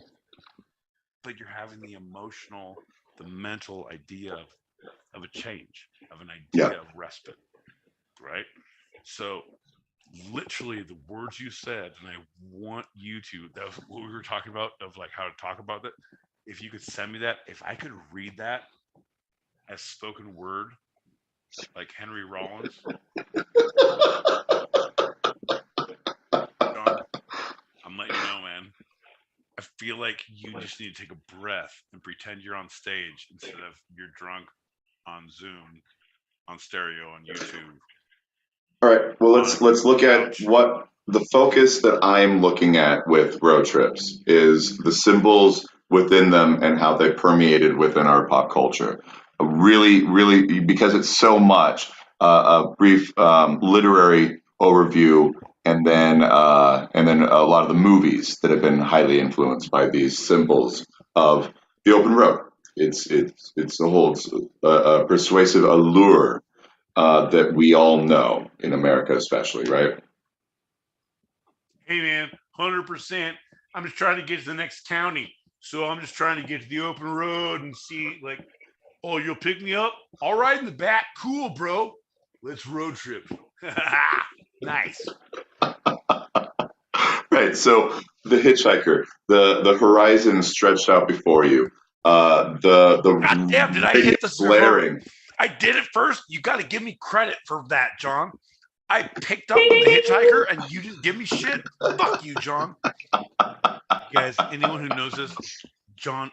but you're having the emotional, the mental idea of a change, of an idea of respite, right? So literally the words you said, and I want you to, that was what we were talking about, of like how to talk about that. If you could send me that, if I could read that as spoken word, like Henry Rollins. John, I'm letting you know, man. I feel like you just need to take a breath and pretend you're on stage instead of you're drunk on Zoom, on stereo, on YouTube. All right. Well, let's look at what the focus that I'm looking at with road trips is the symbols within them and how they permeated within our pop culture. Really, because it's so much. A brief literary overview, and then a lot of the movies that have been highly influenced by these symbols of the open road. It holds a persuasive allure that we all know in America, especially, right? Hey man, 100%. I'm just trying to get to the next county, so I'm just trying to get to the open road and see, like, oh, you'll pick me up? I'll ride in the back. Cool, bro. Let's road trip. Nice. Right. So the hitchhiker, the horizon stretched out before you. The God damn, did I radio hit the blaring. I did it first. You got to give me credit for that, John. I picked up with the hitchhiker and you didn't give me shit. Fuck you, John. You guys, anyone who knows this, John,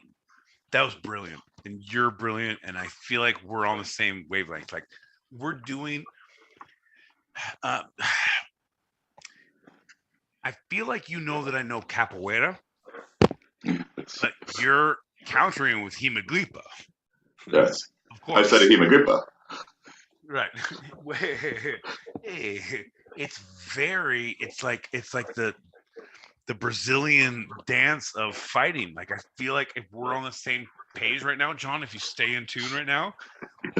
that was brilliant. And you're brilliant. And I feel like we're on the same wavelength. Like, we're doing. I feel like you know that I know capoeira, but you're countering with hemagripa. Yes. Of course. I said a hemagripa. Right. It's like the Brazilian dance of fighting. Like, I feel like if we're on the same page right now, John, if you stay in tune right now,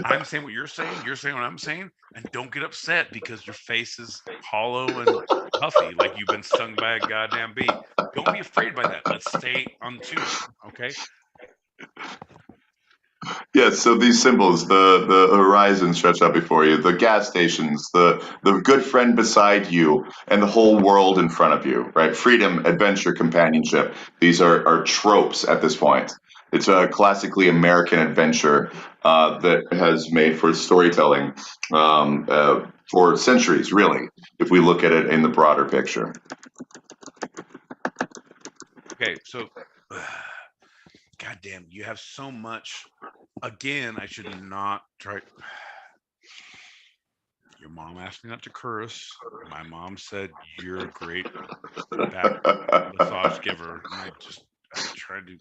I'm saying what you're saying what I'm saying, and don't get upset because your face is hollow and puffy like you've been stung by a goddamn bee. Don't be afraid by that. Let's stay on tune, okay? Yes, so these symbols, the horizon stretched out before you, the gas stations, the good friend beside you, and the whole world in front of you, right? Freedom, adventure, companionship. These are tropes at this point. It's a classically American adventure that has made for storytelling for centuries, really, if we look at it in the broader picture. Okay, so goddamn, you have so much. Again, I should not try. Your mom asked me not to curse. My mom said you're a great back massage giver, and I tried to.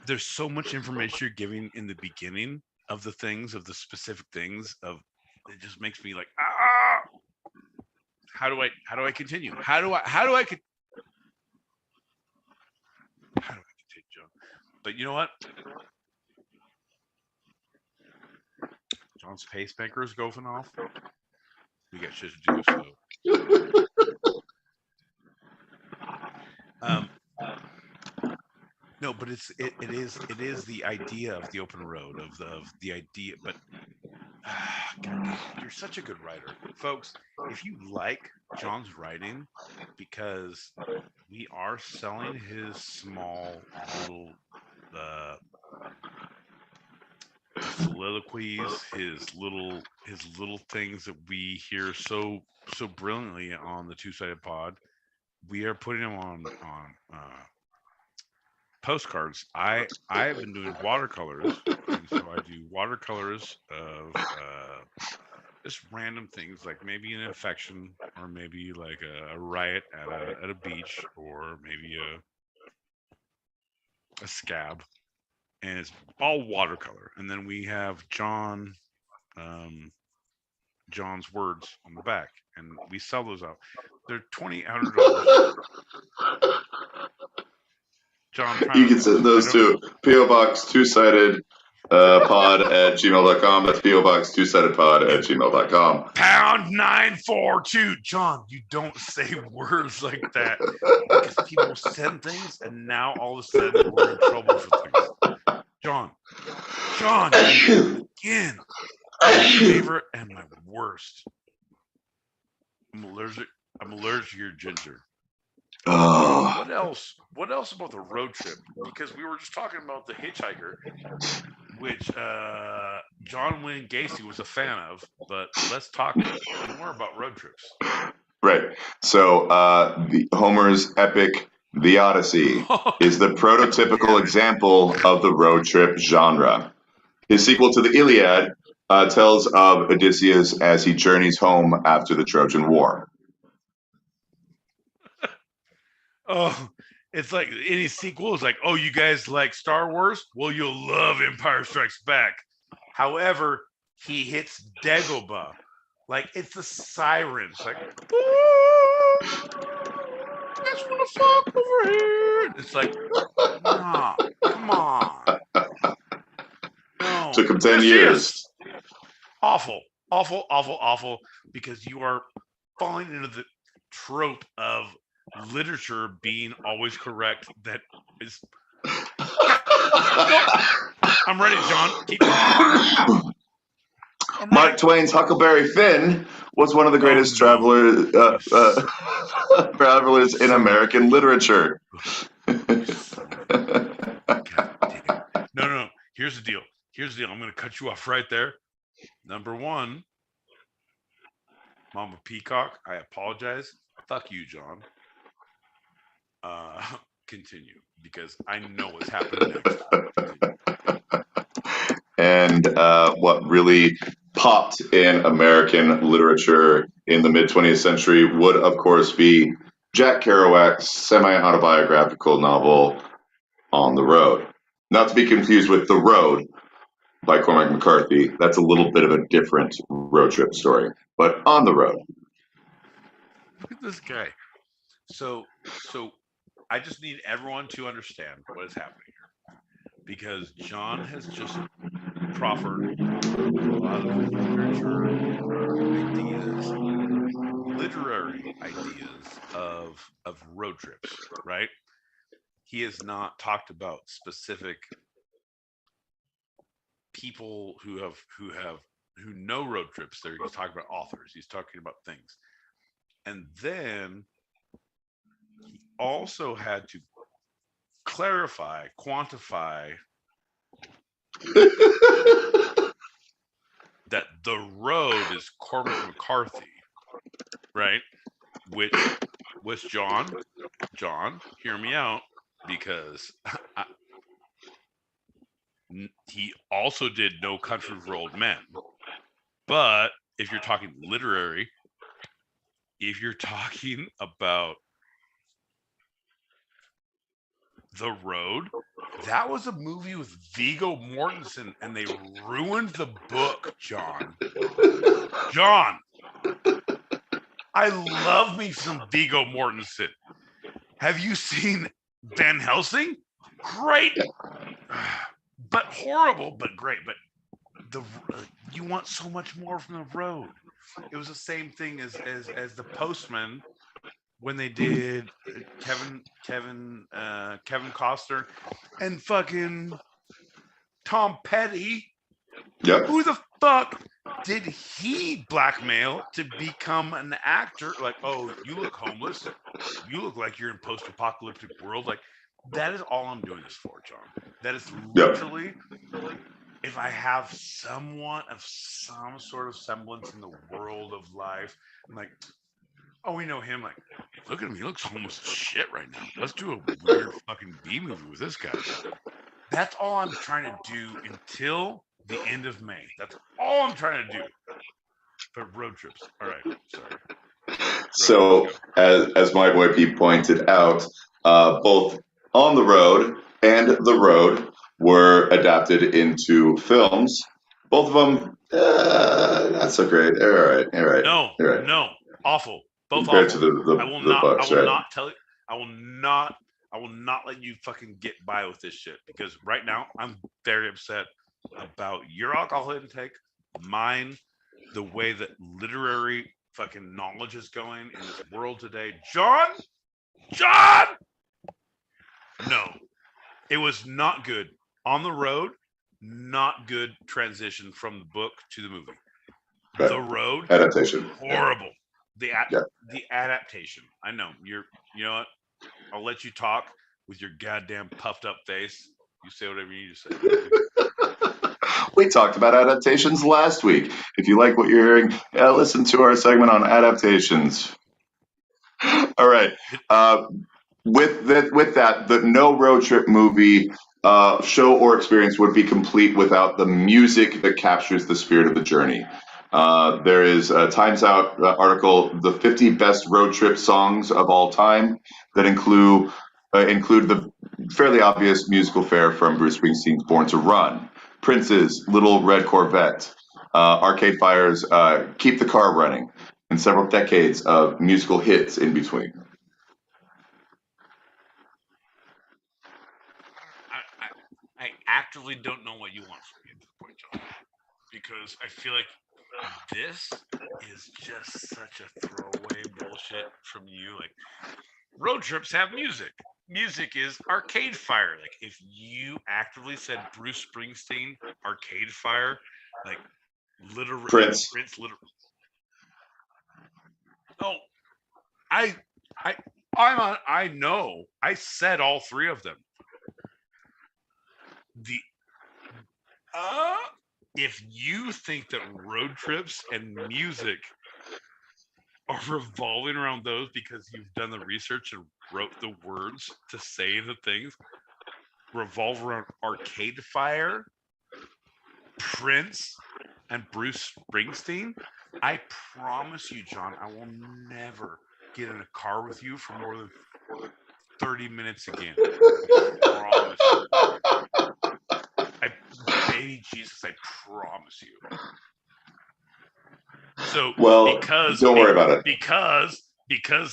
There's so much information you're giving in the beginning of the things, of the specific things. Of it just makes me like, ah. How do I continue? How do I continue, John? But you know what? John's pacemaker is going off. We got shit to do, so. No, but it is the idea of the open road of the idea. But God, you're such a good writer, folks. If you like John's writing, because we are selling his small little soliloquies, his little things that we hear so brilliantly on the Two-Sided Pod. We are putting them on postcards. I have been doing watercolors, and so I do watercolors of just random things, like maybe an infection, or maybe like a riot at a beach, or maybe a scab, and it's all watercolor. And then we have John's words on the back, and we sell those out. They're $2,800. John, you can send those to PO Box Two-Sided Pod at gmail.com. That's PO Box Two-Sided Pod at gmail.com. Pound 942. John, you don't say words like that, because people send things, and now all of a sudden we're in trouble for things. John, again, my favorite and my worst. I'm allergic to your ginger. Oh. What else about the road trip? Because we were just talking about the hitchhiker, which John Wayne Gacy was a fan of, but let's talk more about road trips. Right. So Homer's epic The Odyssey is the prototypical example of the road trip genre. His sequel to the Iliad tells of Odysseus as he journeys home after the Trojan War. Oh, it's like any sequel is like, oh, you guys like Star Wars? Well, you'll love Empire Strikes Back. However, he hits Dagobah. Like, it's the sirens. Like, just wanna fuck over here. It's like, nah, come on. Took him 10 Yes, she years. is. Awful, awful, awful, awful, because you are falling into the trope of literature being always correct. That is. Nope. I'm ready, John. Keep going. I'm ready. Mark Twain's Huckleberry Finn was one of the greatest travelers in American literature. No. Here's the deal. I'm going to cut you off right there. Number one, Mama Peacock, I apologize. Fuck you, John. Continue, because I know what's happening next. And what really popped in American literature in the mid-20th century would, of course, be Jack Kerouac's semi-autobiographical novel, On the Road. Not to be confused with The Road by Cormac McCarthy. That's a little bit of a different road trip story, but On the Road. Look at this guy. So I just need everyone to understand what is happening here, because John has just proffered a lot of literary ideas of road trips, right? He has not talked about specific people who know road trips. He's talking about authors. He's talking about things, and then he also had to clarify, quantify that The Road is Cormac McCarthy, right? Which was John, hear me out, because he also did No Country for Old Men. But if you're talking literary, if you're talking about The Road, that was a movie with Viggo Mortensen, and they ruined the book, John. I love me some Viggo Mortensen. Have you seen Van Helsing? Great, but horrible, but great. But you want so much more from The Road. It was the same thing as The Postman when they did Kevin Costner and fucking Tom Petty. Yep. Who the fuck did he blackmail to become an actor? Like, oh, you look homeless. You look like you're in post-apocalyptic world. Like, that is all I'm doing this for, John. That is literally, if I have somewhat of some sort of semblance in the world of life, I'm like, oh, we know him. Like, look at him. He looks homeless as shit right now. Let's do a weird fucking B movie with this guy. That's all I'm trying to do until the end of May. That's all I'm trying to do. But road trips. All right. Sorry. So, as my boy Pete pointed out, both On the Road and The Road were adapted into films. Both of them, not so great. All right. No, awful. Both compared awful. to the books, I will right? not tell you. I will not let you fucking get by with this shit, because right now I'm very upset about your alcohol intake, mine, the way that literary fucking knowledge is going in this world today. John! No, it was not good. On the Road, not good transition from the book to the movie. Right. The Road, adaptation, horrible. The adaptation. I know you know what? I'll let you talk with your goddamn puffed up face. You say whatever you need to say. We talked about adaptations last week. If you like what you're hearing, listen to our segment on adaptations. All right. With that, the no road trip movie show or experience would be complete without the music that captures the spirit of the journey. There is a Times Out article, the 50 best road trip songs of all time, that include the fairly obvious musical fare from Bruce Springsteen's Born to Run, Prince's Little Red Corvette, Arcade Fire's Keep the Car Running, and several decades of musical hits in between. actively don't know what you want from me at this point, John, because I feel like this is just such a throwaway bullshit from you. Like, road trips have music. Music is Arcade Fire. Like, if you actively said Bruce Springsteen, Arcade Fire, like, literally Prince. No, I know. I said all three of them. If you think that road trips and music are revolving around those because you've done the research and wrote the words to say the things, revolve around Arcade Fire, Prince, and Bruce Springsteen, I promise you, John, I will never get in a car with you for more than 30 minutes again. I promise you. Baby Jesus, I promise you. So, well, don't worry about it. Because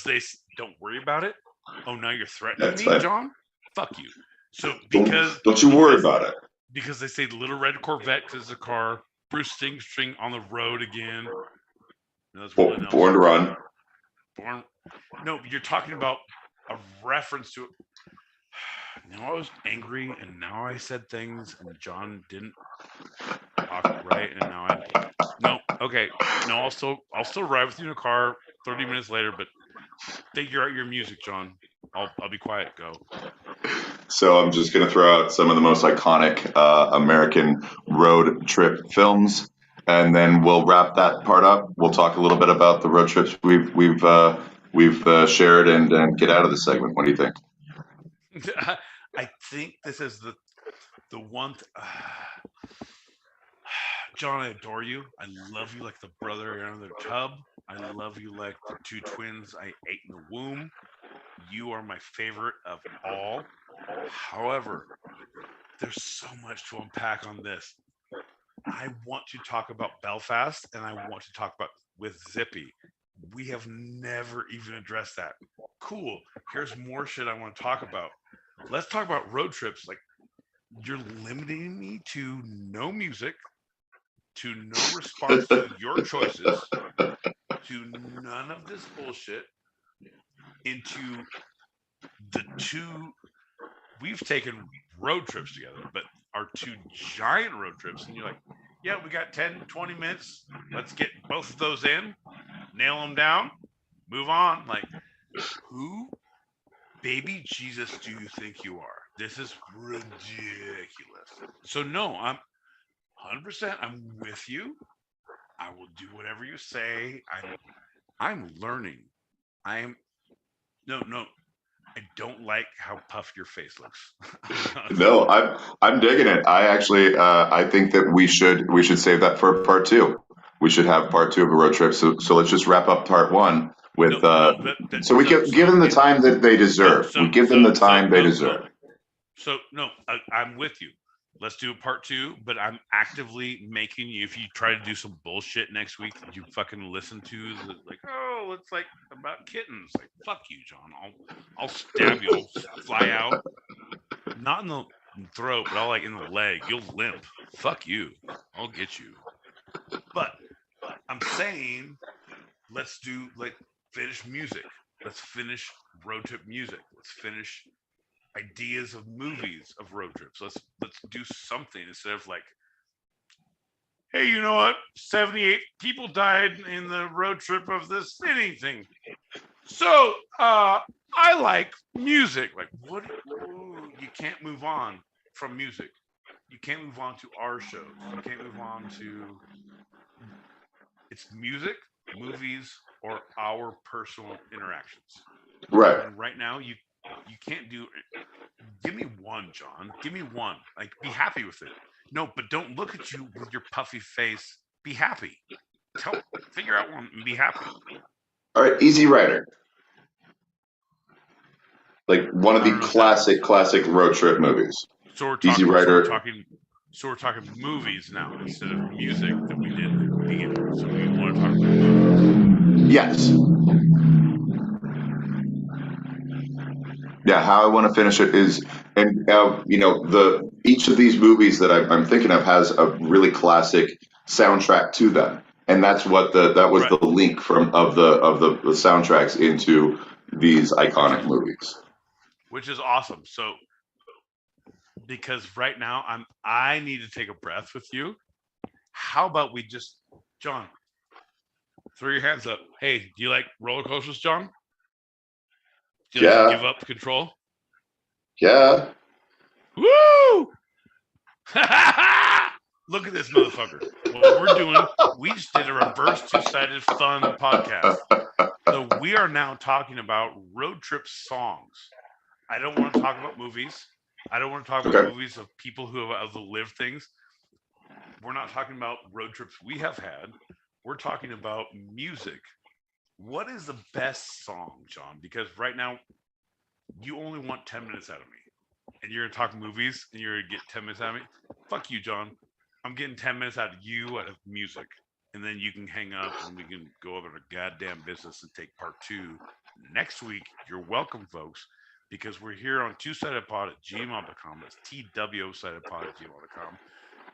they don't worry about it. Oh, now you're threatening That's me, fine. John? Fuck you. So don't you worry about it. Because they say Little Red Corvette because the car. Bruce Springsteen on the road again. Born to Run. No, you're talking about a reference to it. Now I was angry, and now I said things, and John didn't talk right, and now I'll still ride with you in a car 30 minutes later, but figure out your music, John. I'll be quiet. Go. So I'm just going to throw out some of the most iconic American road trip films, and then we'll wrap that part up. We'll talk a little bit about the road trips we've shared and get out of the segment. What do you think? I think this is the one. John, I adore you. I love you like the brother in the tub. I love you like the two twins I ate in the womb. You are my favorite of all. However, there's so much to unpack on this. I want to talk about Belfast, and I want to talk about with Zippy. We have never even addressed that. Cool. Here's more shit I want to talk about. Let's talk about road trips. Like, you're limiting me to no music, to no response to your choices, to none of this bullshit, into the two. We've taken road trips together, but our two giant road trips, and you're like, yeah, we got 10, 20 minutes. Let's get both of those in, nail them down, move on. Like, who, baby Jesus, do you think you are? This is ridiculous. So no, I'm 100%. I'm with you. I will do whatever you say. I'm learning. No. I don't like how puffed your face looks. No, I'm digging it. I actually I think that we should save that for part two. We should have part two of a road trip. So let's just wrap up part one with so we give them the time that they deserve. We give them the time they deserve. So no, I'm with you. Let's do a part two, but I'm actively making you, if you try to do some bullshit next week that you fucking listen to, like, oh, it's like about kittens. Like, fuck you, John. I'll stab you. I'll fly out. Not in the throat, but I'll like in the leg. You'll limp. Fuck you. I'll get you. But I'm saying, let's do, like, finish music. Let's finish road trip music. Let's finish ideas of movies of road trips. Let's do something instead of like, hey, you know what? 78 people died in the road trip of this anything. So I like music. Like, what? Ooh, you can't move on from music. You can't move on to our shows. You can't move on to. It's music, movies, or our personal interactions. Right. And right now, you can't do. Give me one, John. Give me one. Like, be happy with it. No, but don't look at you with your puffy face. Be happy. Figure out one and be happy. All right, Easy Rider. Like one of the classic road trip movies. So we're talking, Easy Rider. So we're talking movies now instead of music that we did at the beginning. So we want to talk about movies. Yes. Yeah, how I want to finish it is, and each of these movies that I'm thinking of has a really classic soundtrack to them, and that's what that was Right. the link from of the soundtracks into these iconic movies. Which is awesome. So because right now I need to take a breath with you. How about we just, John, throw your hands up. Hey, do you like roller coasters, John? Do you like to give Yeah, up control? yeah. Woo! Look at this motherfucker. What we're doing, we just did a reverse two-sided fun podcast. So we are now talking about road trip songs. I don't want to talk about movies. I don't want to talk about Okay. movies of people who have lived things. We're not talking about road trips we have had. We're talking about music. What is the best song, John? Because right now, you only want 10 minutes out of me. And you're going to talk movies and you're going to get 10 minutes out of me. Fuck you, John. I'm getting 10 minutes out of you out of music. And then you can hang up and we can go over to goddamn business and take part 2 next week. You're welcome, folks, because we're here on two-sidedpod at gmail.com. That's TWO-sidedpod at gmail.com.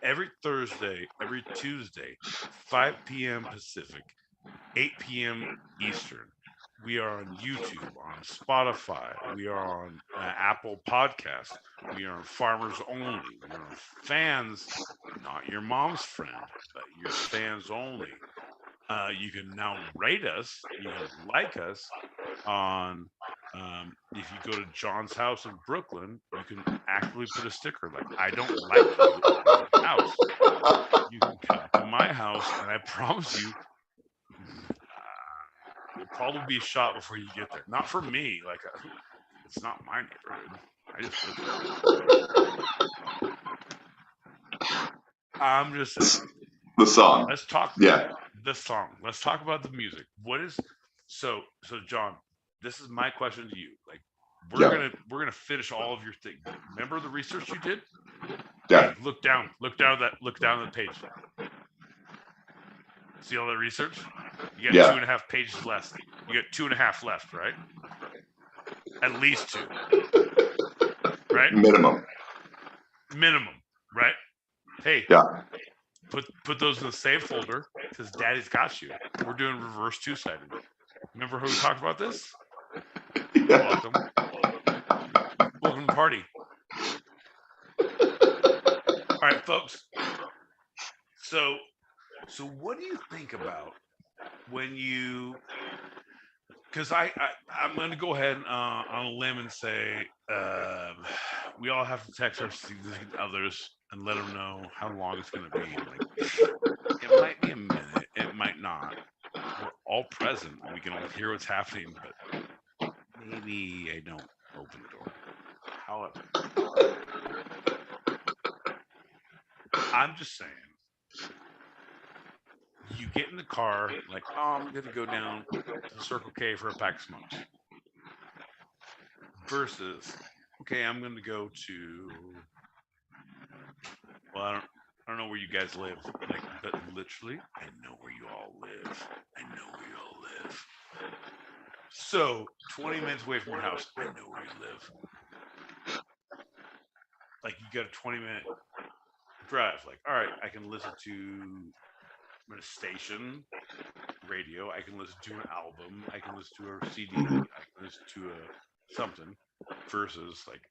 Every Thursday, every Tuesday, 5 p.m. Pacific, 8 p.m. Eastern. We are on YouTube, on Spotify. We are on Apple Podcasts. We are on Farmers Only. We are on Fans, not your mom's friend, but your fans only. You can now rate us. You can like us on. If you go to John's house in Brooklyn, you can actually put a sticker like "I don't like you" on your house. You can come to my house, and I promise you, you'll probably be shot before you get there. Not for me, like it's not my neighborhood. I just live here. I'm just saying. The song. Let's talk. Yeah. The song. Let's talk about the music. What is so? John, this is my question to you. Like, we're gonna finish all of your thing. Remember the research you did? Yeah. Hey, look down the page. See all that research? You got 2.5 pages left. You got 2.5 left, right? At least 2. Right? Minimum, right? Hey, yeah. Put those in the save folder because Daddy's got you. We're doing reverse two-sided. Remember how we talked about this? Yeah. Welcome to the party. All right, folks. So what do you think about when you? Because I'm going to go ahead on a limb and say we all have to text our significant others and let them know how long it's going to be. Like, it might be a minute, it might not. We're all present and we can all hear what's happening, but maybe I don't open the door. However, I'm just saying, you get in the car like, oh, I'm going to go down to Circle K for a pack of smokes. Versus, okay, I'm going to go to, well, I don't know where you guys live, like, but literally, I know where you all live. So, 20 minutes away from your house, I know where you live. Like, you got a 20-minute drive. Like, all right, I can listen to a station radio. I can listen to an album. I can listen to a CD. I can listen to a something. Versus, like,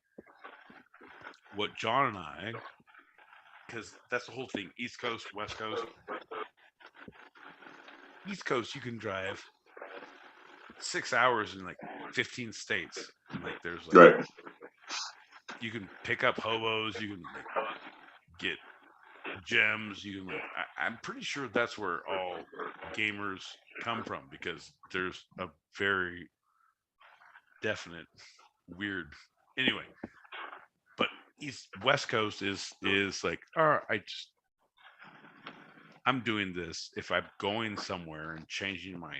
what John and I, because that's the whole thing. East Coast, West Coast. East Coast, you can drive 6 hours in like 15 states. And like, there's like, Right. you can pick up hobos. You can like get gems. You can like, I'm pretty sure that's where all gamers come from because there's a very definite weird. Anyway, but West Coast is like, all right, I'm doing this if I'm going somewhere and changing my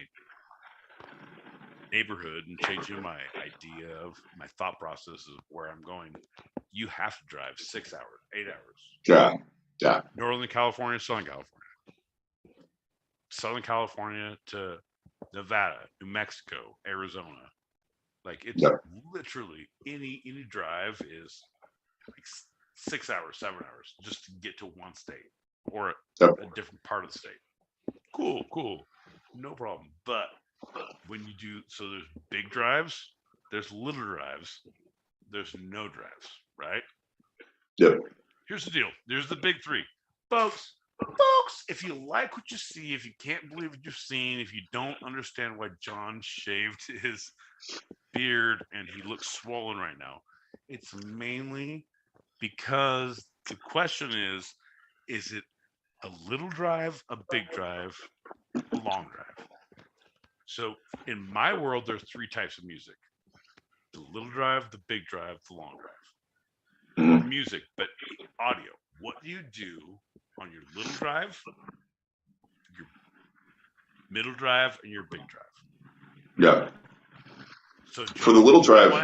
neighborhood and changing my idea of my thought process of where I'm going. You have to drive 6 hours, 8 hours. Yeah. Northern California, Southern California to Nevada, New Mexico, Arizona. Like it's literally any drive is like 6 hours, 7 hours just to get to one state or a different part of the state. Cool, no problem. But when you do, so there's big drives, there's little drives, there's no drives, right? Yep. Here's the deal. There's the big three, folks. If you like what you see, if you can't believe what you've seen, if you don't understand why John shaved his beard and he looks swollen right now, it's mainly because the question is it a little drive, a big drive, a long drive? So in my world, there's three types of music: the little drive, the big drive, the long drive. Or music, but audio. What do you do on your little drive, your middle drive, and your big drive? Yeah. So John, for the little drive, I want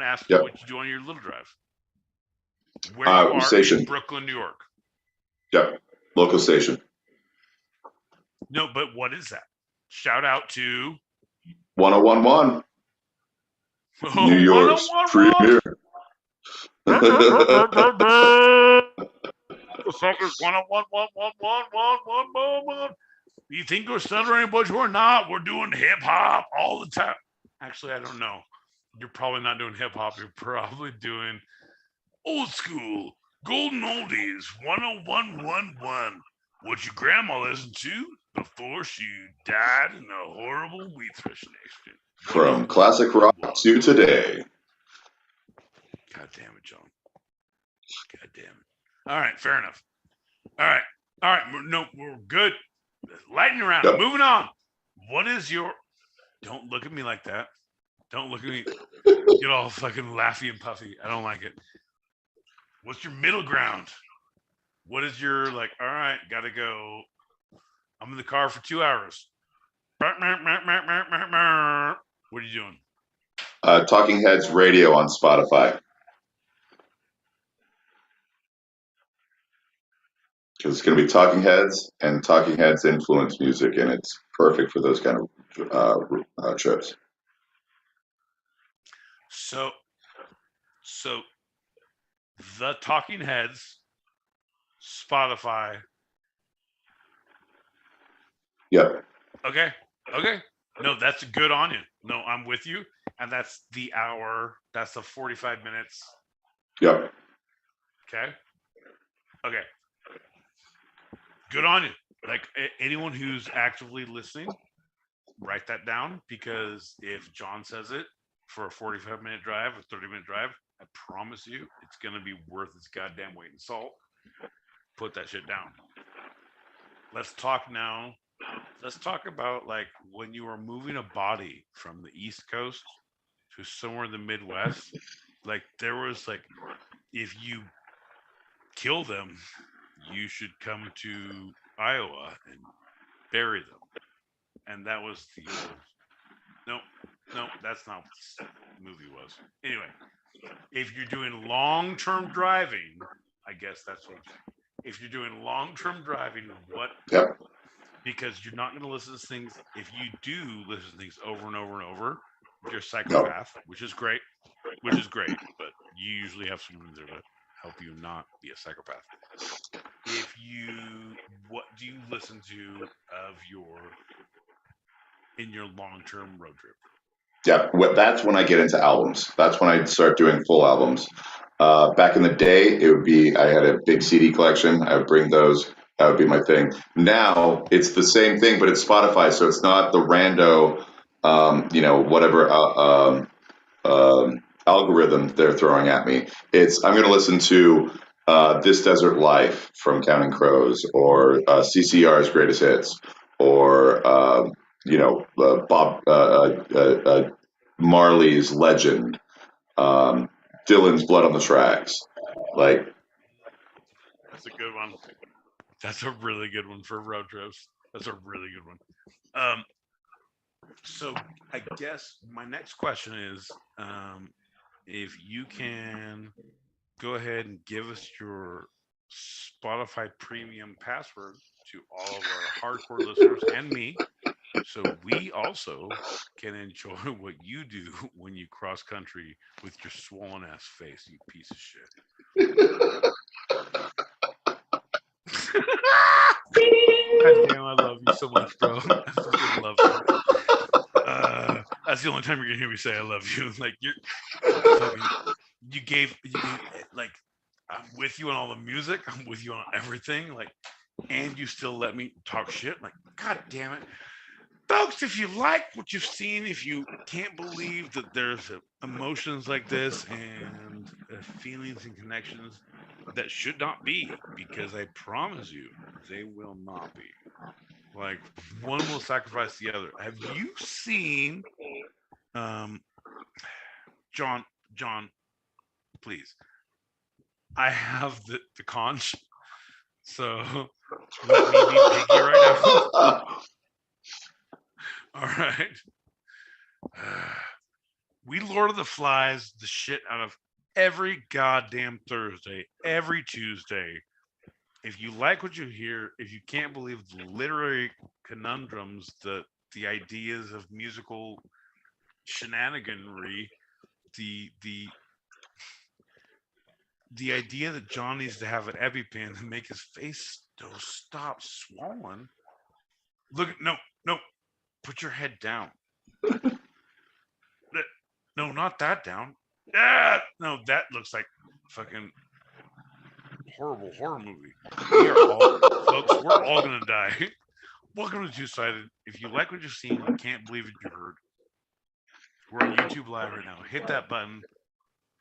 to ask you what you do on your little drive. Where you are station. in Brooklyn, New York. Yep. Local station. No, but what is that? Shout out to 1011. New York's premier. Suckers 101. You think we're stuttering, but we're not. We're doing hip hop all the time. Actually, I don't know. You're probably not doing hip hop. You're probably doing old school, golden oldies, 10111. What your grandma listened to before she died in a horrible wheat threshing accident. From classic rock to today. God damn it, John. God damn it. All right, fair enough. All right. No, we're good. Lighting around. Yep. Moving on. What is your... Don't look at me like that. Don't look at me. Get all fucking laughy and puffy. I don't like it. What's your middle ground? What is your, like, all right, gotta go. I'm in the car for 2 hours. What are you doing? Talking Heads Radio on Spotify. Because it's going to be Talking Heads and Talking Heads influence music, and it's perfect for those kind of trips. So the Talking Heads, Spotify. Yep. Okay. No, that's good on you. No, I'm with you. And that's the hour. That's the 45 minutes. Yep. Okay. Good on you. Like anyone who's actively listening, write that down, because if John says it for a 45-minute drive, a 30-minute drive, I promise you it's going to be worth its goddamn weight in salt. Put that shit down. Let's talk now. Let's talk about, like, when you are moving a body from the East Coast to somewhere in the Midwest. Like, there was, like, if you kill them, you should come to Iowa and bury them. And that was the old... No, that's not what this movie was. Anyway, if you're doing long-term driving, I guess that's what I'm saying. If you're doing long-term driving, what... Yep. Because you're not going to listen to things. If you do listen to things over and over and over, you're a psychopath, which is great. But you usually have someone there to help you not be a psychopath. What do you listen to in your long-term road trip? Yeah, that's when I get into albums. That's when I start doing full albums. Back in the day, I had a big CD collection. I would bring those. That would be my thing. Now it's the same thing, but it's Spotify, so it's not the rando, whatever algorithm they're throwing at me. I'm going to listen to This Desert Life from Counting Crows, or CCR's Greatest Hits, or Bob Marley's Legend, Dylan's Blood on the Tracks. Like, that's a good one. That's a really good one for road trips. That's a really good one. So I guess my next question is, if you can go ahead and give us your Spotify premium password to all of our hardcore listeners and me, So we also can enjoy what you do when you cross country with your swollen ass face, you piece of shit. God damn, I love you so much, bro. I fucking love you. That's the only time you're gonna hear me say I love you. Like you're fucking. You gave like I'm with you on all the music. I'm with you on everything. Like, and you still let me talk shit. Like, god damn it, folks! If you like what you've seen, if you can't believe that there's emotions like this and feelings and connections that should not be, because I promise you, they will not be. Like one will sacrifice the other. Have you seen, um, John? John, please. I have the conch, so let me be piggy right now. All right. We Lord of the Flies the shit out of every goddamn Thursday, every Tuesday. If you like what you hear, if you can't believe the literary conundrums, the ideas of musical shenaniganry, the idea that John needs to have an EpiPen to make his face stop swollen. Look, no, put your head down. No, not that down. Ah, no, that looks like fucking horrible horror movie. We are all, folks, we're all gonna die. Welcome to Two Sided. If you like what you've seen, you can't believe what you heard. We're on YouTube Live right now. Hit that button.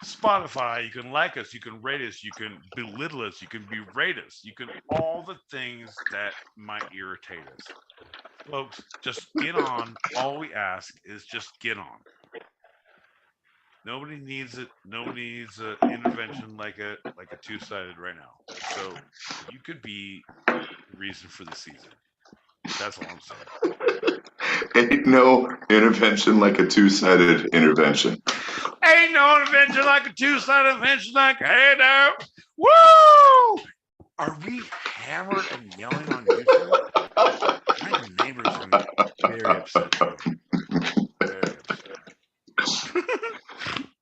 Spotify, you can like us, you can rate us, you can belittle us, you can berate us, you can all the things that might irritate us. Folks, just get on. All we ask is just get on. Nobody needs it. Nobody needs an intervention like a two-sided right now. So you could be the reason for the season. That's all I'm saying. Ain't no intervention like a two-sided intervention. Ain't no intervention like a two-sided intervention like hey now. Woo! Are we hammered and yelling on YouTube? My neighbors are gonna be very upset today. Very upset.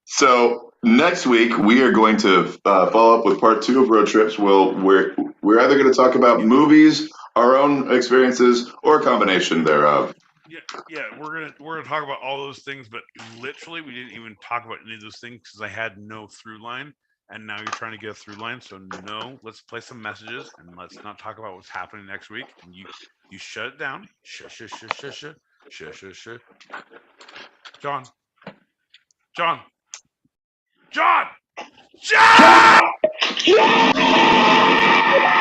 So next week we are going to follow up with part 2 of Road Trips. We're either going to talk about movies, our own experiences, or a combination thereof. Yeah, we're gonna talk about all those things, but literally we didn't even talk about any of those things because I had no through line, and now you're trying to get a through line. So no, let's play some messages and let's not talk about what's happening next week. And you shut it down. Shush. John.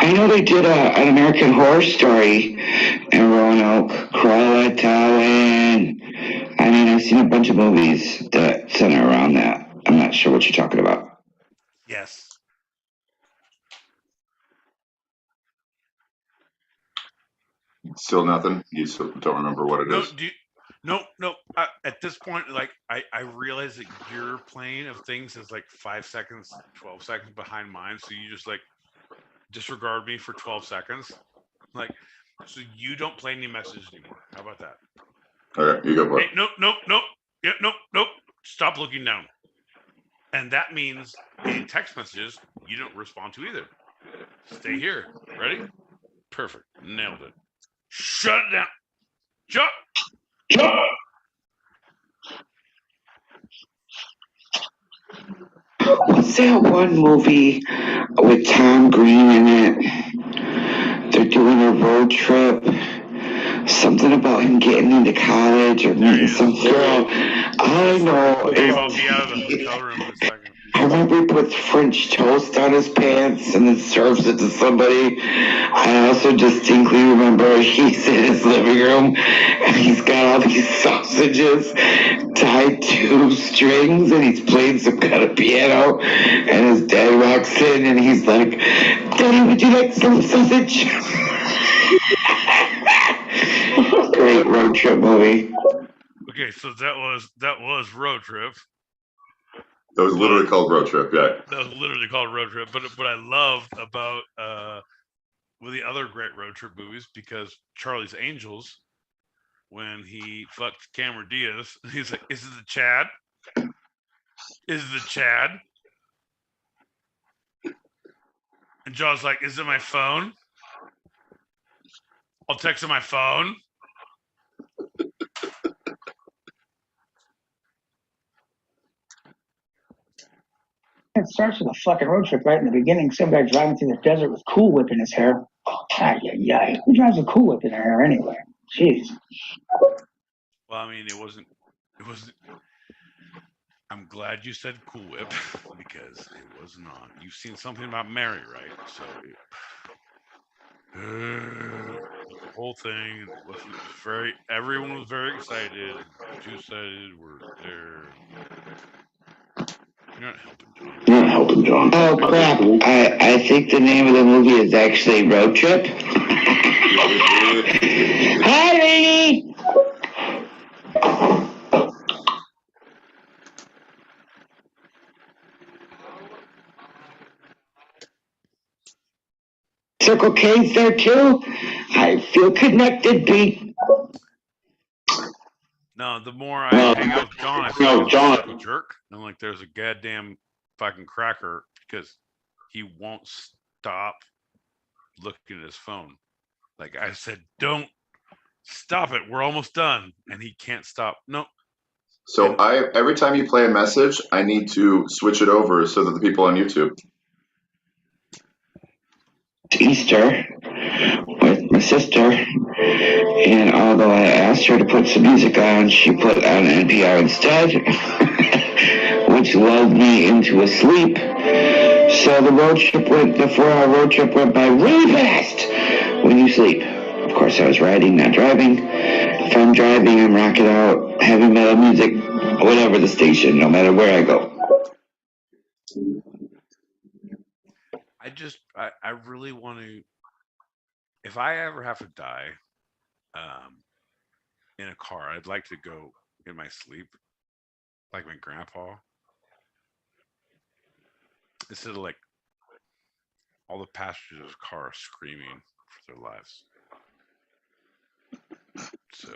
I know they did an American Horror Story in Roanoke, Cruella, I mean, I've seen a bunch of movies that center around that. I'm not sure what you're talking about. Yes. Still nothing? You still don't remember what it is? No. At this point, like I realize that your plane of things is like 5 seconds, 12 seconds behind mine. So you just like disregard me for 12 seconds. Like, so you don't play any messages anymore. How about that? Okay, you go for it. Hey, nope. Yeah, nope. Stop looking down. And that means any text messages you don't respond to either. Stay here. Ready? Perfect. Nailed it. Shut it down. Shut. What's that one movie with Tom Green in it? They're doing a road trip. Something about him getting into college or meeting some girl. All I know Dave, I'll is be out of the hotel room in a second. I remember he puts French toast on his pants and then serves it to somebody. I also distinctly remember he's in his living room and he's got all these sausages tied to strings and he's playing some kind of piano and his dad walks in and he's like, "Daddy, would you like some sausage?" Great road trip movie. Okay, so that was Road Trip. That was literally called Road Trip, yeah. That was literally called Road Trip. But what I loved about the other great road trip movies, because Charlie's Angels when he fucked Cameron Diaz. He's like, "Is it the Chad? Is it the Chad?" And John's like, "Is it my phone? I'll text him my phone." It starts with a fucking road trip right in the beginning. Some guy driving through the desert with Cool Whip in his hair. Oh, yeah. Who drives a Cool Whip in their hair anyway? Jeez. Well, I mean, it wasn't. I'm glad you said Cool Whip because it was not. You've seen something about Mary, right? So the whole thing was very. Everyone was very excited. Too excited. We're there. You're not helping, John. Oh crap! I think the name of the movie is actually Road Trip. Hi, lady. Circle K's there too. I feel connected, Pete. No, the more I hang out with John, I feel like he's a jerk. I'm like, there's a goddamn fucking cracker because he won't stop looking at his phone. Like I said, don't stop it. We're almost done, and he can't stop. No. So every time you play a message, I need to switch it over so that the people on YouTube. Easter with my sister, and although I asked her to put some music on, she put on NPR instead, which lulled me into a sleep. So the 4-hour road trip went by really fast when you sleep. Of course, I was riding, not driving. If I'm driving, I'm rocking out heavy metal music, whatever the station, no matter where I go. I really want to, if I ever have to die in a car, I'd like to go in my sleep like my grandpa, instead of like all the passengers of the car screaming for their lives. So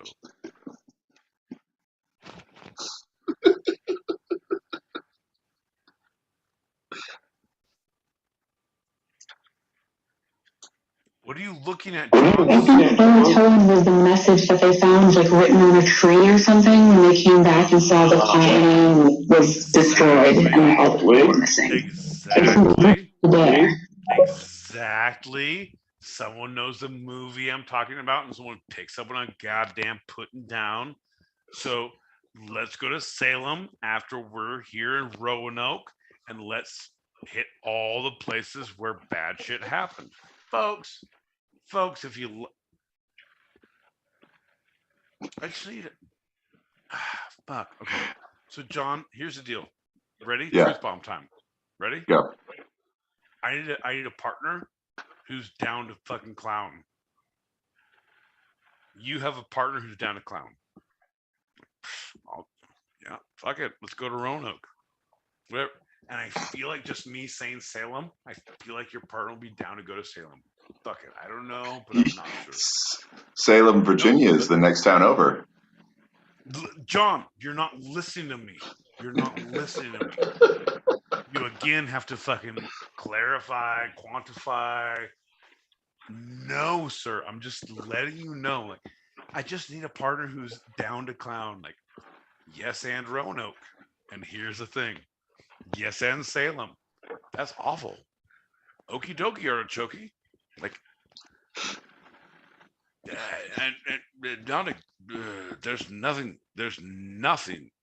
what are you looking at, John? Someone told them was the message that they found like written on a tree or something when they came back and saw the plane was destroyed and all the people were missing. Exactly. Someone knows the movie I'm talking about, and someone picks up on a goddamn putting down. So let's go to Salem after we're here in Roanoke, and let's hit all the places where bad shit happened, folks. If you actually, fuck. Okay. So John, here's the deal. Ready? Yeah. Truth bomb time. Ready? Yeah. I need a partner who's down to fucking clown. You have a partner who's down to clown. Yeah, fuck it. Let's go to Roanoke. Whatever. And I feel like just me saying Salem, I feel like your partner will be down to go to Salem. Fuck it. I don't know, but I'm not sure. Salem, Virginia is the next town over. John, you're not listening to me. You're not listening to me. You again have to fucking clarify, quantify. No, sir. I'm just letting you know. Like, I just need a partner who's down to clown. Like, yes, and Roanoke. And here's the thing. Yes, and Salem. That's awful. Okie dokie, artichoke. Like, and down to there's nothing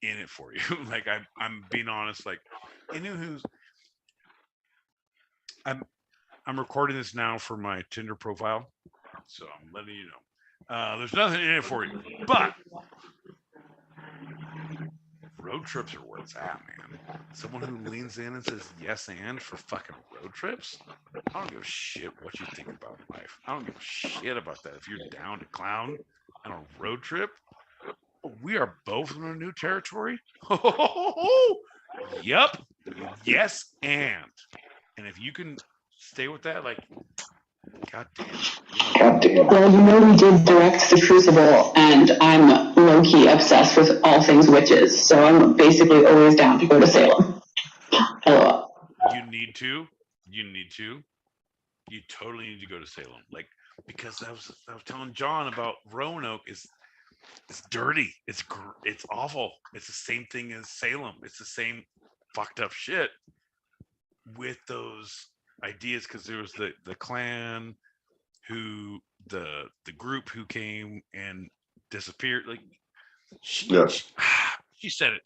in it for you. Like, I'm being honest. Like, anywho's, I'm recording this now for my Tinder profile, so I'm letting you know. There's nothing in it for you, but road trips are where it's at, man. Someone who leans in and says yes and for fucking road trips. I don't give a shit what you think about life. I don't give a shit about that. If you're down to clown on a road trip, we are both in a new territory. Yep. Yes, and if you can stay with that, like, God damn. Well, we did direct The Crucible, and I'm low-key obsessed with all things witches, so I'm basically always down to go to Salem. LOL. You need to. You totally need to go to Salem. Like, because I was telling John about Roanoke it's dirty. It's awful. It's the same thing as Salem. It's the same fucked up shit with those ideas, because there was the clan who the group who came and disappeared. Like she said it.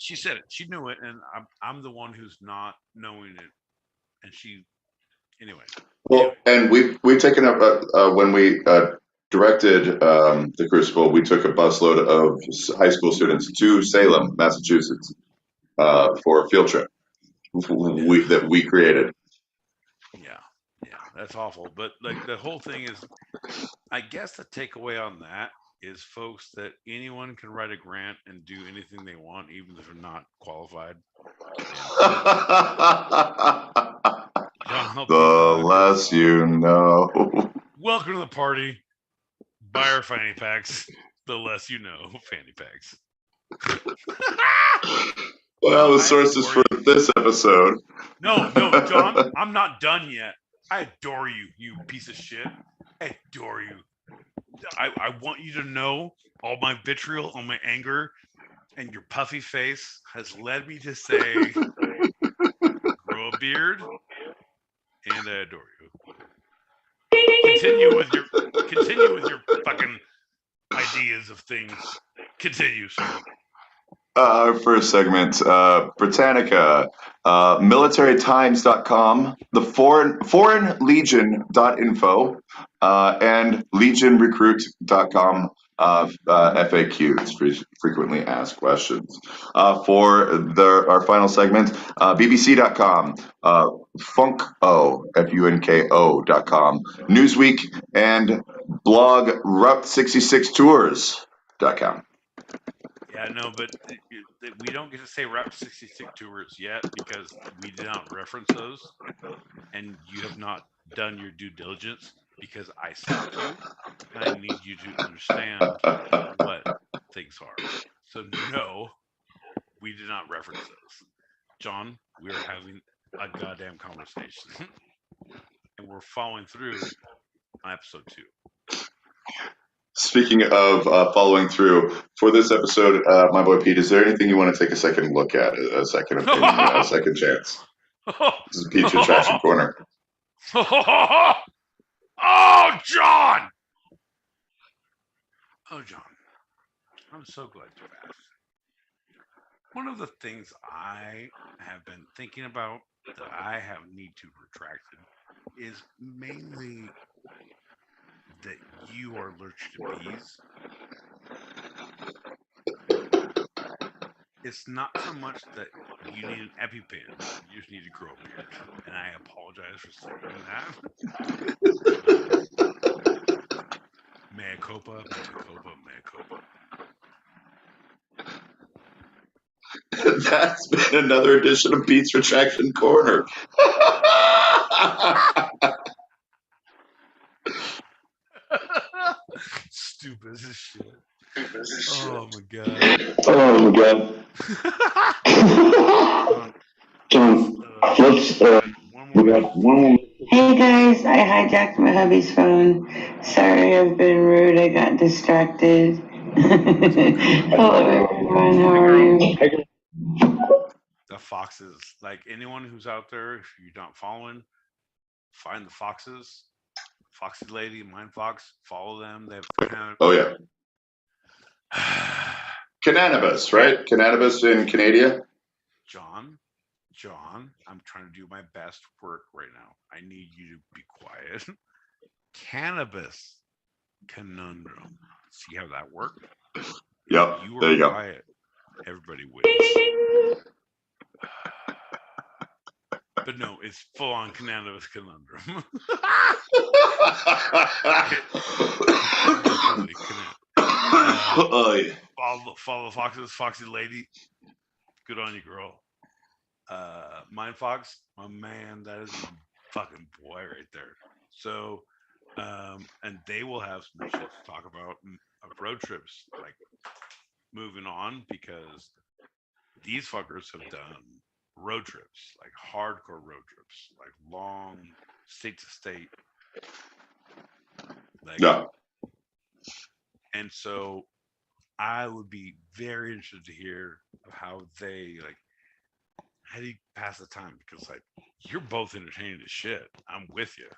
She knew it, and I'm the one who's not knowing it. And she anyway. Well, and we've taken up when we directed The Crucible, we took a busload of high school students to Salem, Massachusetts, for a field trip that we created. Yeah, that's awful. But like the whole thing is, I guess the takeaway on that is, folks, that anyone can write a grant and do anything they want, even if they're not qualified. The less you know. Welcome to the party. Buy our fanny packs. The less you know, fanny packs. Well, the sources for this episode. No, John, I'm not done yet. I adore you, you piece of shit. I adore you. I want you to know all my vitriol, all my anger, and your puffy face has led me to say, grow a beard, and I adore you. Continue with your fucking ideas of things. Continue, sir. Our first segment, Britannica, militarytimes.com, the foreignlegion.info, and legionrecruit.com, FAQs, frequently asked questions. For our final segment, bbc.com, funko, funko.com, Newsweek, and blog route66tours.com. Yeah, no, but we don't get to say Route 66 tours yet because we did not reference those, and you have not done your due diligence because I stopped you, and I need you to understand what things are. So no, we did not reference those. John, we are having a goddamn conversation, and we're following through on episode 2. Speaking of following through, for this episode, my boy Pete, is there anything you want to take a second look at, a second opinion, a second chance? This is Pete's Retraction Corner. Oh, John! Oh, John, I'm so glad you asked. One of the things I have been thinking about that I need to retract is mainly that you are allergic to bees. It's not so much that you need an EpiPen, you just need to grow a beard. And I apologize for saying that. Mea culpa, mea culpa, mea culpa. That's been another edition of Pete's Retraction Corner. Stupid as shit. Oh my god. Oh my god. John, let's we got one more. Hey guys, I hijacked my hubby's phone. Sorry I've been rude, I got distracted. Hello everyone, how are you? The foxes. Like anyone who's out there, if you're not following, find the foxes. Foxy Lady, Mind Fox, follow them. They have Oh yeah. Cannabis, right? Cannabis in Canada. John, I'm trying to do my best work right now. I need you to be quiet. Cannabis conundrum. See how that worked? Yep. You there you go. Quiet. Everybody wins. But no, it's full on cannabis conundrum. Follow the foxes, Foxy Lady. Good on you, girl. Mind Fox, my man, that is my fucking boy right there. So And they will have some shit to talk about of road trips, like moving on, because these fuckers have done road trips, like hardcore road trips, like long state to state. Like, Yeah. and so I would be very interested to hear of how they how do you pass the time? Because like you're both entertaining as shit. I'm with you.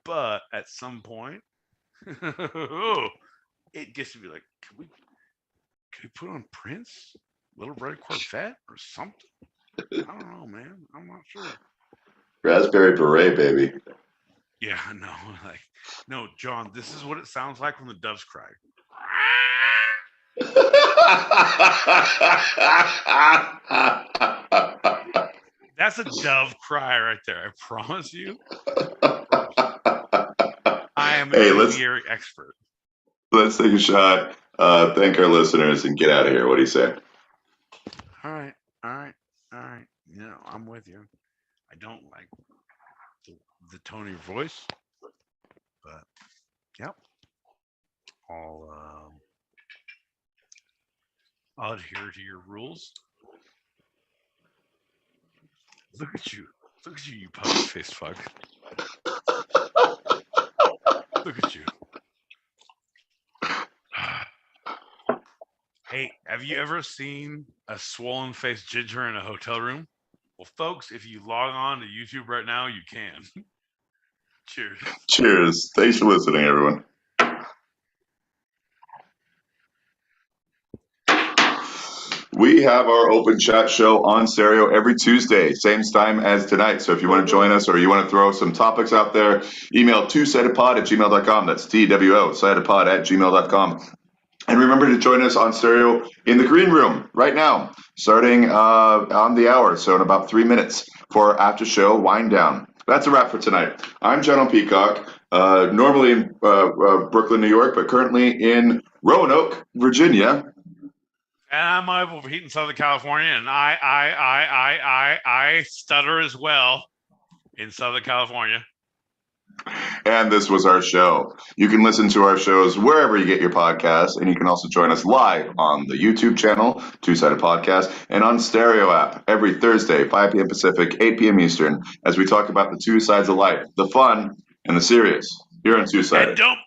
But at some point, it gets to be like, could we put on Prince, Little Red Corvette, or something? I don't know, man. I'm not sure. Raspberry Beret, baby. Yeah, no, like, no, John. This is what it sounds like when the doves cry. That's a dove cry right there. I promise you. I am an aviary expert. Let's take a shot. Thank our listeners and get out of here. What do you say? All right. You know, I'm with you. I don't like the tone of your voice, but yep. I'll adhere to your rules. Look at you, you puppy face fuck. Look at you. Hey, have you ever seen a swollen faced ginger in a hotel room? Well, folks, if you log on to YouTube right now, you can. Cheers. Cheers. Thanks for listening, everyone. We have our open chat show on stereo every Tuesday, same time as tonight. So if you want to join us or you want to throw some topics out there, email twosidedpod@gmail.com. That's TWO, sidedpod@gmail.com. And remember to join us on stereo in the green room right now, starting on the hour, so in about 3 minutes for our after show wind down. That's a wrap for tonight. I'm John Peacock, normally in Brooklyn, New York, but currently in Roanoke, Virginia. And I'm Michael Heaton, Southern California, and I stutter as well in Southern California. And this was our show. You can listen to our shows wherever you get your podcasts, and you can also join us live on the YouTube channel, Two Sided Podcast, and on Stereo app every Thursday, 5 p.m. Pacific, 8 p.m. Eastern, as we talk about the two sides of life, the fun and the serious, here on Two Sided. And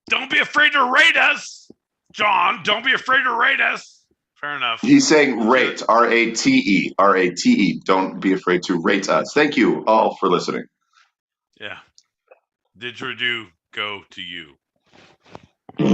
don't be afraid to rate us, John. Don't be afraid to rate us. Fair enough. He's saying rate, R-A-T-E, R-A-T-E. Don't be afraid to rate us. Thank you all for listening. Yeah. Didgeridoo, go to you. How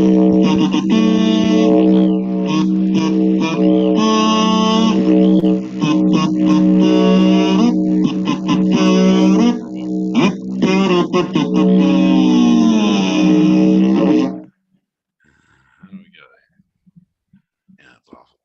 do we go? Yeah, that's awesome.